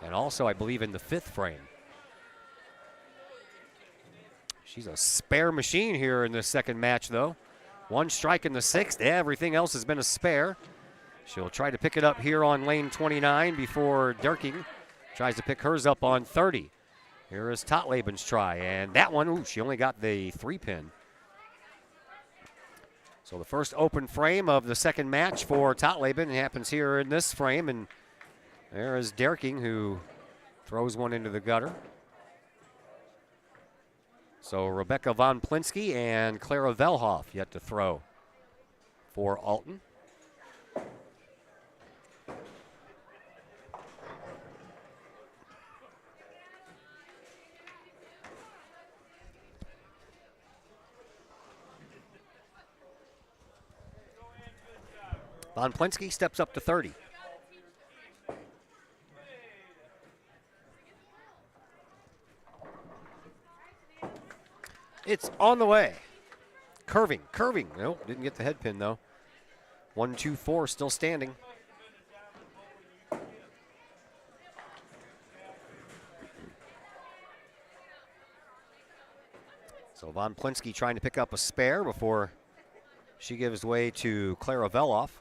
And also, I believe, in the 5th frame. She's a spare machine here in this second match, though. 1 strike in the 6th. Everything else has been a spare. She'll try to pick it up here on lane 29 before Durking tries to pick hers up on 30. Here is Totleben's try, and that one, ooh, she only got the 3-pin. So the first open frame of the second match for Totleben happens here in this frame, and there is Durking who throws one into the gutter. So Rebecca Von Plinsky and Clara Velhoff yet to throw for Alton. Von Plinsky steps up to 30. It's on the way. Curving. Nope, didn't get the head pin though. 1, 2, 4 still standing. So Von Plinsky trying to pick up a spare before she gives way to Clara Velhoff.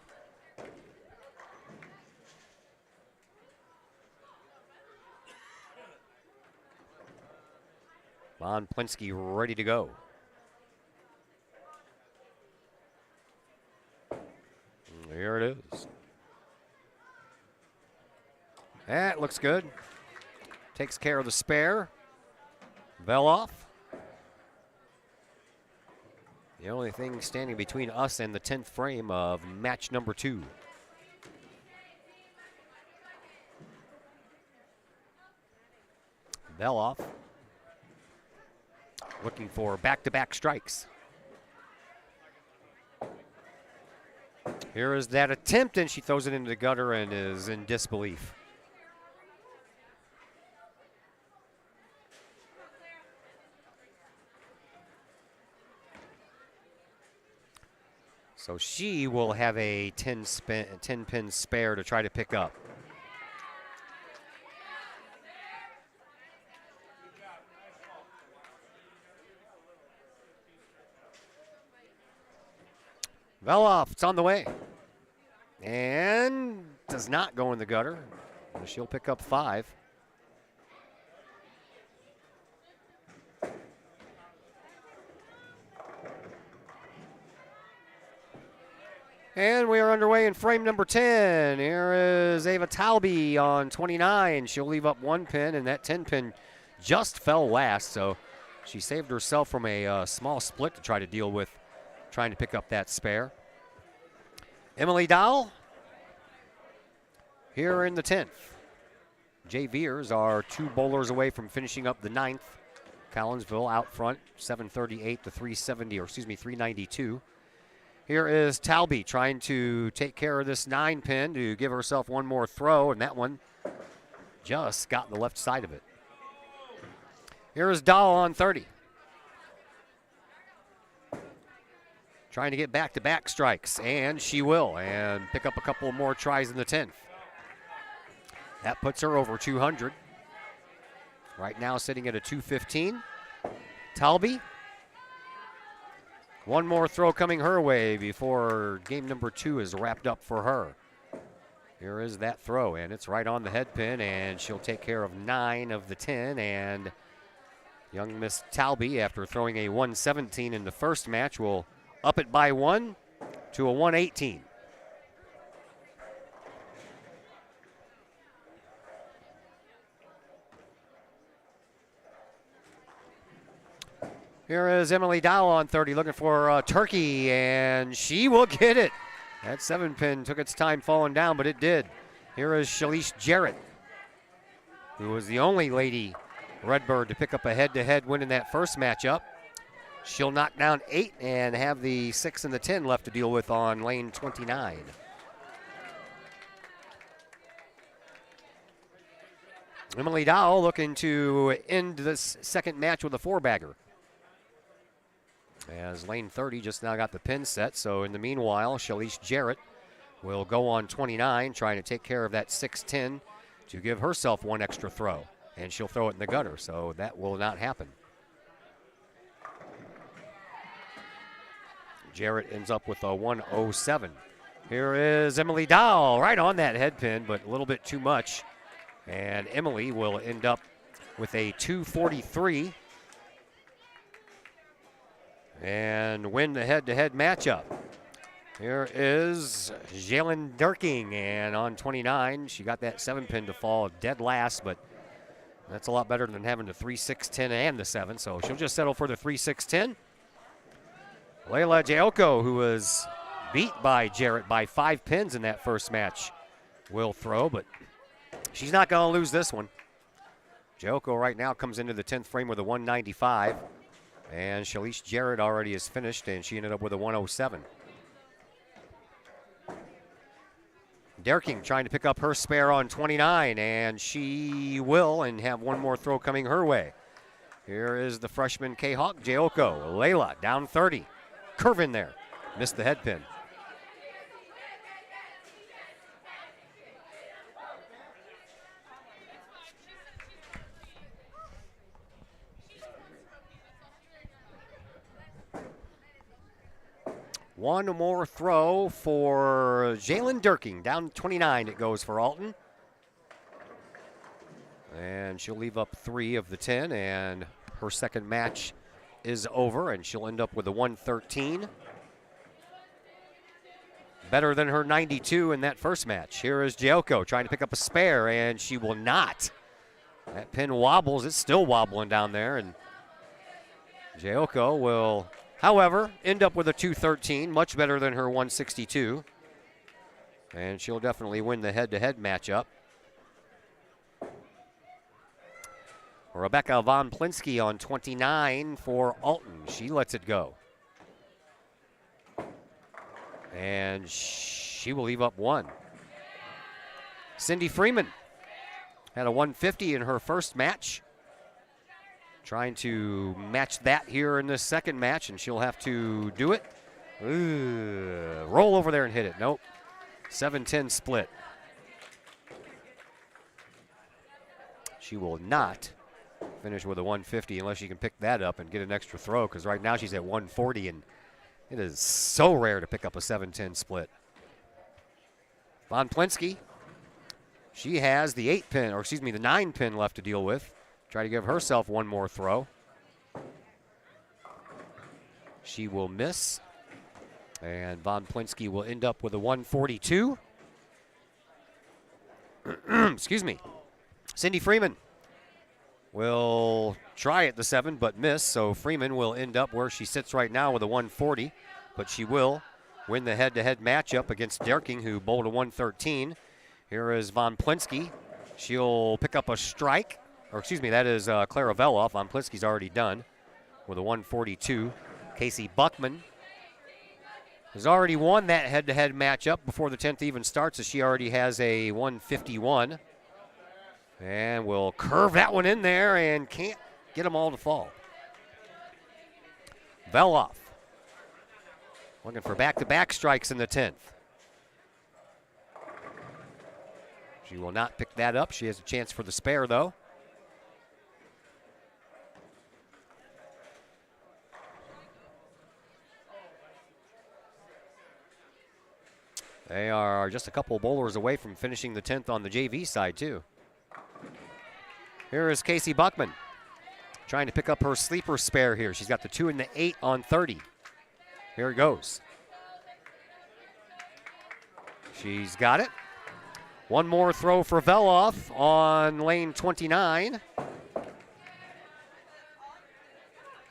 Von Plinsky ready to go. There it is. That looks good. Takes care of the spare. Velhoff. The only thing standing between us and the 10th frame of match number 2. Velhoff looking for back-to-back strikes. Here is that attempt, and she throws it into the gutter and is in disbelief. So she will have a 10-pin spare to try to pick up. Velhoff, it's on the way. And does not go in the gutter. She'll pick up 5. And we are underway in frame number 10. Here is Ava Talby on 29. She'll leave up 1 pin, and that 10 pin just fell last, so she saved herself from a small split to try to deal with, trying to pick up that spare. Emily Dowell here in the 10th. Jay Veers are 2 bowlers away from finishing up the 9th. Collinsville out front, 738 to 392. Here is Talby trying to take care of this 9 pin to give herself 1 more throw, and that one just got the left side of it. Here is Dowell on 30. Trying to get back-to-back strikes, and she will, and pick up a couple more tries in the 10th. That puts her over 200. Right now sitting at a 215. Talby. 1 more throw coming her way before game number 2 is wrapped up for her. Here is that throw, and it's right on the head pin, and she'll take care of 9 of the 10, and young Miss Talby, after throwing a 117 in the first match, will up it by 1 to a 118. Here is Emily Dow on 30 looking for Turkey, and she will get it. That 7-pin took its time falling down, but it did. Here is Shalice Jarrett, who was the only lady Redbird to pick up a head-to-head win in that first matchup. She'll knock down 8 and have the 6 and the 10 left to deal with on lane 29. Emily Dow looking to end this second match with a 4-bagger. As lane 30 just now got the pin set, so in the meanwhile, Shalice Jarrett will go on 29, trying to take care of that 6-10 to give herself one extra throw. And she'll throw it in the gutter, so that will not happen. Jarrett ends up with a 107. Here is Emily Dow, right on that head pin, but a little bit too much. And Emily will end up with a 243 and win the head-to-head matchup. Here is Jalen Durking, and on 29, she got that 7-pin to fall dead last, but that's a lot better than having the 3-6-10 and the 7, so she'll just settle for the 3-6-10. Layla Jaoko, who was beat by Jarrett by 5 pins in that first match, will throw, but she's not going to lose this one. Jaoko right now comes into the 10th frame with a 195. And Shalice Jarrett already is finished, and she ended up with a 107. Derking trying to pick up her spare on 29, and she will, and have one more throw coming her way. Here is the freshman Kahok, Jaoko. Layla down 30. Curve in there. Missed the head pin. One more throw for Jalen Durking. Down 29 it goes for Alton. And she'll leave up 3 of the 10, and her second match is over, and she'll end up with a 113. Better than her 92 in that first match. Here is Jaoko trying to pick up a spare, and she will not. That pin wobbles. It's still wobbling down there, and Jaoko will, however, end up with a 213, much better than her 162. And she'll definitely win the head-to-head matchup. Rebecca Von Plinsky on 29 for Alton. She lets it go. And she will leave up 1. Cindy Freeman had a 150 in her first match. Trying to match that here in this second match, and she'll have to do it. Ooh, roll over there and hit it. Nope. 7-10 split. She will not finish with a 150 unless she can pick that up and get an extra throw, because right now she's at 140, and it is so rare to pick up a 7-10 split. Von Plinsky, she has the 8-pin, or excuse me, the 9-pin left to deal with. Try to give herself one more throw. She will miss. And Von Plinsky will end up with a 142. Excuse me. Cindy Freeman will try at the 7 but miss. So Freeman will end up where she sits right now with a 140. But she will win the head-to-head matchup against Derking, who bowled a 113. Here is Von Plinsky. She'll pick up a strike. Or excuse me, that is Clara Veloff. Von Plinsky's already done with a 142. Casey Buckman has already won that head-to-head matchup before the 10th even starts, as she already has a 151. And will curve that one in there and can't get them all to fall. Veloff looking for back-to-back strikes in the 10th. She will not pick that up. She has a chance for the spare, though. They are just a couple bowlers away from finishing the 10th on the JV side, too. Here is Casey Buckman trying to pick up her sleeper spare here. She's got the 2 and the 8 on 30. Here it goes. She's got it. One more throw for Veloff on lane 29.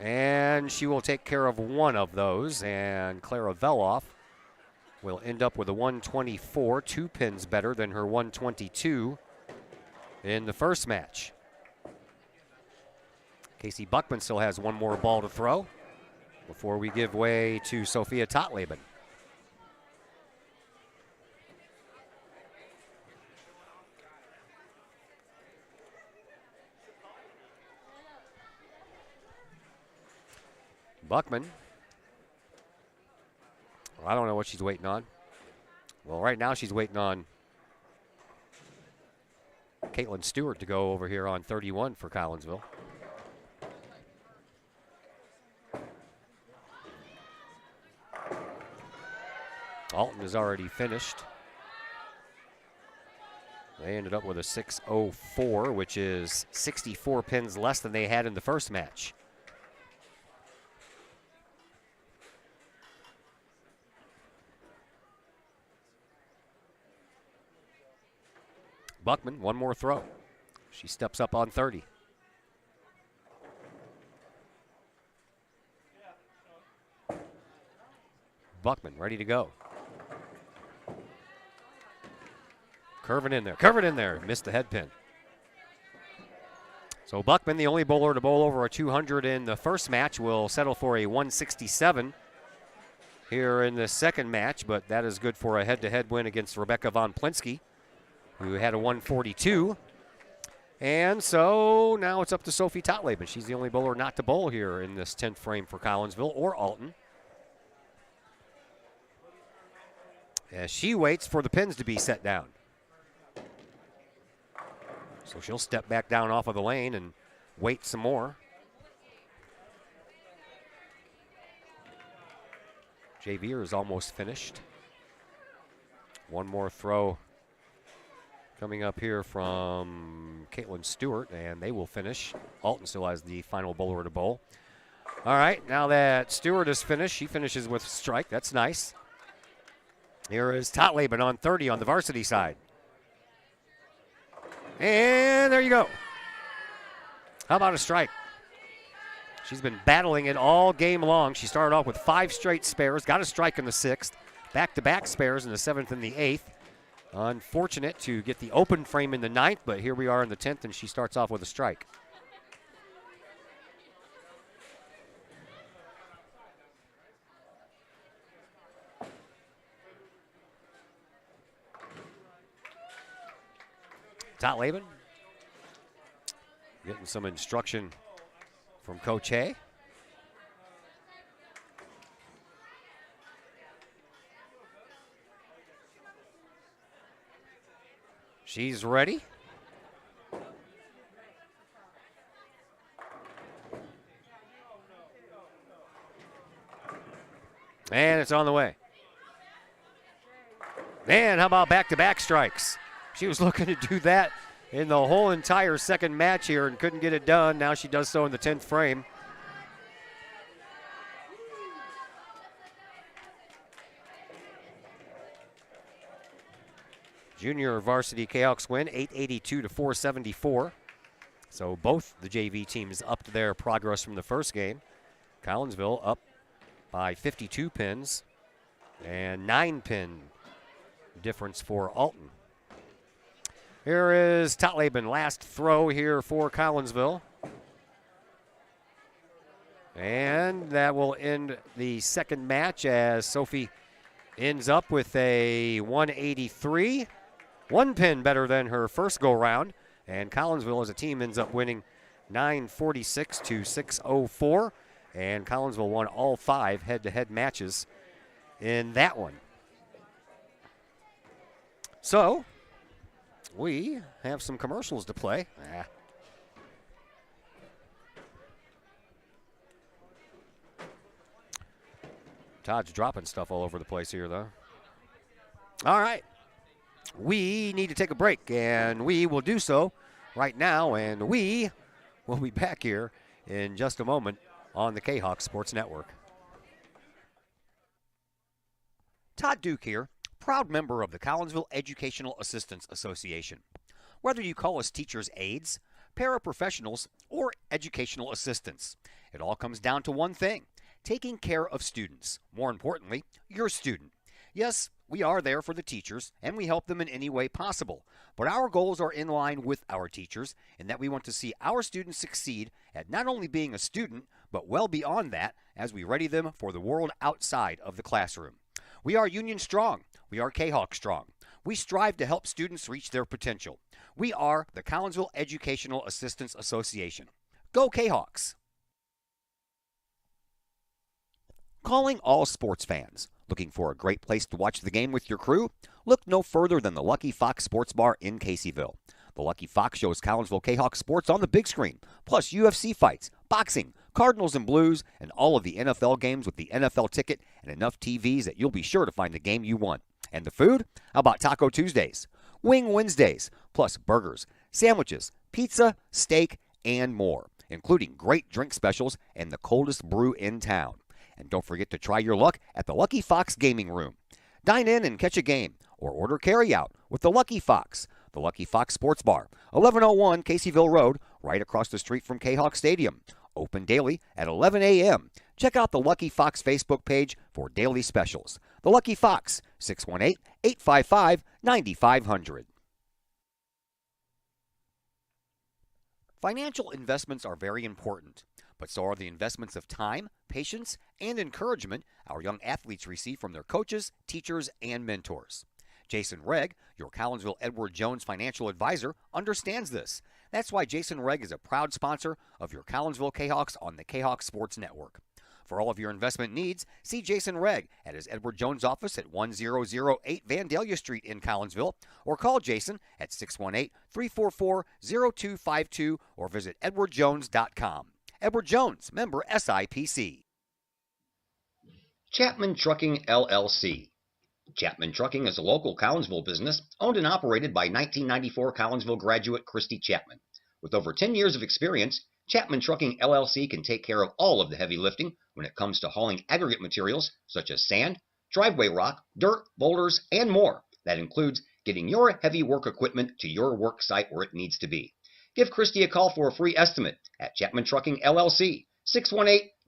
And she will take care of one of those, and Clara Veloff will end up with a 124, 2 pins better than her 122 in the first match. Casey Buckman still has one more ball to throw before we give way to Sophia Totleben. Buckman. Well, I don't know what she's waiting on. Well, right now she's waiting on Caitlin Stewart to go over here on 31 for Collinsville. Alton is already finished. They ended up with a 6.04, which is 64 pins less than they had in the first match. Buckman, one more throw. She steps up on 30. Buckman ready to go. Curving in there, missed the head pin. So Buckman, the only bowler to bowl over a 200 in the first match, will settle for a 167 here in the second match, but that is good for a head-to-head win against Rebecca Von Plinsky, who had a 142. And so now it's up to Sophie Totleben. She's the only bowler not to bowl here in this 10th frame for Collinsville or Alton, as she waits for the pins to be set down. So she'll step back down off of the lane and wait some more. Javier is almost finished. One more throw coming up here from Caitlin Stewart, and they will finish. Alton still has the final bowler to bowl. All right, now that Stewart is finished, she finishes with a strike. That's nice. Here is Totleben on 30 on the varsity side. And there you go. How about a strike? She's been battling it all game long. She started off with 5 straight spares, got a strike in the 6th, back-to-back spares in the 7th and the 8th. Unfortunate to get the open frame in the 9th, but here we are in the 10th, and she starts off with a strike. Totleben getting some instruction from Coach Hay. She's ready. And it's on the way. And how about back-to-back strikes? She was looking to do that in the whole entire second match here and couldn't get it done. Now she does so in the 10th frame. Junior varsity Kahawks win 882 to 474. So both the JV teams upped their progress from the first game. Collinsville up by 52 pins and 9 pin difference for Alton. Here is Totleben, last throw here for Collinsville. And that will end the second match as Sophie ends up with a 183. 1 pin better than her first go-round. And Collinsville as a team ends up winning 946 to 604. And Collinsville won all 5 head-to-head matches in that one. So we have some commercials to play. Todd's dropping stuff all over the place here, though. All right. We need to take a break, and we will do so right now, and we will be back here in just a moment on the Kahok Sports Network. Todd Duke here, proud member of the Collinsville Educational Assistance Association. Whether you call us teachers' aides, paraprofessionals, or educational assistants. It all comes down to one thing: taking care of students. More importantly, your student. Yes, we are there for the teachers, and we help them in any way possible. But our goals are in line with our teachers in that we want to see our students succeed at not only being a student, but well beyond that as we ready them for the world outside of the classroom. We are Union Strong. We are Kahok Strong. We strive to help students reach their potential. We are the Collinsville Educational Assistants Association. Go Kahawks! Calling all sports fans. Looking for a great place to watch the game with your crew? Look no further than the Lucky Fox Sports Bar in Caseyville. The Lucky Fox shows Collinsville Kahawk sports on the big screen, plus UFC fights, boxing, Cardinals and Blues, and all of the NFL games with the NFL ticket and enough TVs that you'll be sure to find the game you want. And the food? How about Taco Tuesdays, Wing Wednesdays, plus burgers, sandwiches, pizza, steak, and more, including great drink specials and the coldest brew in town. And don't forget to try your luck at the Lucky Fox Gaming Room. Dine in and catch a game, or order carry-out with the Lucky Fox. The Lucky Fox Sports Bar, 1101 Caseyville Road, right across the street from Kahawk Stadium. Open daily at 11 a.m. Check out the Lucky Fox Facebook page for daily specials. The Lucky Fox, 618-855-9500. Financial investments are very important, but so are the investments of time, patience, and encouragement our young athletes receive from their coaches, teachers, and mentors. Jason Regg, your Collinsville Edward Jones financial advisor, understands this. That's why Jason Regg is a proud sponsor of your Collinsville Kahawks on the Kahawk Sports Network. For all of your investment needs, see Jason Regg at his Edward Jones office at 1008 Vandalia Street in Collinsville, or call Jason at 618-344-0252 or visit edwardjones.com. Edward Jones, member SIPC. Chapman Trucking, LLC. Chapman Trucking is a local Collinsville business owned and operated by 1994 Collinsville graduate Christy Chapman. With over 10 years of experience, Chapman Trucking, LLC can take care of all of the heavy lifting when it comes to hauling aggregate materials such as sand, driveway rock, dirt, boulders, and more. That includes getting your heavy work equipment to your work site where it needs to be. Give Christy a call for a free estimate at Chapman Trucking, LLC,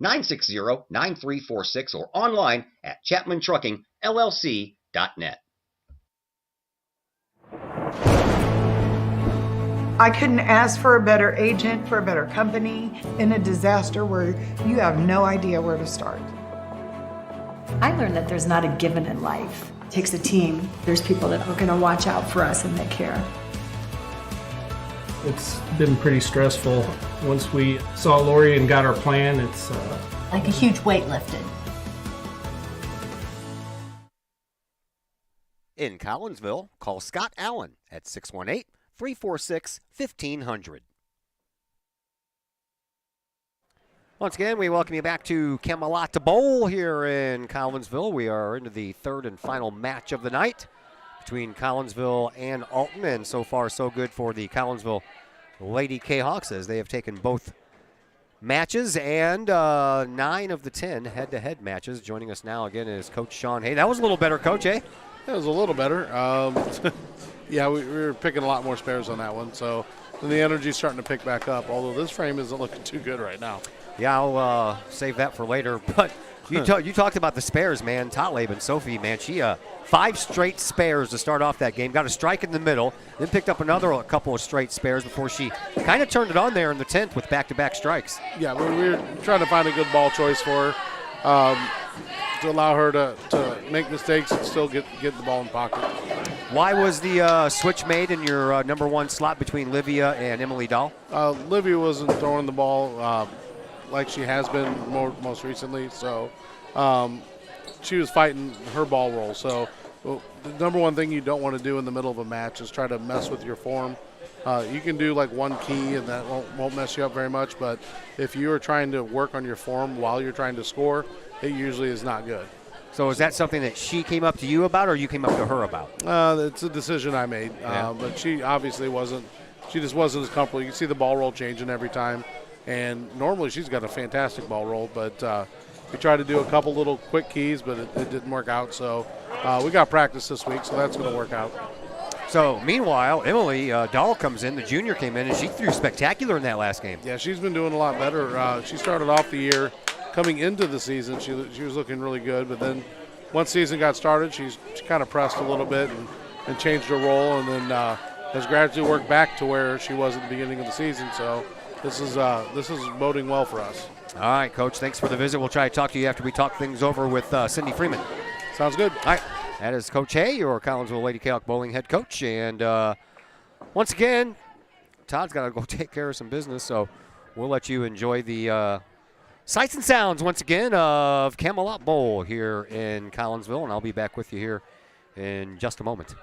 618-960-9346 or online at chapmantruckingllc.net. I couldn't ask for a better agent, for a better company in a disaster where you have no idea where to start. I learned that there's not a given in life. It takes a team. There's people that are going to watch out for us and that care. It's been pretty stressful. Once we saw Lori and got our plan, it's like a huge weight lifted. In Collinsville, call Scott Allen at 618-346-1500. Once again, we welcome you back to Camelot Bowl here in Collinsville. We are into the third and final match of the night between Collinsville and Alton, and so far so good for the Collinsville Lady Kahawks as they have taken both matches and 9 of the 10 head-to-head matches. Joining us now again is Coach Sean Hay. That was a little better, Coach, eh? That was a little better. Yeah, we were picking a lot more spares on that one, so the energy's starting to pick back up, although this frame isn't looking too good right now. Yeah, I'll save that for later, but you talked about the spares, man. Talib and Sophie, man, she 5 straight spares to start off that game. Got a strike in the middle, then picked up a couple of straight spares before she kind of turned it on there in the 10th with back-to-back strikes. Yeah, we were trying to find a good ball choice for her to allow her to make mistakes and still get the ball in pocket. Why was the switch made in your number 1 slot between Livia and Emily Dahl? Livia wasn't throwing the ball like she has been most recently, so she was fighting her ball roll. So the number one thing you don't want to do in the middle of a match is try to mess with your form. You can do like one key and that won't mess you up very much, but if you are trying to work on your form while you're trying to score, it usually is not good. So is that something that she came up to you about or you came up to her about? It's a decision I made, but she obviously wasn't. She just wasn't as comfortable. You can see the ball roll changing every time, and normally she's got a fantastic ball roll, but we tried to do a couple little quick keys, but it didn't work out. So we got practice this week, so that's going to work out. So, meanwhile, Emily Dahl comes in, the junior came in, and she threw spectacular in that last game. Yeah, she's been doing a lot better. She started off the year, coming into the season, she was looking really good, but then once season got started, she kind of pressed a little bit and changed her role, and then has gradually worked back to where she was at the beginning of the season. So this is boding well for us. All right, Coach, thanks for the visit. We'll try to talk to you after we talk things over with Cindy Freeman. Sounds good. All right, that is Coach Hay, your Collinsville Lady Kahok bowling head coach. And once again, Todd's got to go take care of some business, so we'll let you enjoy the sights and sounds once again of Camelot Bowl here in Collinsville, and I'll be back with you here in just a moment.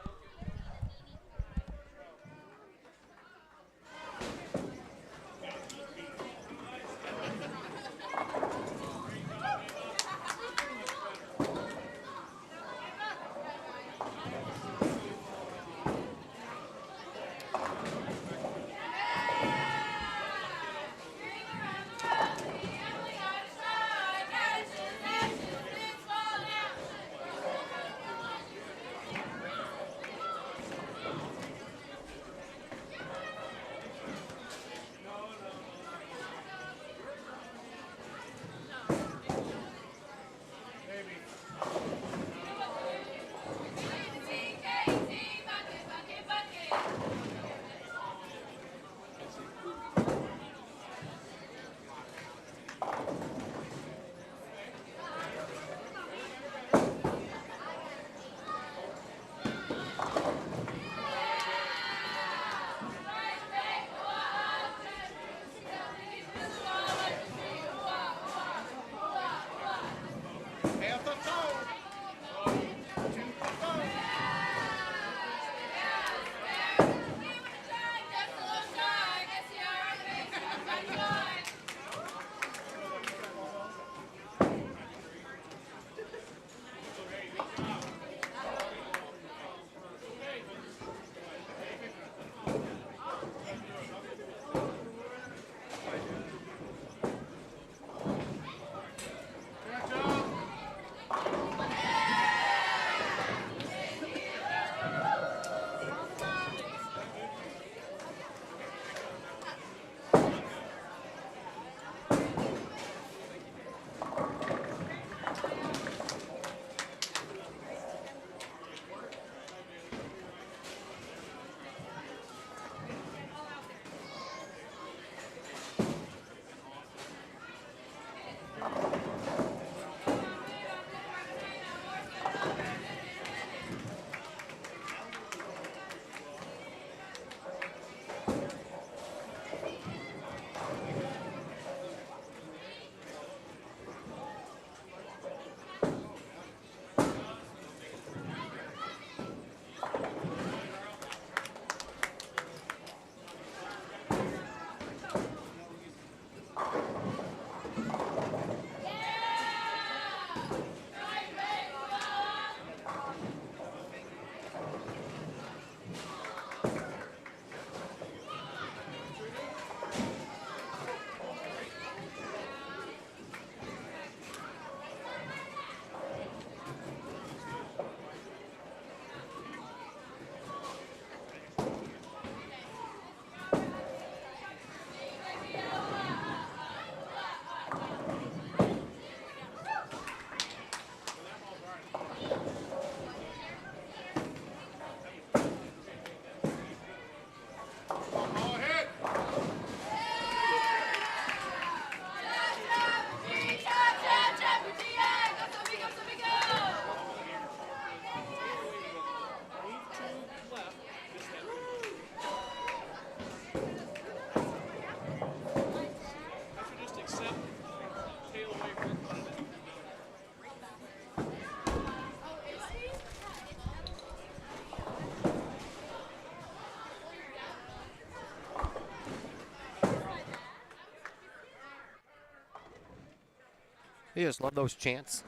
You just love those chants.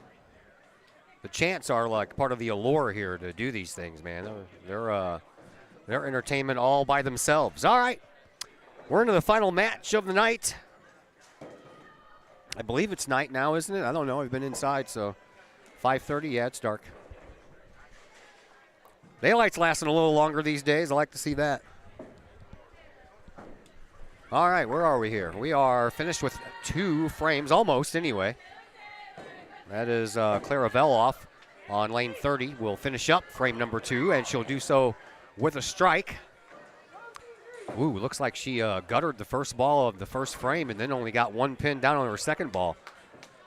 The chants are like part of the allure here to do these things, man. They're entertainment all by themselves. All right, we're into the final match of the night. I believe it's night now, isn't it? I don't know. I've been inside, so 5:30. Yeah, it's dark. Daylight's lasting a little longer these days. I like to see that. All right, where are we here? We are finished with 2 frames, almost anyway. That is Clara Veloff on lane 30. Will finish up frame number 2, and she'll do so with a strike. Ooh, looks like she guttered the first ball of the first frame and then only got 1 pin down on her second ball.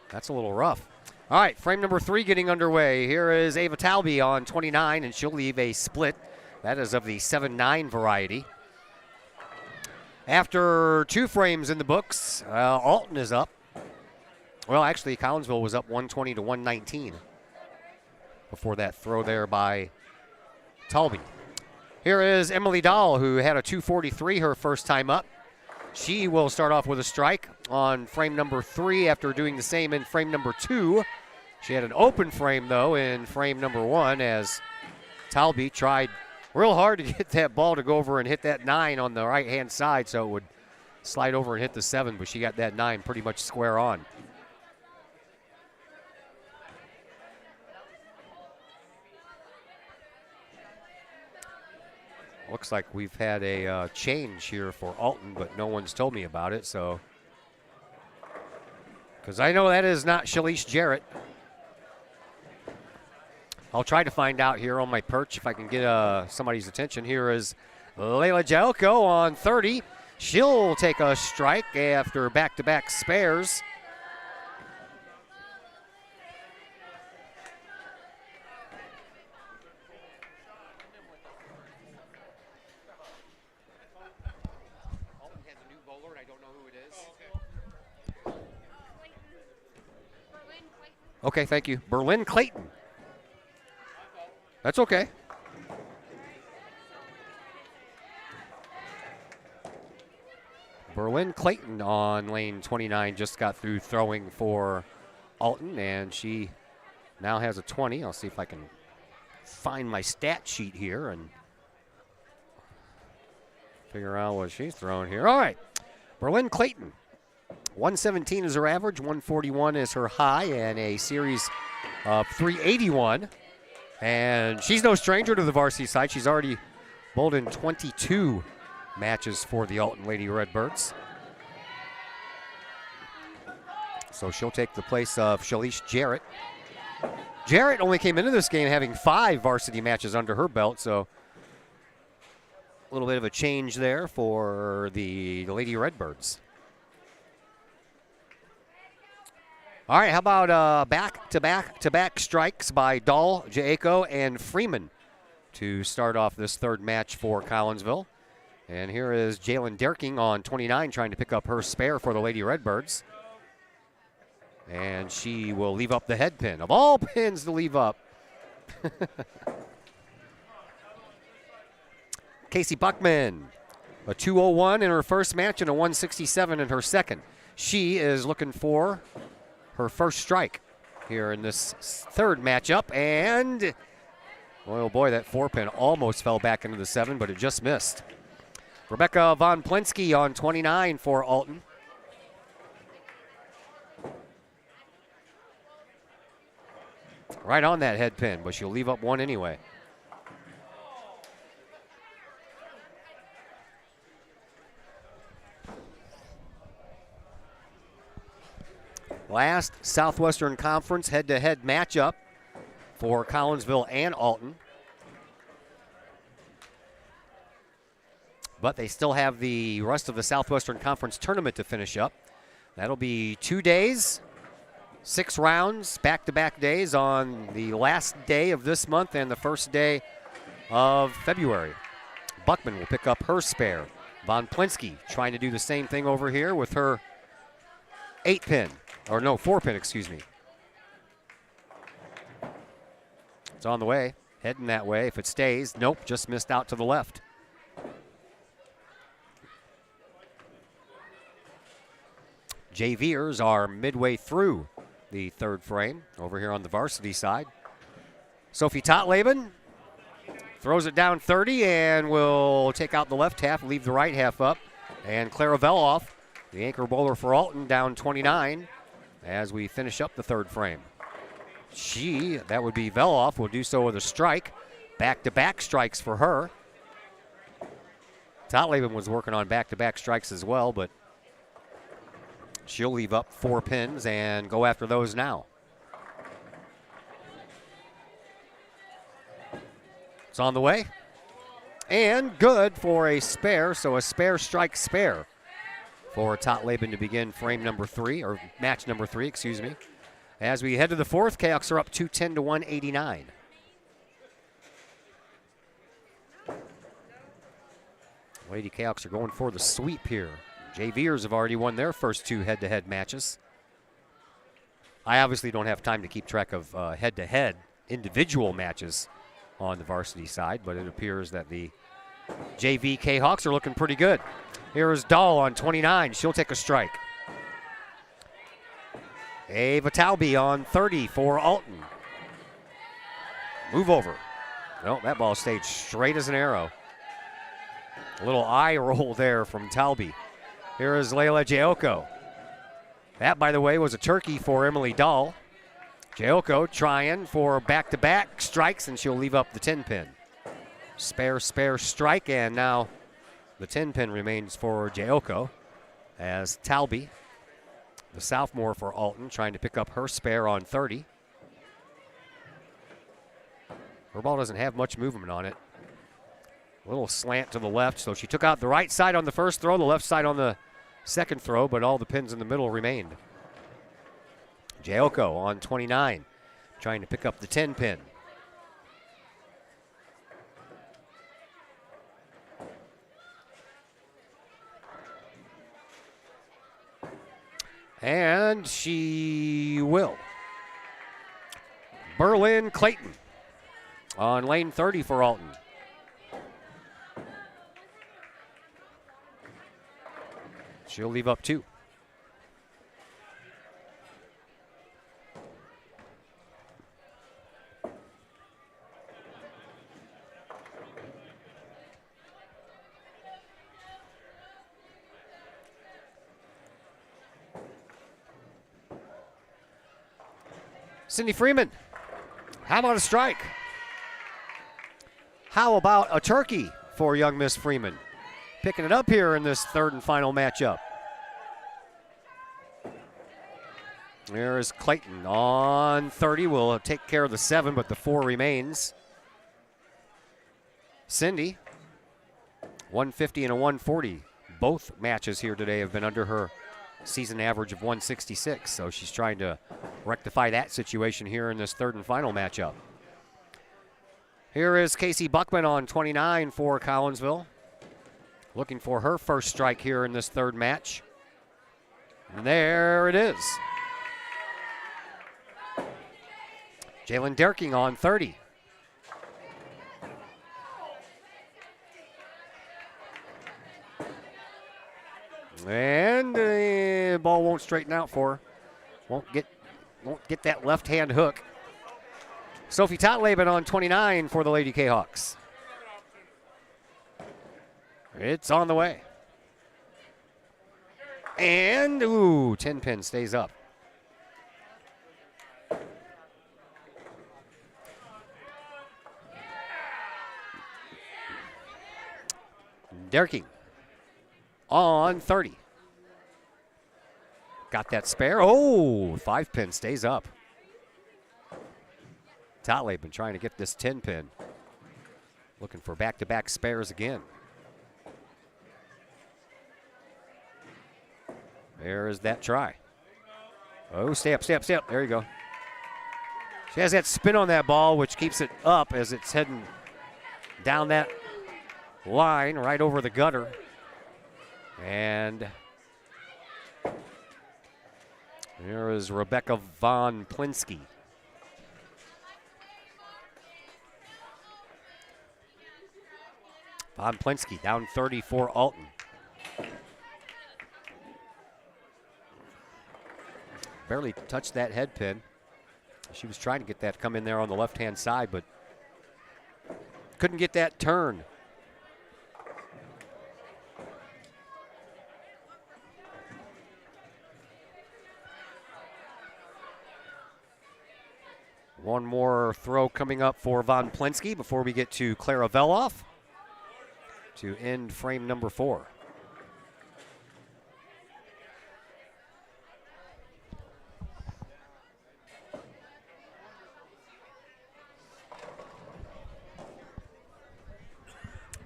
That's a little rough. All right, frame number 3 getting underway. Here is Ava Talby on 29, and she'll leave a split. That is of the 7-9 variety. After 2 frames in the books, Alton is up. Well, actually, Collinsville was up 120 to 119 before that throw there by Talby. Here is Emily Dahl, who had a 243 her first time up. She will start off with a strike on frame number 3 after doing the same in frame number 2. She had an open frame, though, in frame number 1 as Talby tried real hard to get that ball to go over and hit that 9 on the right-hand side so it would slide over and hit the 7, but she got that 9 pretty much square on. Looks like we've had a change here for Alton, but no one's told me about it, so. Because I know that is not Shalice Jarrett. I'll try to find out here on my perch if I can get somebody's attention. Here is Layla Jalko on 30. She'll take a strike after back-to-back spares. Okay, thank you. Berlin Clayton. That's okay. Berlin Clayton on lane 29 just got through throwing for Alton, and she now has a 20. I'll see if I can find my stat sheet here and figure out what she's throwing here. All right, Berlin Clayton. 117 is her average, 141 is her high, and a series of 381. And she's no stranger to the varsity side. She's already bowled in 22 matches for the Alton Lady Redbirds. So she'll take the place of Shalice Jarrett. Jarrett only came into this game having 5 varsity matches under her belt, so a little bit of a change there for the Lady Redbirds. All right, how about back-to-back strikes by Dahl, Jaeko, and Freeman to start off this third match for Collinsville. And here is Jalen Derking on 29 trying to pick up her spare for the Lady Redbirds. And she will leave up the head pin. Of all pins to leave up. Casey Buckman, a 201 in her first match and a 167 in her second. She is looking for her first strike here in this third matchup, and oh boy, that 4-pin almost fell back into the 7, but it just missed. Rebecca Von Plinsky on 29 for Alton. Right on that head pin, but she'll leave up 1 anyway. Last Southwestern Conference head-to-head matchup for Collinsville and Alton. But they still have the rest of the Southwestern Conference tournament to finish up. That'll be 2 days, 6 rounds, back-to-back days on the last day of this month and the first day of February. Buckman will pick up her spare. Von Plinsky trying to do the same thing over here with her 8-pin. Or no, 4-pin, excuse me. It's on the way, heading that way. If it stays, nope, just missed out to the left. JVers are midway through the third frame over here on the varsity side. Sophie Totleben throws it down 30 and will take out the left half, leave the right half up. And Clara Veloff, the anchor bowler for Alton, down 29. As we finish up the third frame. That would be Veloff, will do so with a strike. Back-to-back strikes for her. Totleben was working on back-to-back strikes as well, but she'll leave up 4 pins and go after those now. It's on the way. And good for a spare, so a spare strike spare for Totleben to begin frame number 3, or match number 3, excuse me. As we head to the 4th, Cahoks are up 210 to 189. Lady Cahoks are going for the sweep here. JVers have already won their first 2 head-to-head matches. I obviously don't have time to keep track of head-to-head individual matches on the varsity side, but it appears that the JV Kahawks are looking pretty good. Here is Dahl on 29. She'll take a strike. Ava Talby on 30 for Alton. Move over. No, that ball stayed straight as an arrow. A little eye roll there from Talby. Here is Layla Jayoko. That, by the way, was a turkey for Emily Dahl. Jayoko trying for back-to-back strikes, and she'll leave up the 10-pin. Spare strike, and now the 10-pin remains for Jayoko as Talby, the sophomore for Alton, trying to pick up her spare on 30. Her ball doesn't have much movement on it. A little slant to the left, so she took out the right side on the first throw, the left side on the second throw, but all the pins in the middle remained. Jayoko on 29, trying to pick up the 10-pin. And she will. Berlin Clayton on lane 30 for Alton. She'll leave up 2. Cindy Freeman, how about a strike? How about a turkey for young Miss Freeman? Picking it up here in this 3rd and final matchup. There is Clayton on 30. Will take care of the 7, but the 4 remains. Cindy, 150 and a 140. Both matches here today have been under her season average of 166, so she's trying to rectify that situation here in this 3rd and final matchup. Here is Casey Buckman on 29 for Collinsville, looking for her first strike here in this 3rd match. And there it is. Jalen Derking on 30. And the ball won't straighten out for her. Won't get that left hand hook. Sophie Totleben on 29 for the Lady Kahawks. It's on the way. And, 10-pin stays up. Derking on 30. Got that spare. 5-pin stays up. Totleben trying to get this 10-pin. Looking for back-to-back spares again. There is that try. Stay up. There you go. She has that spin on that ball, which keeps it up as it's heading down that line right over the gutter. And here is Rebecca Von Plinsky. Von Plinsky down 30 for Alton. Barely touched that head pin. She was trying to get that come in there on the left-hand side, but couldn't get that turn. One more throw coming up for Von Plinsky before we get to Clara Veloff to end frame number 4.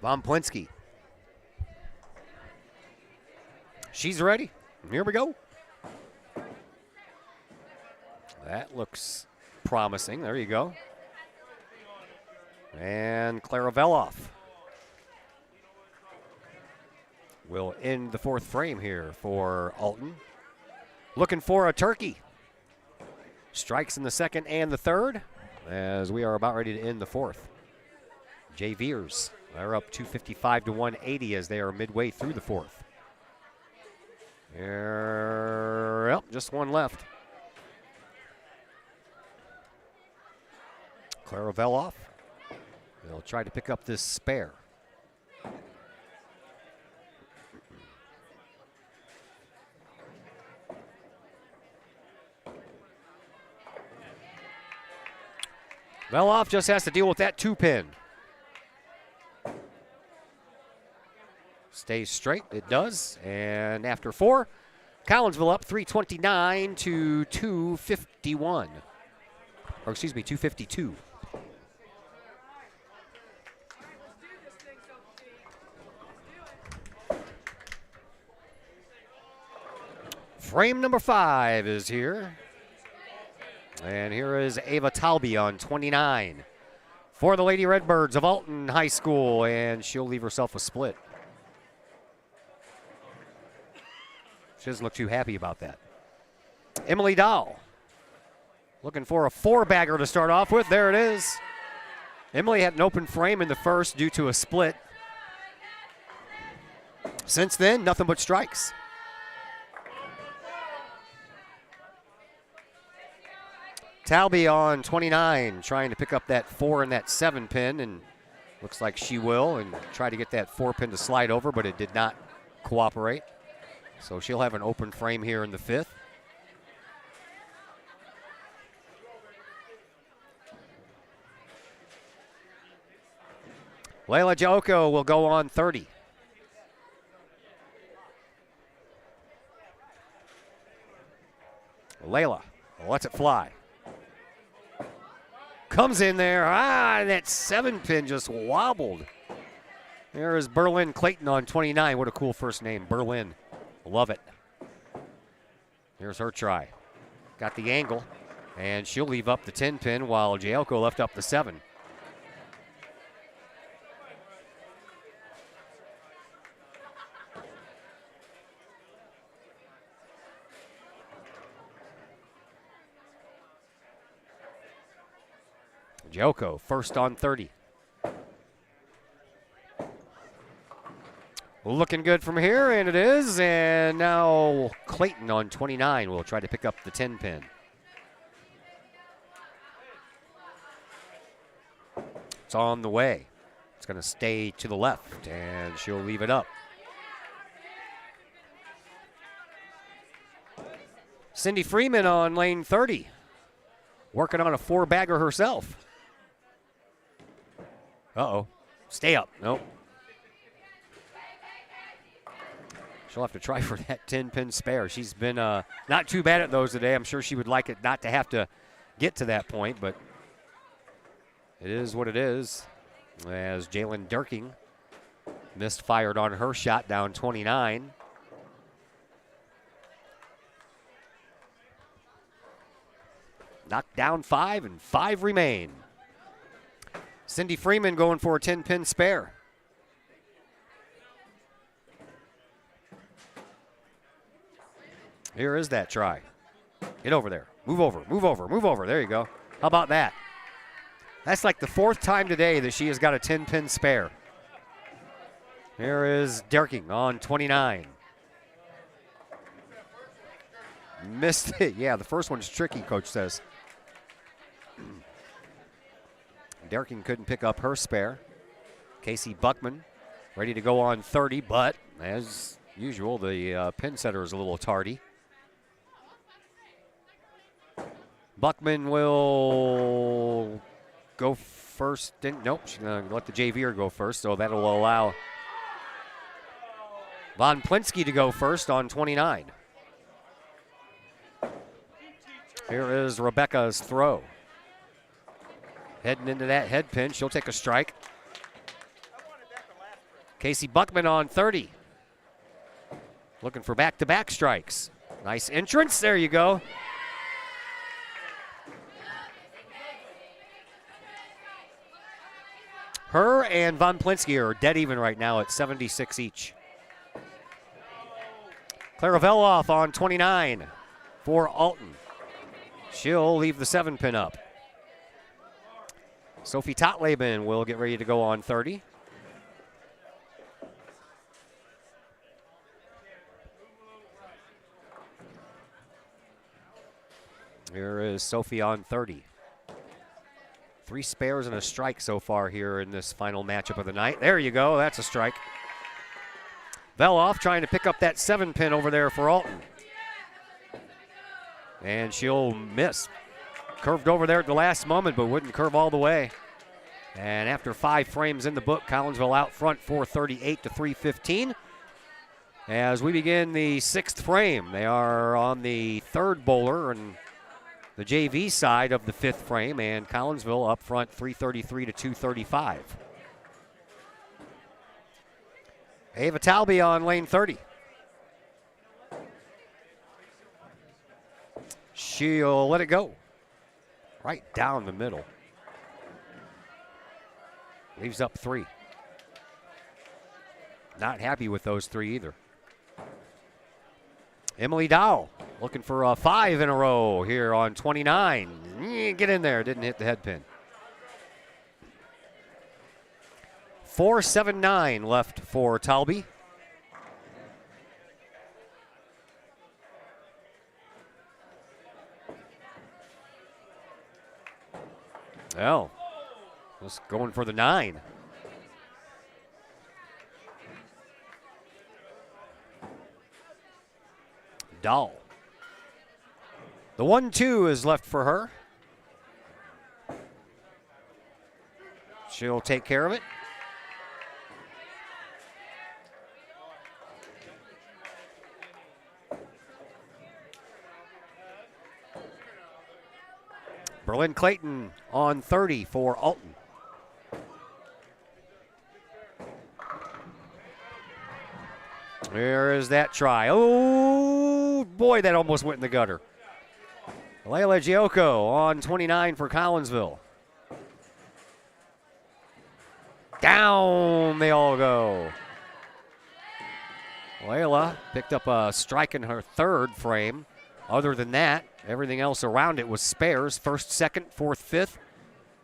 Von Plinsky. She's ready. Here we go. That looks promising. There you go. And Clara Veloff will end the 4th frame here for Alton. Looking for a turkey. Strikes in the 2nd and the 3rd as we are about ready to end the 4th. Jay Veers, they're up 255 to 180 as they are midway through the 4th. Yep, just one left. Clara Veloff. They'll try to pick up this spare. Veloff just has to deal with that 2-pin. Stays straight, it does. And after 4, Collinsville up 329 to 251. Or excuse me, 252. Frame number 5 is here. And here is Ava Talby on 29 for the Lady Redbirds of Alton High School, and she'll leave herself a split. She doesn't look too happy about that. Emily Dahl looking for a 4-bagger to start off with. There it is. Emily had an open frame in the 1st due to a split. Since then, nothing but strikes. Talby on 29, trying to pick up that 4 and that 7 pin, and looks like she will, and try to get that 4 pin to slide over, but it did not cooperate. So she'll have an open frame here in the 5th. Layla Joko will go on 30. Layla lets it fly. Comes in there. That 7 pin just wobbled. There is Berlin Clayton on 29. What a cool first name, Berlin. Love it. Here's her try. Got the angle, and she'll leave up the 10 pin while Jayoko left up the 7. Joko first on 30. Looking good from here, and it is. And now Clayton on 29 will try to pick up the 10 pin. It's on the way. It's going to stay to the left, and she'll leave it up. Cindy Freeman on lane 30, working on a 4-bagger herself. Uh-oh. Stay up. Nope. She'll have to try for that 10-pin spare. She's been not too bad at those today. I'm sure she would like it not to have to get to that point, but it is what it is. As Jalen Durking misfired on her shot down 29. Knocked down 5, and 5 remain. Cindy Freeman going for a 10-pin spare. Here is that try. Get over there. Move over, move over, move over. There you go. How about that? That's like the 4th time today that she has got a 10-pin spare. Here is Derking on 29. Missed it. Yeah, the first one's tricky, Coach says. Derking couldn't pick up her spare. Casey Buckman ready to go on 30, but as usual, the pin setter is a little tardy. Buckman will go first. Nope, she's going to let the JVer go first, so that'll allow Von Plinsky to go first on 29. Here is Rebecca's throw. Heading into that head pin, she'll take a strike. Casey Buckman on 30. Looking for back-to-back strikes. Nice entrance, there you go. Her and Von Plinsky are dead even right now at 76 each. Clara Veloff on 29 for Alton. She'll leave the 7-pin up. Sophie Totleben will get ready to go on 30. Here is Sophie on 30. 3 spares and a strike so far here in this final matchup of the night. There you go, that's a strike. Veloff trying to pick up that 7-pin over there for Alton. And she'll miss. Curved over there at the last moment, but wouldn't curve all the way. And after 5 frames in the book, Collinsville out front 438 to 315. As we begin the 6th frame, they are on the 3rd bowler and the JV side of the 5th frame, and Collinsville up front 333 to 235. Ava Talby on lane 30. She'll let it go. Right down the middle. Leaves up 3. Not happy with those 3 either. Emily Dow looking for a 5 in a row here on 29. Get in there, didn't hit the head pin. 4:79 left for Talby. Well, just going for the 9. Dahl. The 1-2 is left for her. She'll take care of it. Berlin Clayton on 30 for Alton. There is that try. Oh, boy, that almost went in the gutter. Layla Giocco on 29 for Collinsville. Down they all go. Layla picked up a strike in her 3rd frame. Other than that, everything else around it was spares. 1st, 2nd, 4th, 5th.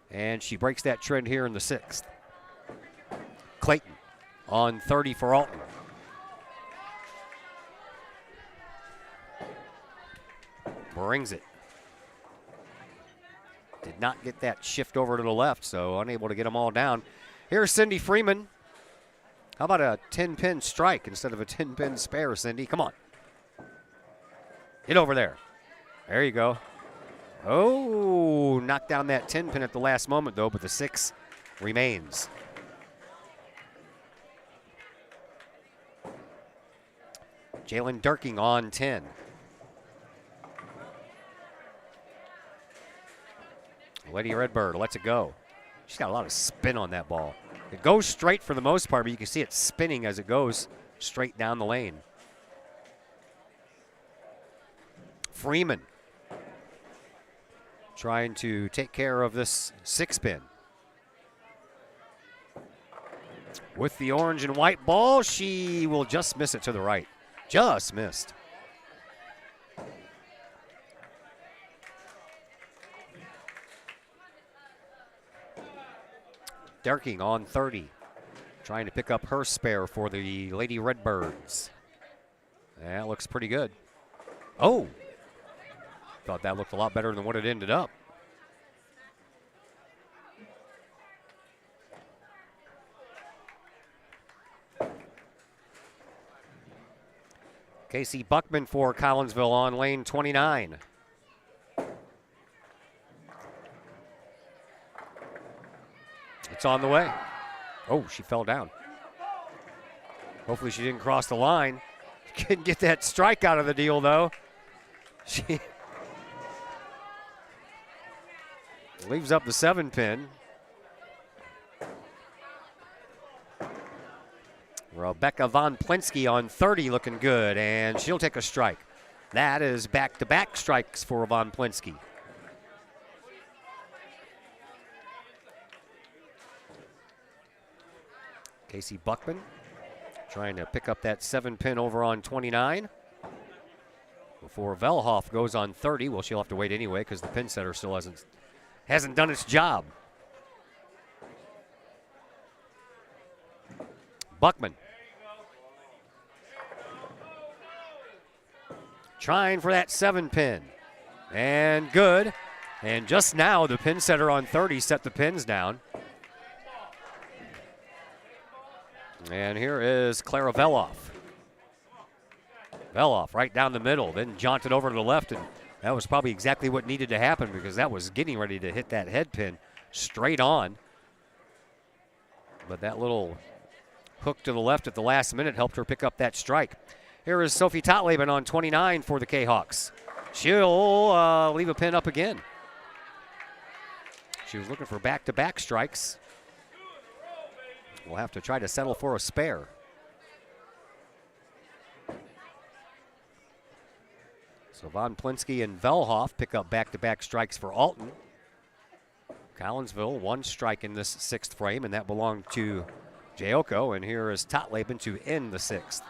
And she breaks that trend here in the 6th. Clayton on 30 for Alton. Brings it. Did not get that shift over to the left, so unable to get them all down. Here's Cindy Freeman. How about a 10-pin strike instead of a 10-pin spare, Cindy? Come on. Get over there. There you go. Oh, knocked down that 10-pin at the last moment, though, but the 6 remains. Jalen Durking on 10. Lady Redbird lets it go. She's got a lot of spin on that ball. It goes straight for the most part, but you can see it spinning as it goes straight down the lane. Freeman trying to take care of this 6-pin. With the orange and white ball, she will just miss it to the right. Just missed. Darking on 30, trying to pick up her spare for the Lady Redbirds. That looks pretty good. Oh, thought that looked a lot better than what it ended up. Casey Buckman for Collinsville on lane 29. It's on the way. Oh, she fell down. Hopefully she didn't cross the line. Couldn't get that strike out of the deal, though. She leaves up the 7-pin. Rebecca Von Plinsky on 30 looking good, and she'll take a strike. That is back-to-back strikes for Von Plinsky. Casey Buckman trying to pick up that 7-pin over on 29. Before Velhoff goes on 30, well, she'll have to wait anyway because the pin setter still hasn't done its job. Buckman trying for that 7-pin. And good. And just now, the pin setter on 30 set the pins down. And here is Clara Veloff. Veloff right down the middle, then jaunted over to the left, and that was probably exactly what needed to happen because that was getting ready to hit that head pin straight on. But that little hook to the left at the last minute helped her pick up that strike. Here is Sophie Totleben on 29 for the Kahawks. She'll leave a pin up again. She was looking for back-to-back strikes. We'll have to try to settle for a spare. So Von Plinsky and Velhoff pick up back-to-back strikes for Alton. Collinsville, one strike in this 6th frame, and that belonged to Jayoko. And here is Totleben to end the 6th.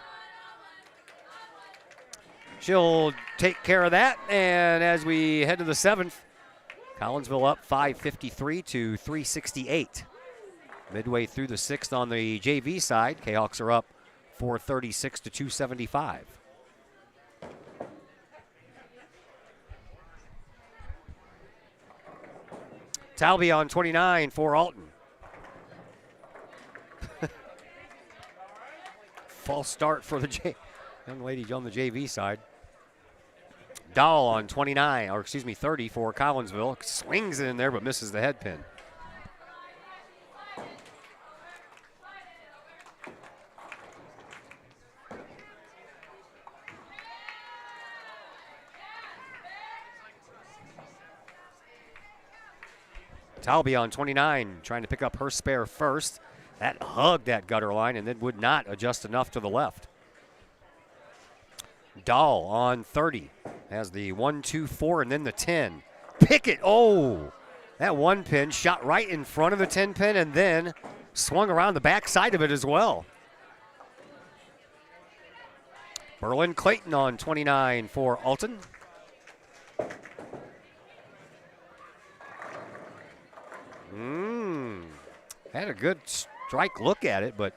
She'll take care of that, and as we head to the 7th, Collinsville up 553 to 368. Midway through the 6th on the JV side, Kahawks are up 436 to 275. Talby on 29 for Alton. False start for the young lady on the JV side. Dahl on 29, or excuse me, 30 for Collinsville. Swings it in there but misses the head pin. Talby on 29, trying to pick up her spare first. That hugged that gutter line and then would not adjust enough to the left. Dahl on 30 has the 1, 2, 4, and then the 10. Pickett, oh! That 1 pin shot right in front of the 10 pin and then swung around the back side of it as well. Berlin Clayton on 29 for Alton. Had a good strike look at it, but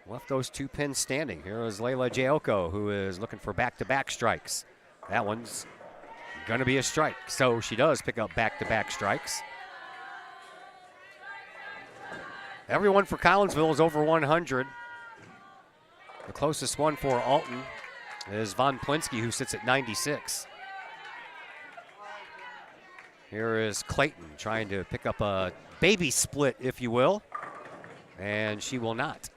left those 2 pins standing. Here is Layla Jayoko, who is looking for back-to-back strikes. That one's going to be a strike, so she does pick up back-to-back strikes. Everyone for Collinsville is over 100. The closest one for Alton is Von Plinsky, who sits at 96. Here is Clayton trying to pick up a baby split, if you will, and she will not.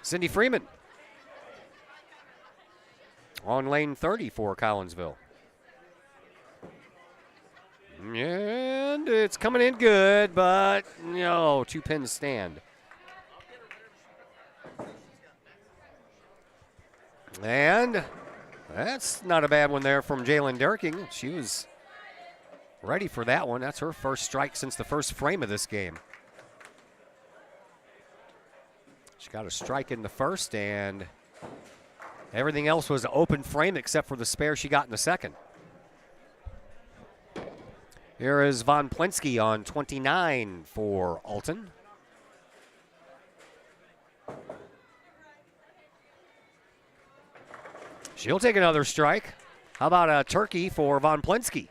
Cindy Freeman on lane 30 for Collinsville. And it's coming in good, but no, 2 pins stand. And that's not a bad one there from Jalen Durking. She was ready for that one. That's her first strike since the first frame of this game. She got a strike in the first, and everything else was an open frame except for the spare she got in the second. Here is Von Plinsky on 29 for Alton. She'll take another strike. How about a turkey for Von Plinsky?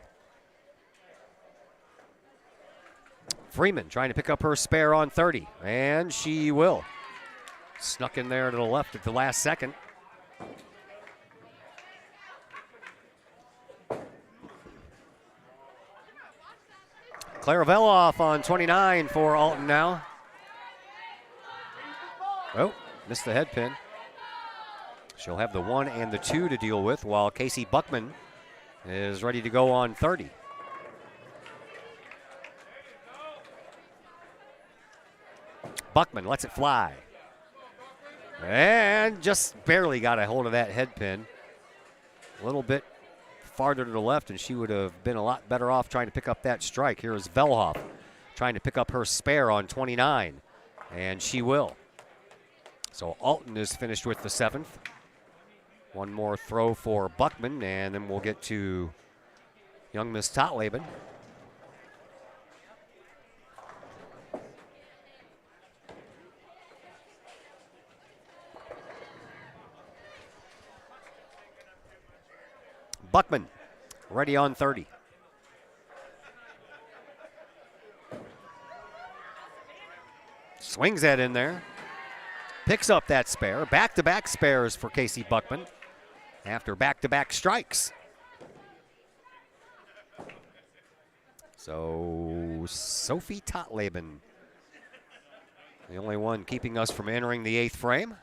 Freeman trying to pick up her spare on 30, and she will. Snuck in there to the left at the last second. Claire Veloff on 29 for Alton now. Oh, missed the head pin. She'll have the 1 and the 2 to deal with, while Casey Buckman is ready to go on 30. Buckman lets it fly. And just barely got a hold of that head pin. A little bit farther to the left, and she would have been a lot better off trying to pick up that strike. Here is Velhoff trying to pick up her spare on 29, and she will. So Alton is finished with the 7th. One more throw for Buckman, and then we'll get to young Miss Totleben. Buckman, ready on 30. Swings that in there. Picks up that spare. Back-to-back spares for Casey Buckman after back-to-back strikes. So Sophie Totleben, the only one keeping us from entering the 8th frame.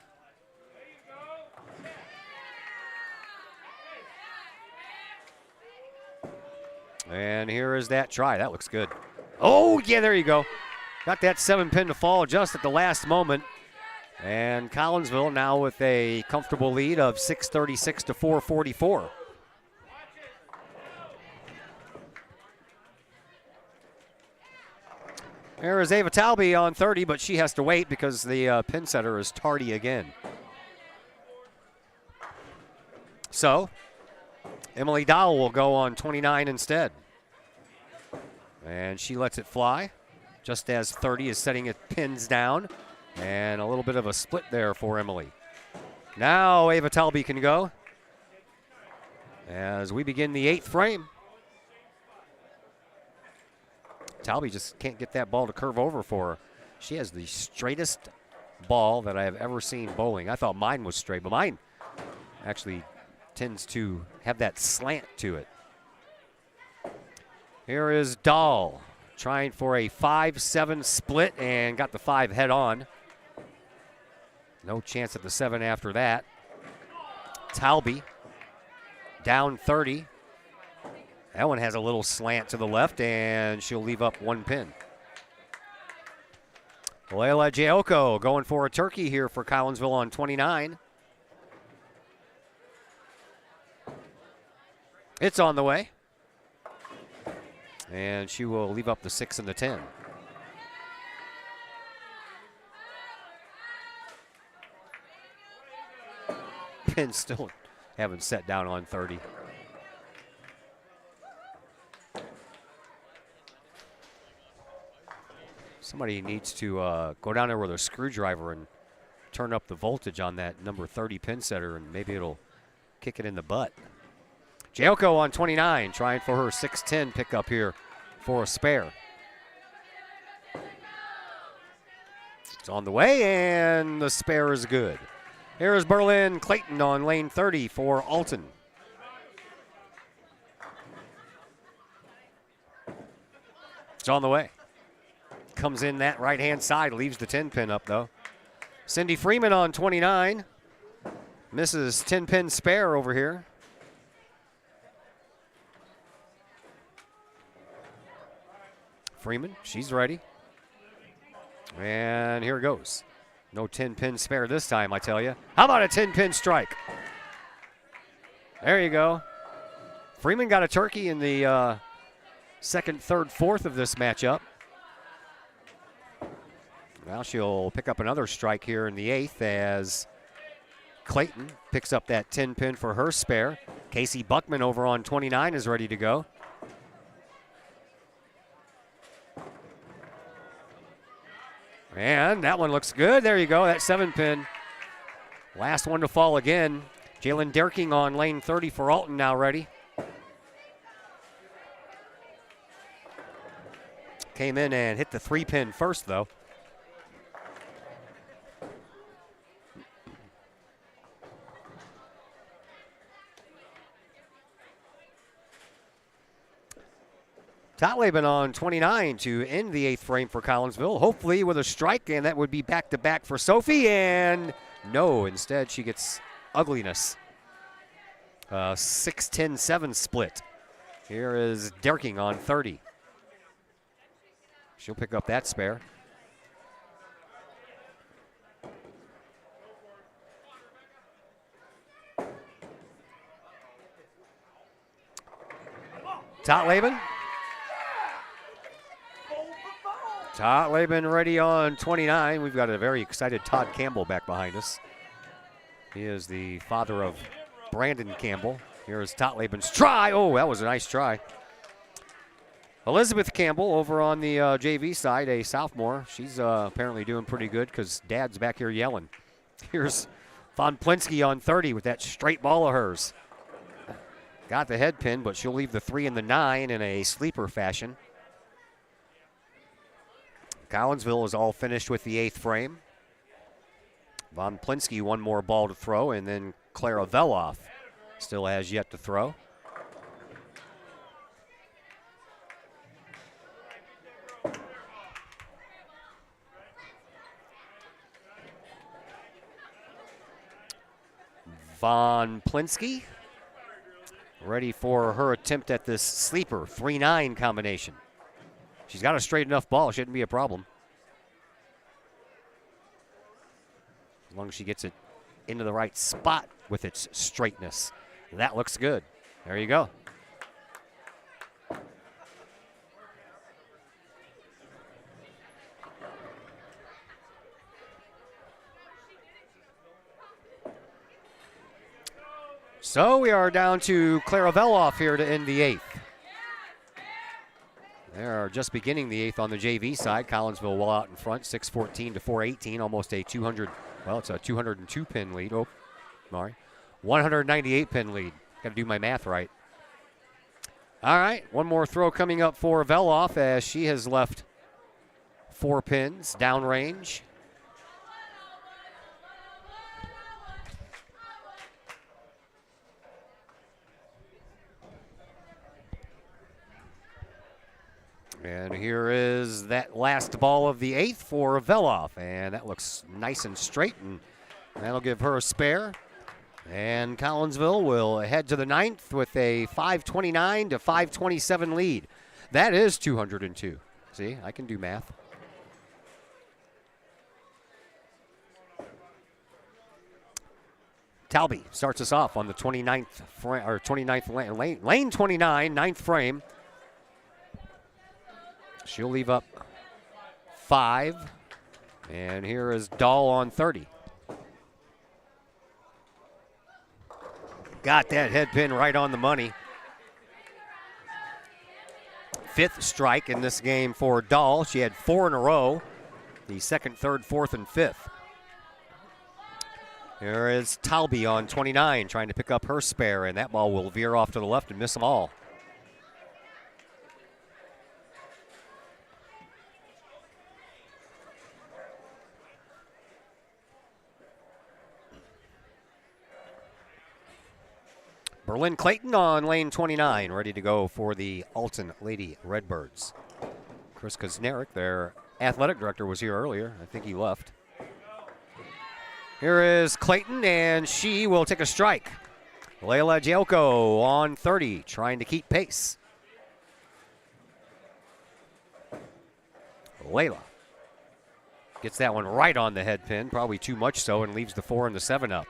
And here is that try. That looks good. Oh, yeah, there you go. Got that 7-pin to fall just at the last moment. And Collinsville now with a comfortable lead of 636 to 444. There is Ava Talby on 30, but she has to wait because the pin setter is tardy again. So Emily Dowell will go on 29 instead. And she lets it fly just as 30 is setting it pins down. And a little bit of a split there for Emily. Now Ava Talby can go as we begin the 8th frame. Talby just can't get that ball to curve over for her. She has the straightest ball that I have ever seen bowling. I thought mine was straight, but mine actually tends to have that slant to it. Here is Dahl trying for a 5-7 split and got the 5 head on. No chance at the 7 after that. Talby down 30. That one has a little slant to the left, and she'll leave up 1 pin. Leila Giocco going for a turkey here for Collinsville on 29. It's on the way. And she will leave up the 6 and the 10. Pins still haven't set down on 30. Somebody needs to go down there with a screwdriver and turn up the voltage on that number 30 pin setter, and maybe it'll kick it in the butt. Giocco on 29, trying for her 6-10 pickup here for a spare. It's on the way, and the spare is good. Here is Berlin Clayton on lane 30 for Alton. It's on the way. Comes in that right-hand side, leaves the 10-pin up, though. Cindy Freeman on 29. Misses 10-pin spare over here. Freeman, she's ready. And here it goes. No 10-pin spare this time, I tell you. How about a 10-pin strike? There you go. Freeman got a turkey in the second, third, fourth of this matchup. Now she'll pick up another strike here in the 8th as Clayton picks up that 10-pin for her spare. Casey Buckman over on 29 is ready to go. And that one looks good. There you go, that 7-pin. Last one to fall again. Jalen Derking on lane 30 for Alton now ready. Came in and hit the 3-pin first, though. Totleben on 29 to end the 8th frame for Collinsville, hopefully with a strike, and that would be back-to-back for Sophie, and no, instead she gets ugliness. 6-10-7 split. Here is Derking on 30. She'll pick up that spare. Totleben. Totleben ready on 29. We've got a very excited Todd Campbell back behind us. He is the father of Brandon Campbell. Here is Totleben's try. Oh, that was a nice try. Elizabeth Campbell over on the JV side, a sophomore. She's apparently doing pretty good because Dad's back here yelling. Here's Von Plinsky on 30 with that straight ball of hers. Got the head pin, but she'll leave the 3 and the 9 in a sleeper fashion. Collinsville is all finished with the 8th frame. Von Plinsky one more ball to throw, and then Clara Veloff still has yet to throw. Von Plinsky ready for her attempt at this sleeper 3-9 combination. She's got a straight enough ball, shouldn't be a problem. As long as she gets it into the right spot with its straightness. That looks good. There you go. So we are down to Clara Veloff here to end the 8th. They are just beginning the 8th on the JV side. Collinsville well out in front, 6-14 to 4-18, almost a 200, well, it's a 202 pin lead. Oh, sorry. 198 pin lead. Got to do my math right. All right, one more throw coming up for Veloff as she has left 4 pins downrange. And here is that last ball of the 8th for Veloff. And that looks nice and straight, and that'll give her a spare. And Collinsville will head to the 9th with a 529 to 527 lead. That is 202. See, I can do math. Talby starts us off on the 29th frame, or 29th lane 29, 9th frame. She'll leave up 5. And here is Dahl on 30. Got that head pin right on the money. 5th strike in this game for Dahl. She had 4 in a row. The 2nd, 3rd, 4th, and 5th. Here is Talby on 29 trying to pick up her spare, and that ball will veer off to the left and miss them all. Berlin Clayton on lane 29, ready to go for the Alton Lady Redbirds. Chris Kuznerek, their athletic director, was here earlier. I think he left. Here is Clayton, and she will take a strike. Layla Jelko on 30, trying to keep pace. Layla gets that one right on the head pin, probably too much so, and leaves the 4 and the 7 up.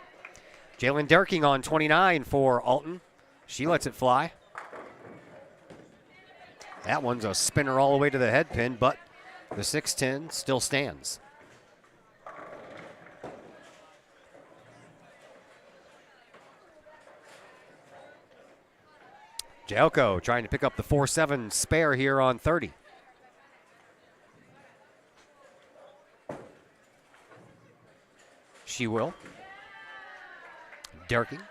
Jalen Derking on 29 for Alton. She lets it fly. That one's a spinner all the way to the head pin, but the 6-10 still stands. Jelko trying to pick up the 4-7 spare here on 30. She will. Derking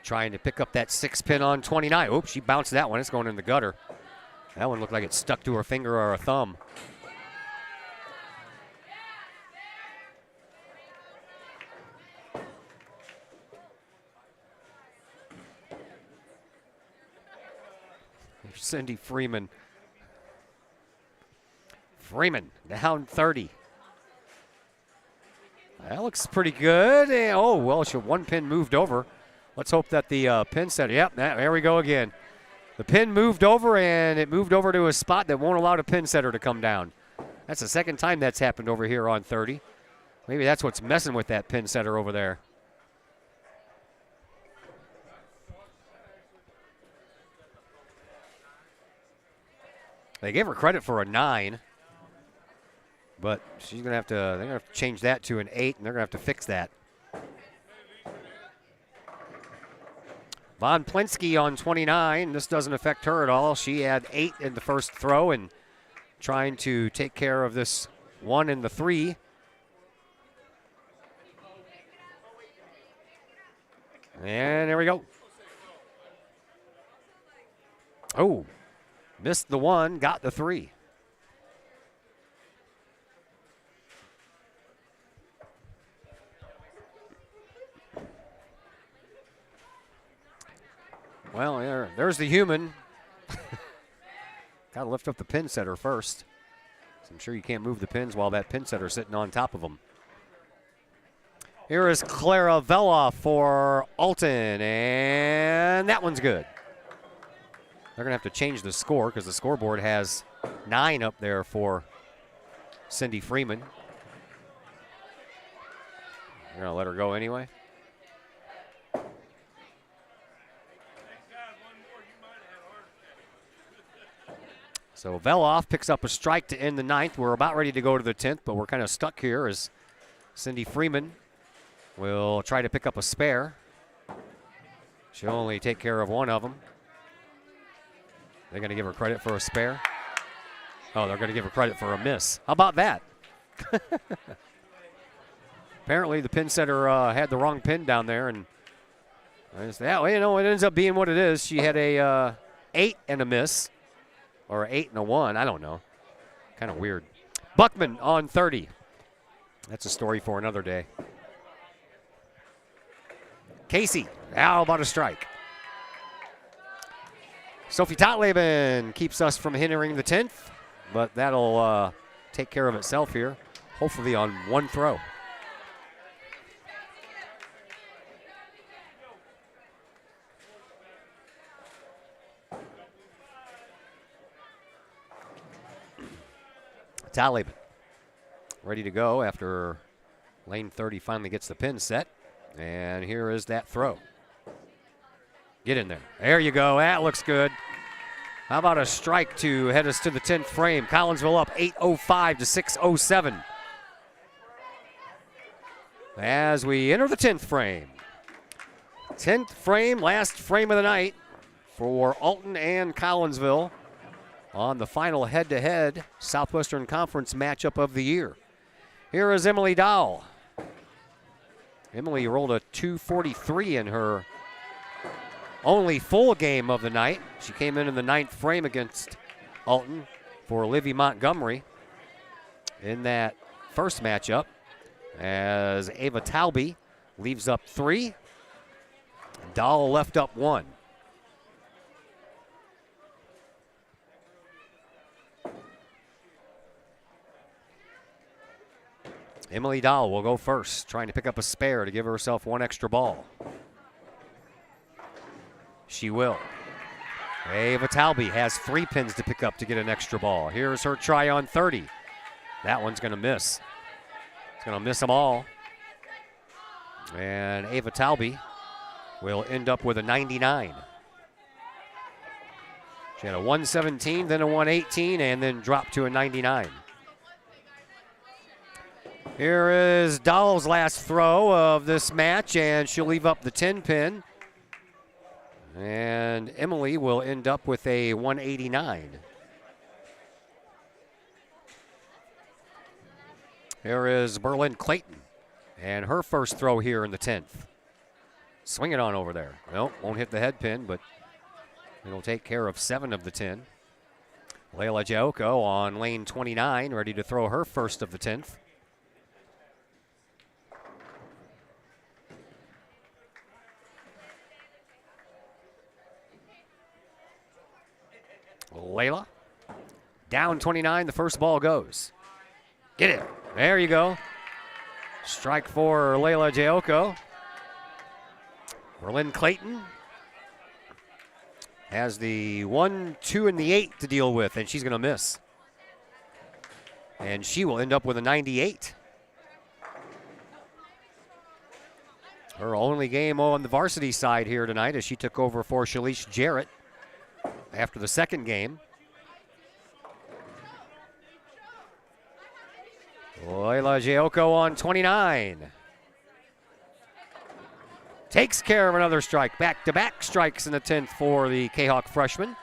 trying to pick up that 6 pin on 29. Oops, she bounced that one. It's going in the gutter. That one looked like it stuck to her finger or a thumb. Cindy Freeman Freeman down 30. That looks pretty good. And, oh, well, one pin moved over. Let's hope that the pin setter, yep, there we go again. The pin moved over, and it moved over to a spot that won't allow the pin setter to come down. That's the second time that's happened over here on 30. Maybe that's what's messing with that pin setter over there. They gave her credit for a 9, but she's gonna have to. They're gonna have to change that to an 8, and they're gonna have to fix that. Von Plinsky on 29. This doesn't affect her at all. She had 8 in the first throw and trying to take care of this 1 in the 3. And there we go. Oh, missed the 1, got the 3. Well, there's the human. Got to lift up the pin setter first. So I'm sure you can't move the pins while that pin setter's sitting on top of them. Here is Clara Vela for Alton, and that one's good. They're going to have to change the score because the scoreboard has 9 up there for Cindy Freeman. They're going to let her go anyway. So Veloff picks up a strike to end the 9th. We're about ready to go to the 10th, but we're kind of stuck here as Cindy Freeman will try to pick up a spare. She'll only take care of 1 of them. They're going to give her credit for a spare. Oh, they're going to give her credit for a miss. How about that? Apparently the pin setter had the wrong pin down there, and yeah, well, you know, it ends up being what it is. She had a 8 and a miss. Or 8 and a 1, I don't know. Kind of weird. Buckman on 30. That's a story for another day. Casey, how about a strike? Sophie Totleben keeps us from hindering the 10th, but that'll take care of itself here, hopefully on 1 throw. Talib ready to go after lane 30 finally gets the pin set. And here is that throw. Get in there. There you go. That looks good. How about a strike to head us to the 10th frame? Collinsville up 8:05 to 6:07. As we enter the 10th frame. 10th frame, last frame of the night for Alton and Collinsville on the final head-to-head Southwestern Conference matchup of the year. Here is Emily Dowell. Emily rolled a 243 in her only full game of the night. She came in the 9th frame against Alton for Livy Montgomery in that first matchup as Ava Talby leaves up 3. Dowell left up 1. Emily Dahl will go first, trying to pick up a spare to give herself 1 extra ball. She will. Ava Talby has 3 pins to pick up to get an extra ball. Here's her try on 30. That one's going to miss. It's going to miss them all. And Ava Talby will end up with a 99. She had a 117, then a 118, and then dropped to a 99. Here is Dahl's last throw of this match, and she'll leave up the 10 pin. And Emily will end up with a 189. Here is Berlin Clayton, and her first throw here in the 10th. Swing it on over there. Nope, won't hit the head pin, but it'll take care of 7 of the 10. Layla Joko on lane 29, ready to throw her first of the 10th. Layla Down 29, the first ball goes. Get it. There you go. Strike for Layla Jayoko. Berlin Clayton has the 1, 2, and the 8 to deal with, and she's going to miss. And she will end up with a 98. Her only game on the varsity side here tonight as she took over for Shalish Jarrett after the second game. Layla Jayoko on 29. Takes care of another strike. Back-to-back strikes in the 10th for the Kahok freshman.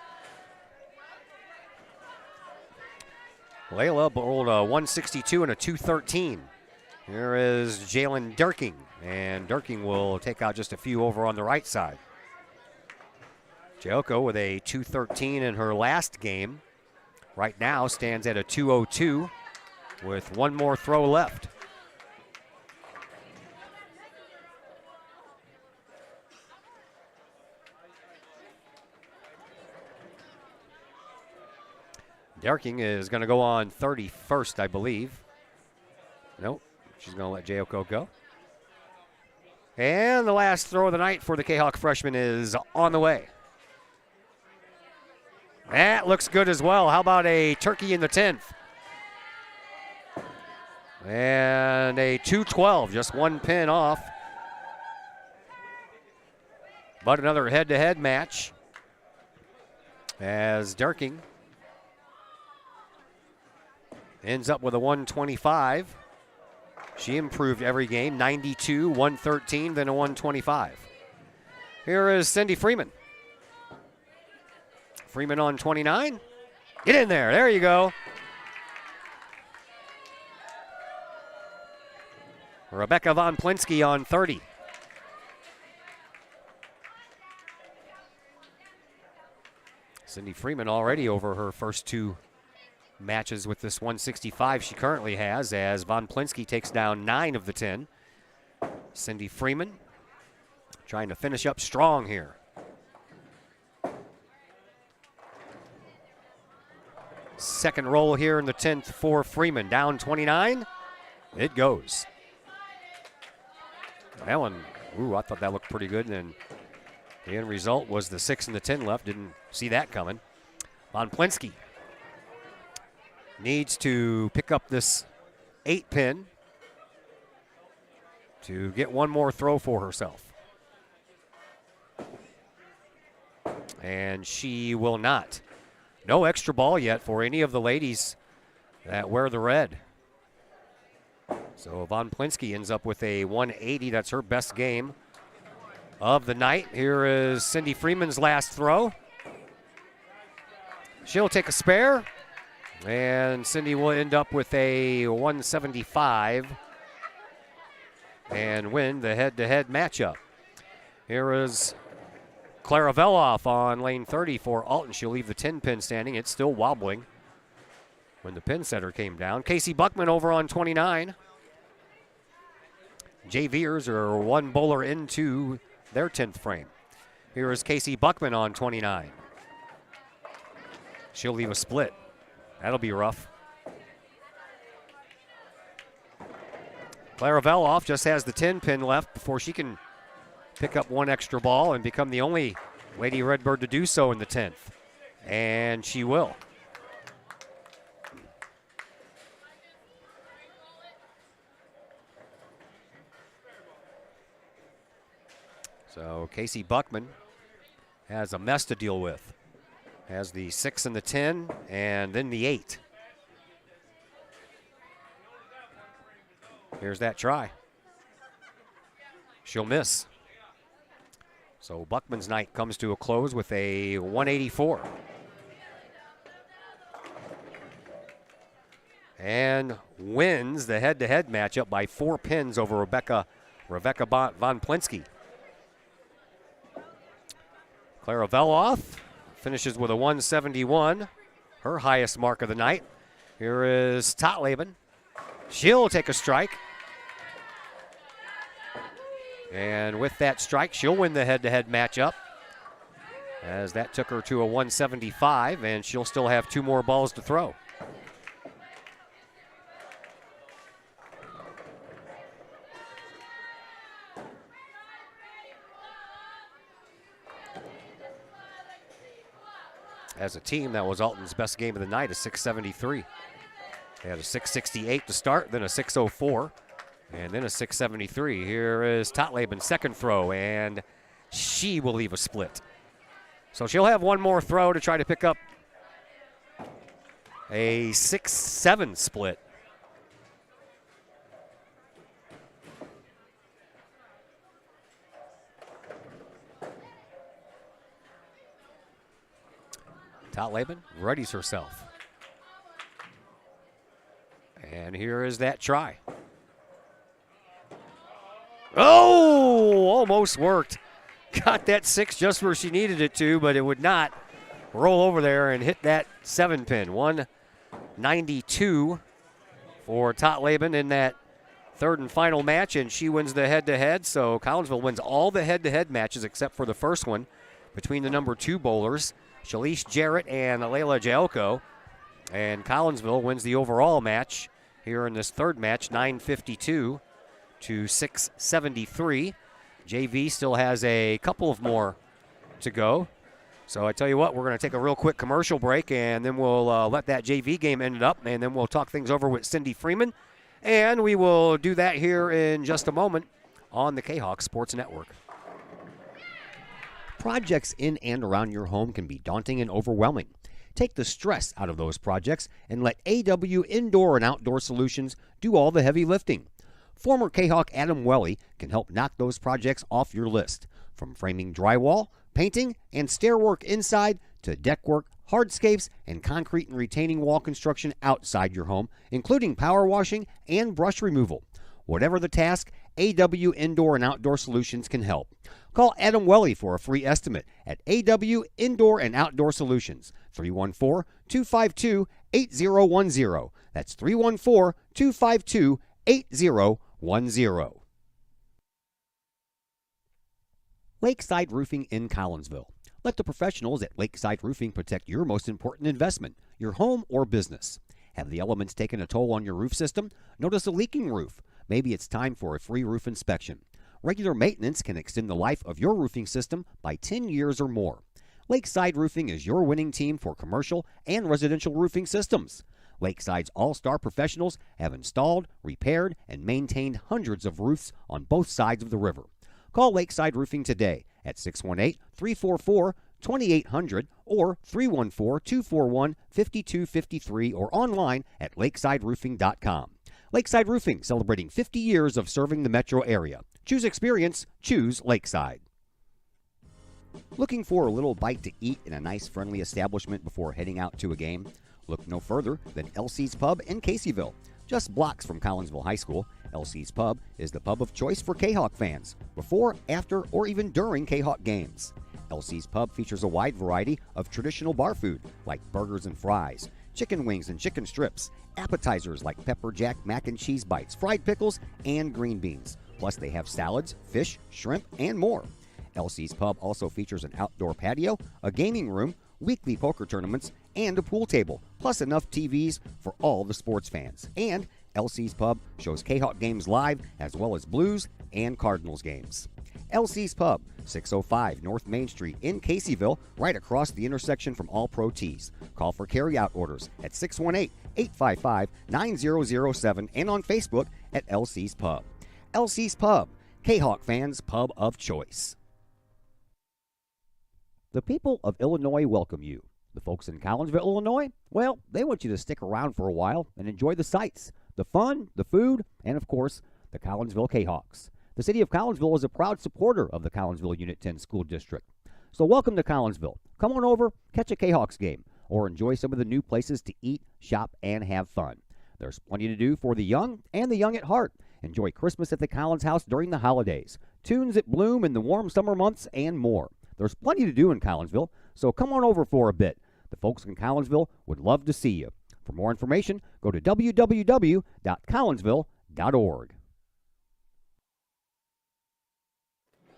Layla bowled a 162 and a 213. Here is Jalen Durking, and Durking will take out just a few over on the right side. Jayoko with a 213 in her last game. Right now stands at a 202 with one more throw left. Durking is going to go on 31st, I believe. Nope, she's going to let Jayoko go. And the last throw of the night for the Kahok freshman is on the way. That looks good as well. How about a turkey in the 10th? And a 212, just one pin off. But another head-to-head match as Durking ends up with a 125. She improved every game, 92, 113, then a 125. Here is Cindy Freeman. Freeman on 29. Get in there. There you go. Rebecca Von Plinsky on 30. Cindy Freeman already over her first two matches with this 165 she currently has, as Von Plinsky takes down 9 of the 10. Cindy Freeman trying to finish up strong here. Second roll here in the 10th for Freeman. Down 29. It goes. That one, I thought that looked pretty good. And then the end result was the 6 and the 10 left. Didn't see that coming. Von Plinsky needs to pick up this 8 pin to get one more throw for herself. And she will not. No extra ball yet for any of the ladies that wear the red. So Von Plinsky ends up with a 180. That's her best game of the night. Here is Cindy Freeman's last throw. She'll take a spare. And Cindy will end up with a 175 and win the head-to-head matchup. Here is Clara Veloff on lane 30 for Alton. She'll leave the 10 pin standing. It's still wobbling when the pin setter came down. Casey Buckman over on 29. JVers are one bowler into their 10th frame. Here is Casey Buckman on 29. She'll leave a split. That'll be rough. Clara Veloff just has the 10 pin left before she can pick up one extra ball and become the only Lady Redbird to do so in the 10th. And she will. So Casey Buckman has a mess to deal with. Has the 6 and the 10 and then the 8. Here's that try. She'll miss. So Buckman's night comes to a close with a 184. And wins the head-to-head matchup by 4 pins over Rebecca Von Plinsky. Clara Veloff finishes with a 171, her highest mark of the night. Here is Totleben. She'll take a strike. And with that strike, she'll win the head-to-head matchup as that took her to a 175, and she'll still have 2 more balls to throw. As a team, that was Alton's best game of the night, a 673. They had a 668 to start, then a 604, and then a 673. Here is Totlaben's second throw, and she will leave a split. So she'll have 1 more throw to try to pick up a 6-7 split. Totlaben readies herself. And here is that try. Oh, almost worked. Got that 6 just where she needed it to, but it would not roll over there and hit that 7 pin. 192 for Totlaben in that third and final match, and she wins the head-to-head. So Collinsville wins all the head-to-head matches except for the first one between the number 2 bowlers, Shalice Jarrett and Layla Jalko. And Collinsville wins the overall match here in this third match, 952 to 673. JV still has a couple of more to go. So I tell you what, we're going to take a real quick commercial break, and then we'll let that JV game end up, and then we'll talk things over with Cindy Freeman. And we will do that here in just a moment on the Kahok Sports Network. Projects in and around your home can be daunting and overwhelming. Take the stress out of those projects and let AW Indoor and Outdoor Solutions do all the heavy lifting. Former Kahok Adam Welly can help knock those projects off your list. From framing drywall, painting, and stair work inside to deck work, hardscapes, and concrete and retaining wall construction outside your home, including power washing and brush removal. Whatever the task, AW Indoor and Outdoor Solutions can help. Call Adam Welly for a free estimate at AW Indoor and Outdoor Solutions, 314-252-8010. That's 314-252-8010. Lakeside Roofing in Collinsville. Let the professionals at Lakeside Roofing protect your most important investment, your home or business. Have the elements taken a toll on your roof system? Notice a leaking roof? Maybe it's time for a free roof inspection. Regular maintenance can extend the life of your roofing system by 10 years or more. Lakeside Roofing is your winning team for commercial and residential roofing systems. Lakeside's all-star professionals have installed, repaired, and maintained hundreds of roofs on both sides of the river. Call Lakeside Roofing today at 618-344-2800 or 314-241-5253 or online at lakesideroofing.com. Lakeside Roofing, celebrating 50 years of serving the metro area. Choose experience, choose Lakeside. Looking for a little bite to eat in a nice, friendly establishment before heading out to a game? Look no further than LC's Pub in Caseyville. Just blocks from Collinsville High School, LC's Pub is the pub of choice for Kahok fans, before, after, or even during Kahok games. LC's Pub features a wide variety of traditional bar food like burgers and fries, chicken wings and chicken strips, appetizers like pepper jack mac and cheese bites, fried pickles, and green beans. Plus they have salads, fish, shrimp, and more. LC's Pub also features an outdoor patio, a gaming room, weekly poker tournaments, and a pool table, plus enough TVs for all the sports fans. And LC's Pub shows Kahok games live as well as Blues and Cardinals games. LC's Pub, 605 North Main Street in Caseyville, right across the intersection from All Pro Tees. Call for carry-out orders at 618-855-9007 and on Facebook at LC's Pub. LC's Pub, Kahok fans' pub of choice. The people of Illinois welcome you. The folks in Collinsville, Illinois, well, they want you to stick around for a while and enjoy the sights, the fun, the food, and of course, the Collinsville Kahawks. The city of Collinsville is a proud supporter of the Collinsville Unit 10 School District. So welcome to Collinsville. Come on over, catch a Kahawks game, or enjoy some of the new places to eat, shop, and have fun. There's plenty to do for the young and the young at heart. Enjoy Christmas at the Collins House during the holidays, tunes at Bloom in the warm summer months, and more. There's plenty to do in Collinsville, so come on over for a bit. The folks in Collinsville would love to see you. For more information, go to www.collinsville.org.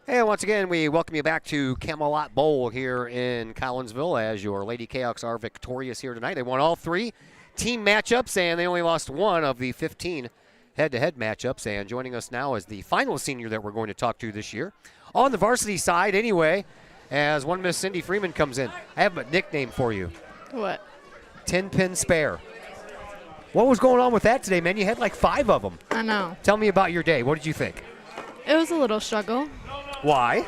And once again, we welcome you back to Camelot Bowl here in Collinsville as your Lady Kahawks are victorious here tonight. They won all 3 team matchups, and they only lost 1 of the 15 head-to-head matchups. And joining us now is the final senior that we're going to talk to this year. On the varsity side, anyway, as one Miss Cindy Freeman comes in. I have a nickname for you. What? 10-pin spare. What was going on with that today, man? You had like 5 of them. I know. Tell me about your day. What did you think? It was a little struggle. Why?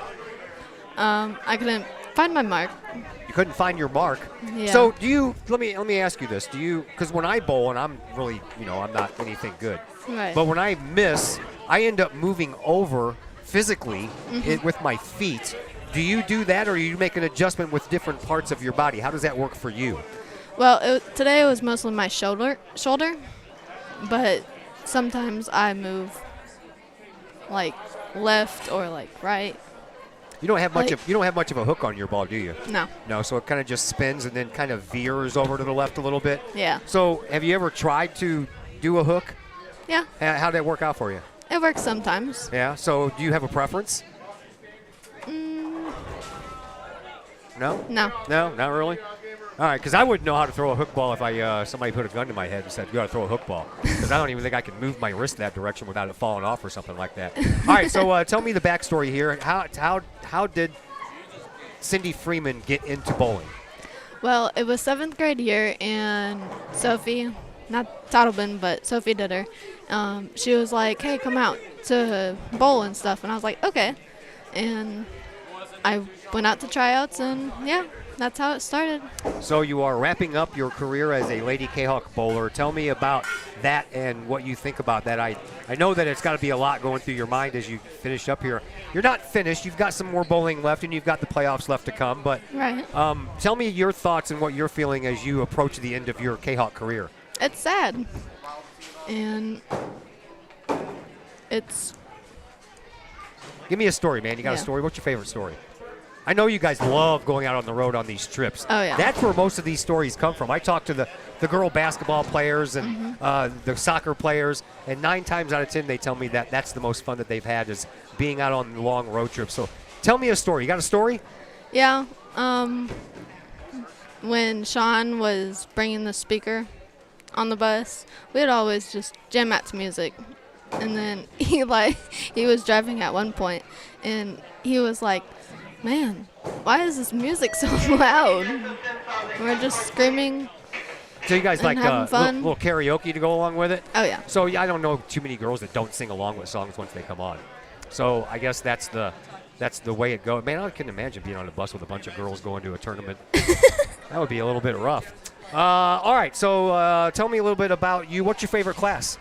I couldn't find my mark. You couldn't find your mark. Yeah. So do you? Let me ask you this. Do you? Because when I bowl, and I'm really, I'm not anything good. Right. But when I miss, I end up moving over physically Mhm. with my feet. Do you do that, or do you make an adjustment with different parts of your body? How does that work for you? Well, today it was mostly my shoulder, but sometimes I move like left or like right. You don't have much of a hook on your ball, do you? No. No, so it kind of just spins and then kind of veers over to the left a little bit. Yeah. So have you ever tried to do a hook? Yeah. How'd that work out for you? It works sometimes. Yeah. So do you have a preference? No? No. No, not really? All right, because I wouldn't know how to throw a hook ball if somebody put a gun to my head and said, you got to throw a hook ball. Because I don't even think I can move my wrist that direction without it falling off or something like that. All right, so tell me the backstory here. How did Cindy Freeman get into bowling? Well, it was 7th grade year, and Sophie, not Toddlebin, but Sophie did her. She was like, hey, come out to bowl and stuff. And I was like, okay. And I went out to tryouts, and yeah, that's how it started. So you are wrapping up your career as a Lady Kahawk bowler. Tell me about that and what you think about that. I know that it's got to be a lot going through your mind as you finish up here. You're not finished. You've got some more bowling left, and you've got the playoffs left to come. But Right. Tell me your thoughts and what you're feeling as you approach the end of your Kahawk career. It's sad. And it's... Give me a story, man. You got a Yeah. story? What's your favorite story? I know you guys love going out on the road on these trips. Oh, yeah. That's where most of these stories come from. I talk to the girl basketball players and the soccer players, and 9 times out of 10 they tell me that that's the most fun that they've had is being out on long road trips. So tell me a story. You got a story? Yeah. When Sean was bringing the speaker on the bus, we'd always just jam out to music. And then he was driving at one point, and he was like, man, why is this music so loud? We're just screaming. So you guys and like having fun. little karaoke to go along with it? Oh, yeah. So I don't know too many girls that don't sing along with songs once they come on. So I guess that's the way it goes. Man, I can imagine being on a bus with a bunch of girls going to a tournament. That would be a little bit rough. All right, so tell me a little bit about you. What's your favorite class?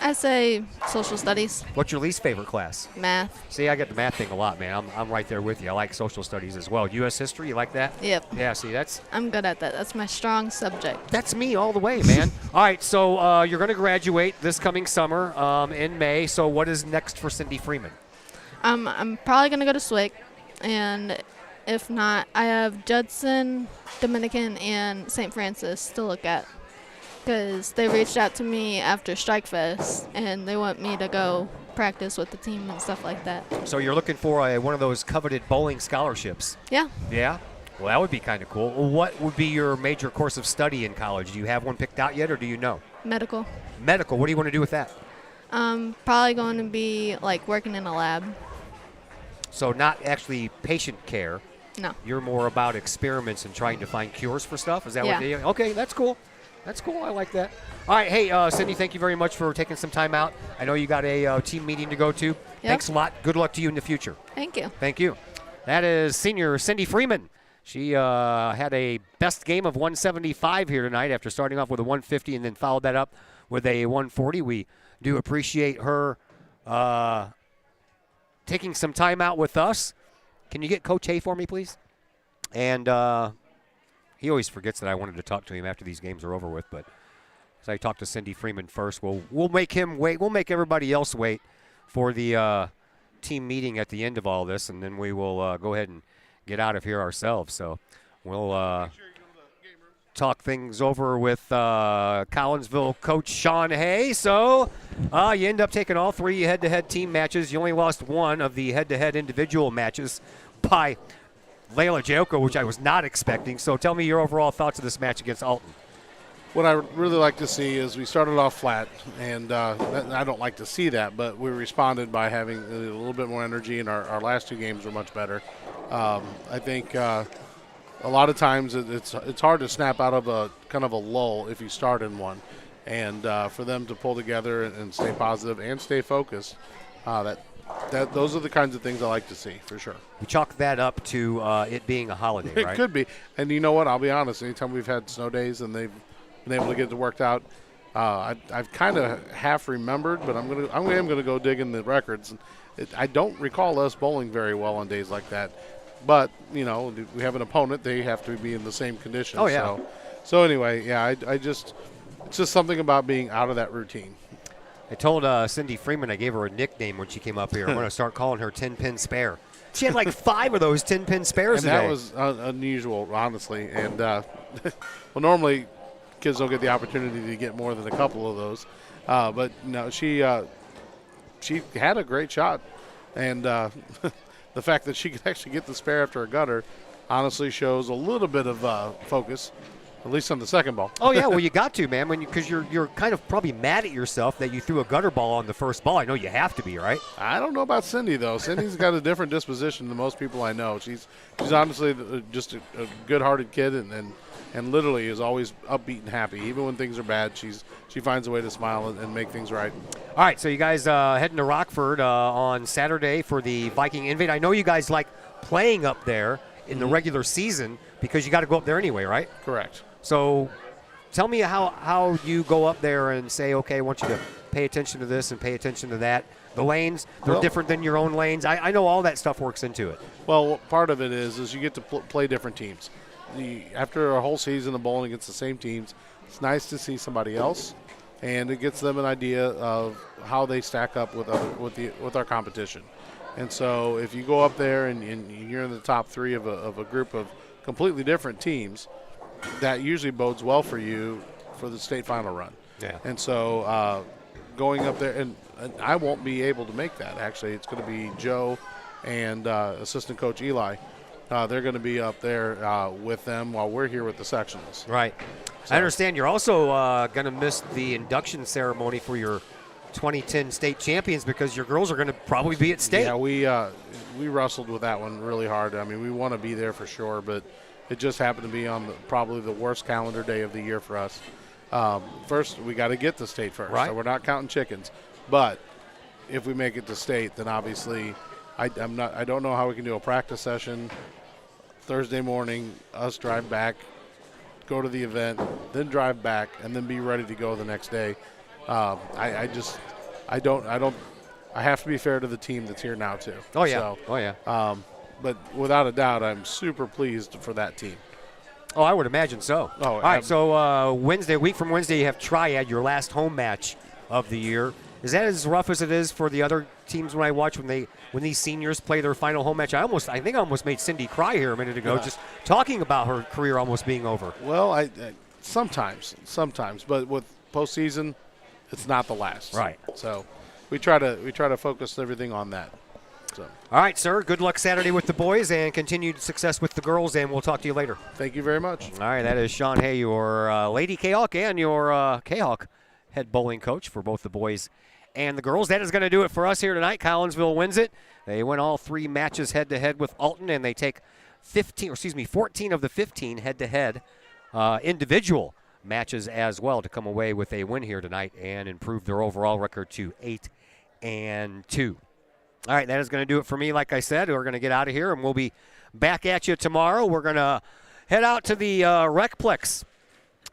I say social studies. What's your least favorite class? Math. See, I get the math thing a lot, man. I'm right there with you. I like social studies as well. U.S. history, you like that? Yep. Yeah, see, that's... I'm good at that. That's my strong subject. That's me all the way, man. All right, so you're going to graduate this coming summer in May. So what is next for Cindy Freeman? I'm probably going to go to SWIC, and if not, I have Judson, Dominican, and St. Francis to look at. Because they reached out to me after Strike Fest, and they want me to go practice with the team and stuff like that. So you're looking for one of those coveted bowling scholarships? Yeah. Yeah? Well, that would be kind of cool. Well, what would be your major course of study in college? Do you have one picked out yet, or do you know? Medical. Medical. What do you want to do with that? Probably going to be like working in a lab. So not actually patient care. No. You're more about experiments and trying to find cures for stuff? Is that Yeah. what you... Okay, that's cool. That's cool. I like that. All right. Hey, Cindy, thank you very much for taking some time out. I know you got a team meeting to go to. Thanks a lot. Good luck to you in the future. Thank you. Thank you. That is senior Cindy Freeman. She had a best game of 175 here tonight after starting off with a 150 and then followed that up with a 140. We do appreciate her taking some time out with us. Can you get Coach Hay for me, please? And he always forgets that I wanted to talk to him after these games are over with, but as I talk to Cindy Freeman first, we'll make him wait. We'll make everybody else wait for the team meeting at the end of all this, and then we will go ahead and get out of here ourselves. So we'll talk things over with Collinsville coach Sean Hay. So you end up taking all 3 head-to-head team matches. You only lost 1 of the head-to-head individual matches by Layla Joko, which I was not expecting. So tell me your overall thoughts of this match against Alton. What I really like to see is we started off flat, and I don't like to see that, but we responded by having a little bit more energy, and our last 2 games were much better. I think a lot of times it's hard to snap out of a kind of a lull if you start in one, and for them to pull together and stay positive and stay focused, those are the kinds of things I like to see for sure. You chalk that up to it being a holiday, right? It could be, and you know what? I'll be honest. Anytime we've had snow days and they've been able to get it worked out, I've kind of half remembered, but I'm gonna go dig in the records. I don't recall us bowling very well on days like that. But, we have an opponent. They have to be in the same conditions. Oh, yeah. So anyway, yeah, it's just something about being out of that routine. I told Cindy Freeman I gave her a nickname when she came up here. I'm going to start calling her 10-pin spare. She had like 5 of those 10-pin spares and a day. That was unusual, honestly. And, well, normally kids don't get the opportunity to get more than a couple of those. But, no, she had a great shot. And the fact that she could actually get the spare after a gutter honestly shows a little bit of focus, at least on the second ball. Oh, yeah, well, you got to, man, because you're kind of probably mad at yourself that you threw a gutter ball on the first ball. I know you have to be, right? I don't know about Cindy, though. Cindy's got a different disposition than most people I know. She's honestly just a good-hearted kid and literally is always upbeat and happy. Even when things are bad, she finds a way to smile and make things right. All right, so you guys heading to Rockford on Saturday for the Viking Invade. I know you guys like playing up there in the regular season because you got to go up there anyway, right? Correct. So tell me how you go up there and say, okay, I want you to pay attention to this and pay attention to that. The lanes, they're different than your own lanes. I know all that stuff works into it. Well, part of it is you get to play different teams. After a whole season of bowling against the same teams, it's nice to see somebody else, and it gets them an idea of how they stack up with our competition. And so if you go up there and you're in the top 3 of a group of completely different teams, that usually bodes well for you for the state final run. Yeah. And so going up there, and I won't be able to make that. Actually, it's going to be Joe and assistant coach Eli. They're going to be up there with them while we're here with the sectionals. Right. So. I understand you're also going to miss the induction ceremony for your 2010 state champions because your girls are going to probably be at state. Yeah, we wrestled with that one really hard. I mean, we want to be there for sure, but it just happened to be on probably the worst calendar day of the year for us. First, we got to get to state first, right. So we're not counting chickens. But if we make it to state, then obviously I don't know how we can do a practice session Thursday morning, us drive back, go to the event, then drive back, and then be ready to go the next day. I have to be fair to the team that's here now too. Oh yeah. So, oh yeah. But without a doubt, I'm super pleased for that team. Oh, I would imagine so. Oh, all right. So a week from Wednesday, you have Triad, your last home match of the year. Is that as rough as it is for the other teams when I watch when these seniors play their final home match? I think I almost made Cindy cry here a minute ago, just talking about her career almost being over. Well, I sometimes, but with postseason, it's not the last. Right. So we try to focus everything on that. So. All right, sir. Good luck Saturday with the boys and continued success with the girls, and we'll talk to you later. Thank you very much. All right, that is Sean Hay, your Lady Kahok and your Kahok head bowling coach for both the boys and the girls. That is going to do it for us here tonight. Collinsville wins it. They win all 3 matches head-to-head with Alton, and they take 14 of the 15 head-to-head individual matches as well to come away with a win here tonight and improve their overall record to 8-2. All right, that is going to do it for me. Like I said, we're going to get out of here, and we'll be back at you tomorrow. We're going to head out to the Recplex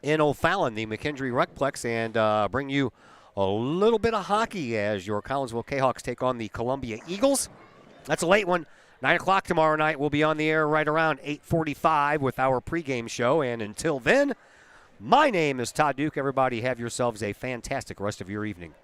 in O'Fallon, the McKendree Recplex, and bring you a little bit of hockey as your Collinsville Kahawks take on the Columbia Eagles. That's a late one. 9 o'clock tomorrow night. We'll be on the air right around 8:45 with our pregame show. And until then, my name is Todd Duke. Everybody have yourselves a fantastic rest of your evening.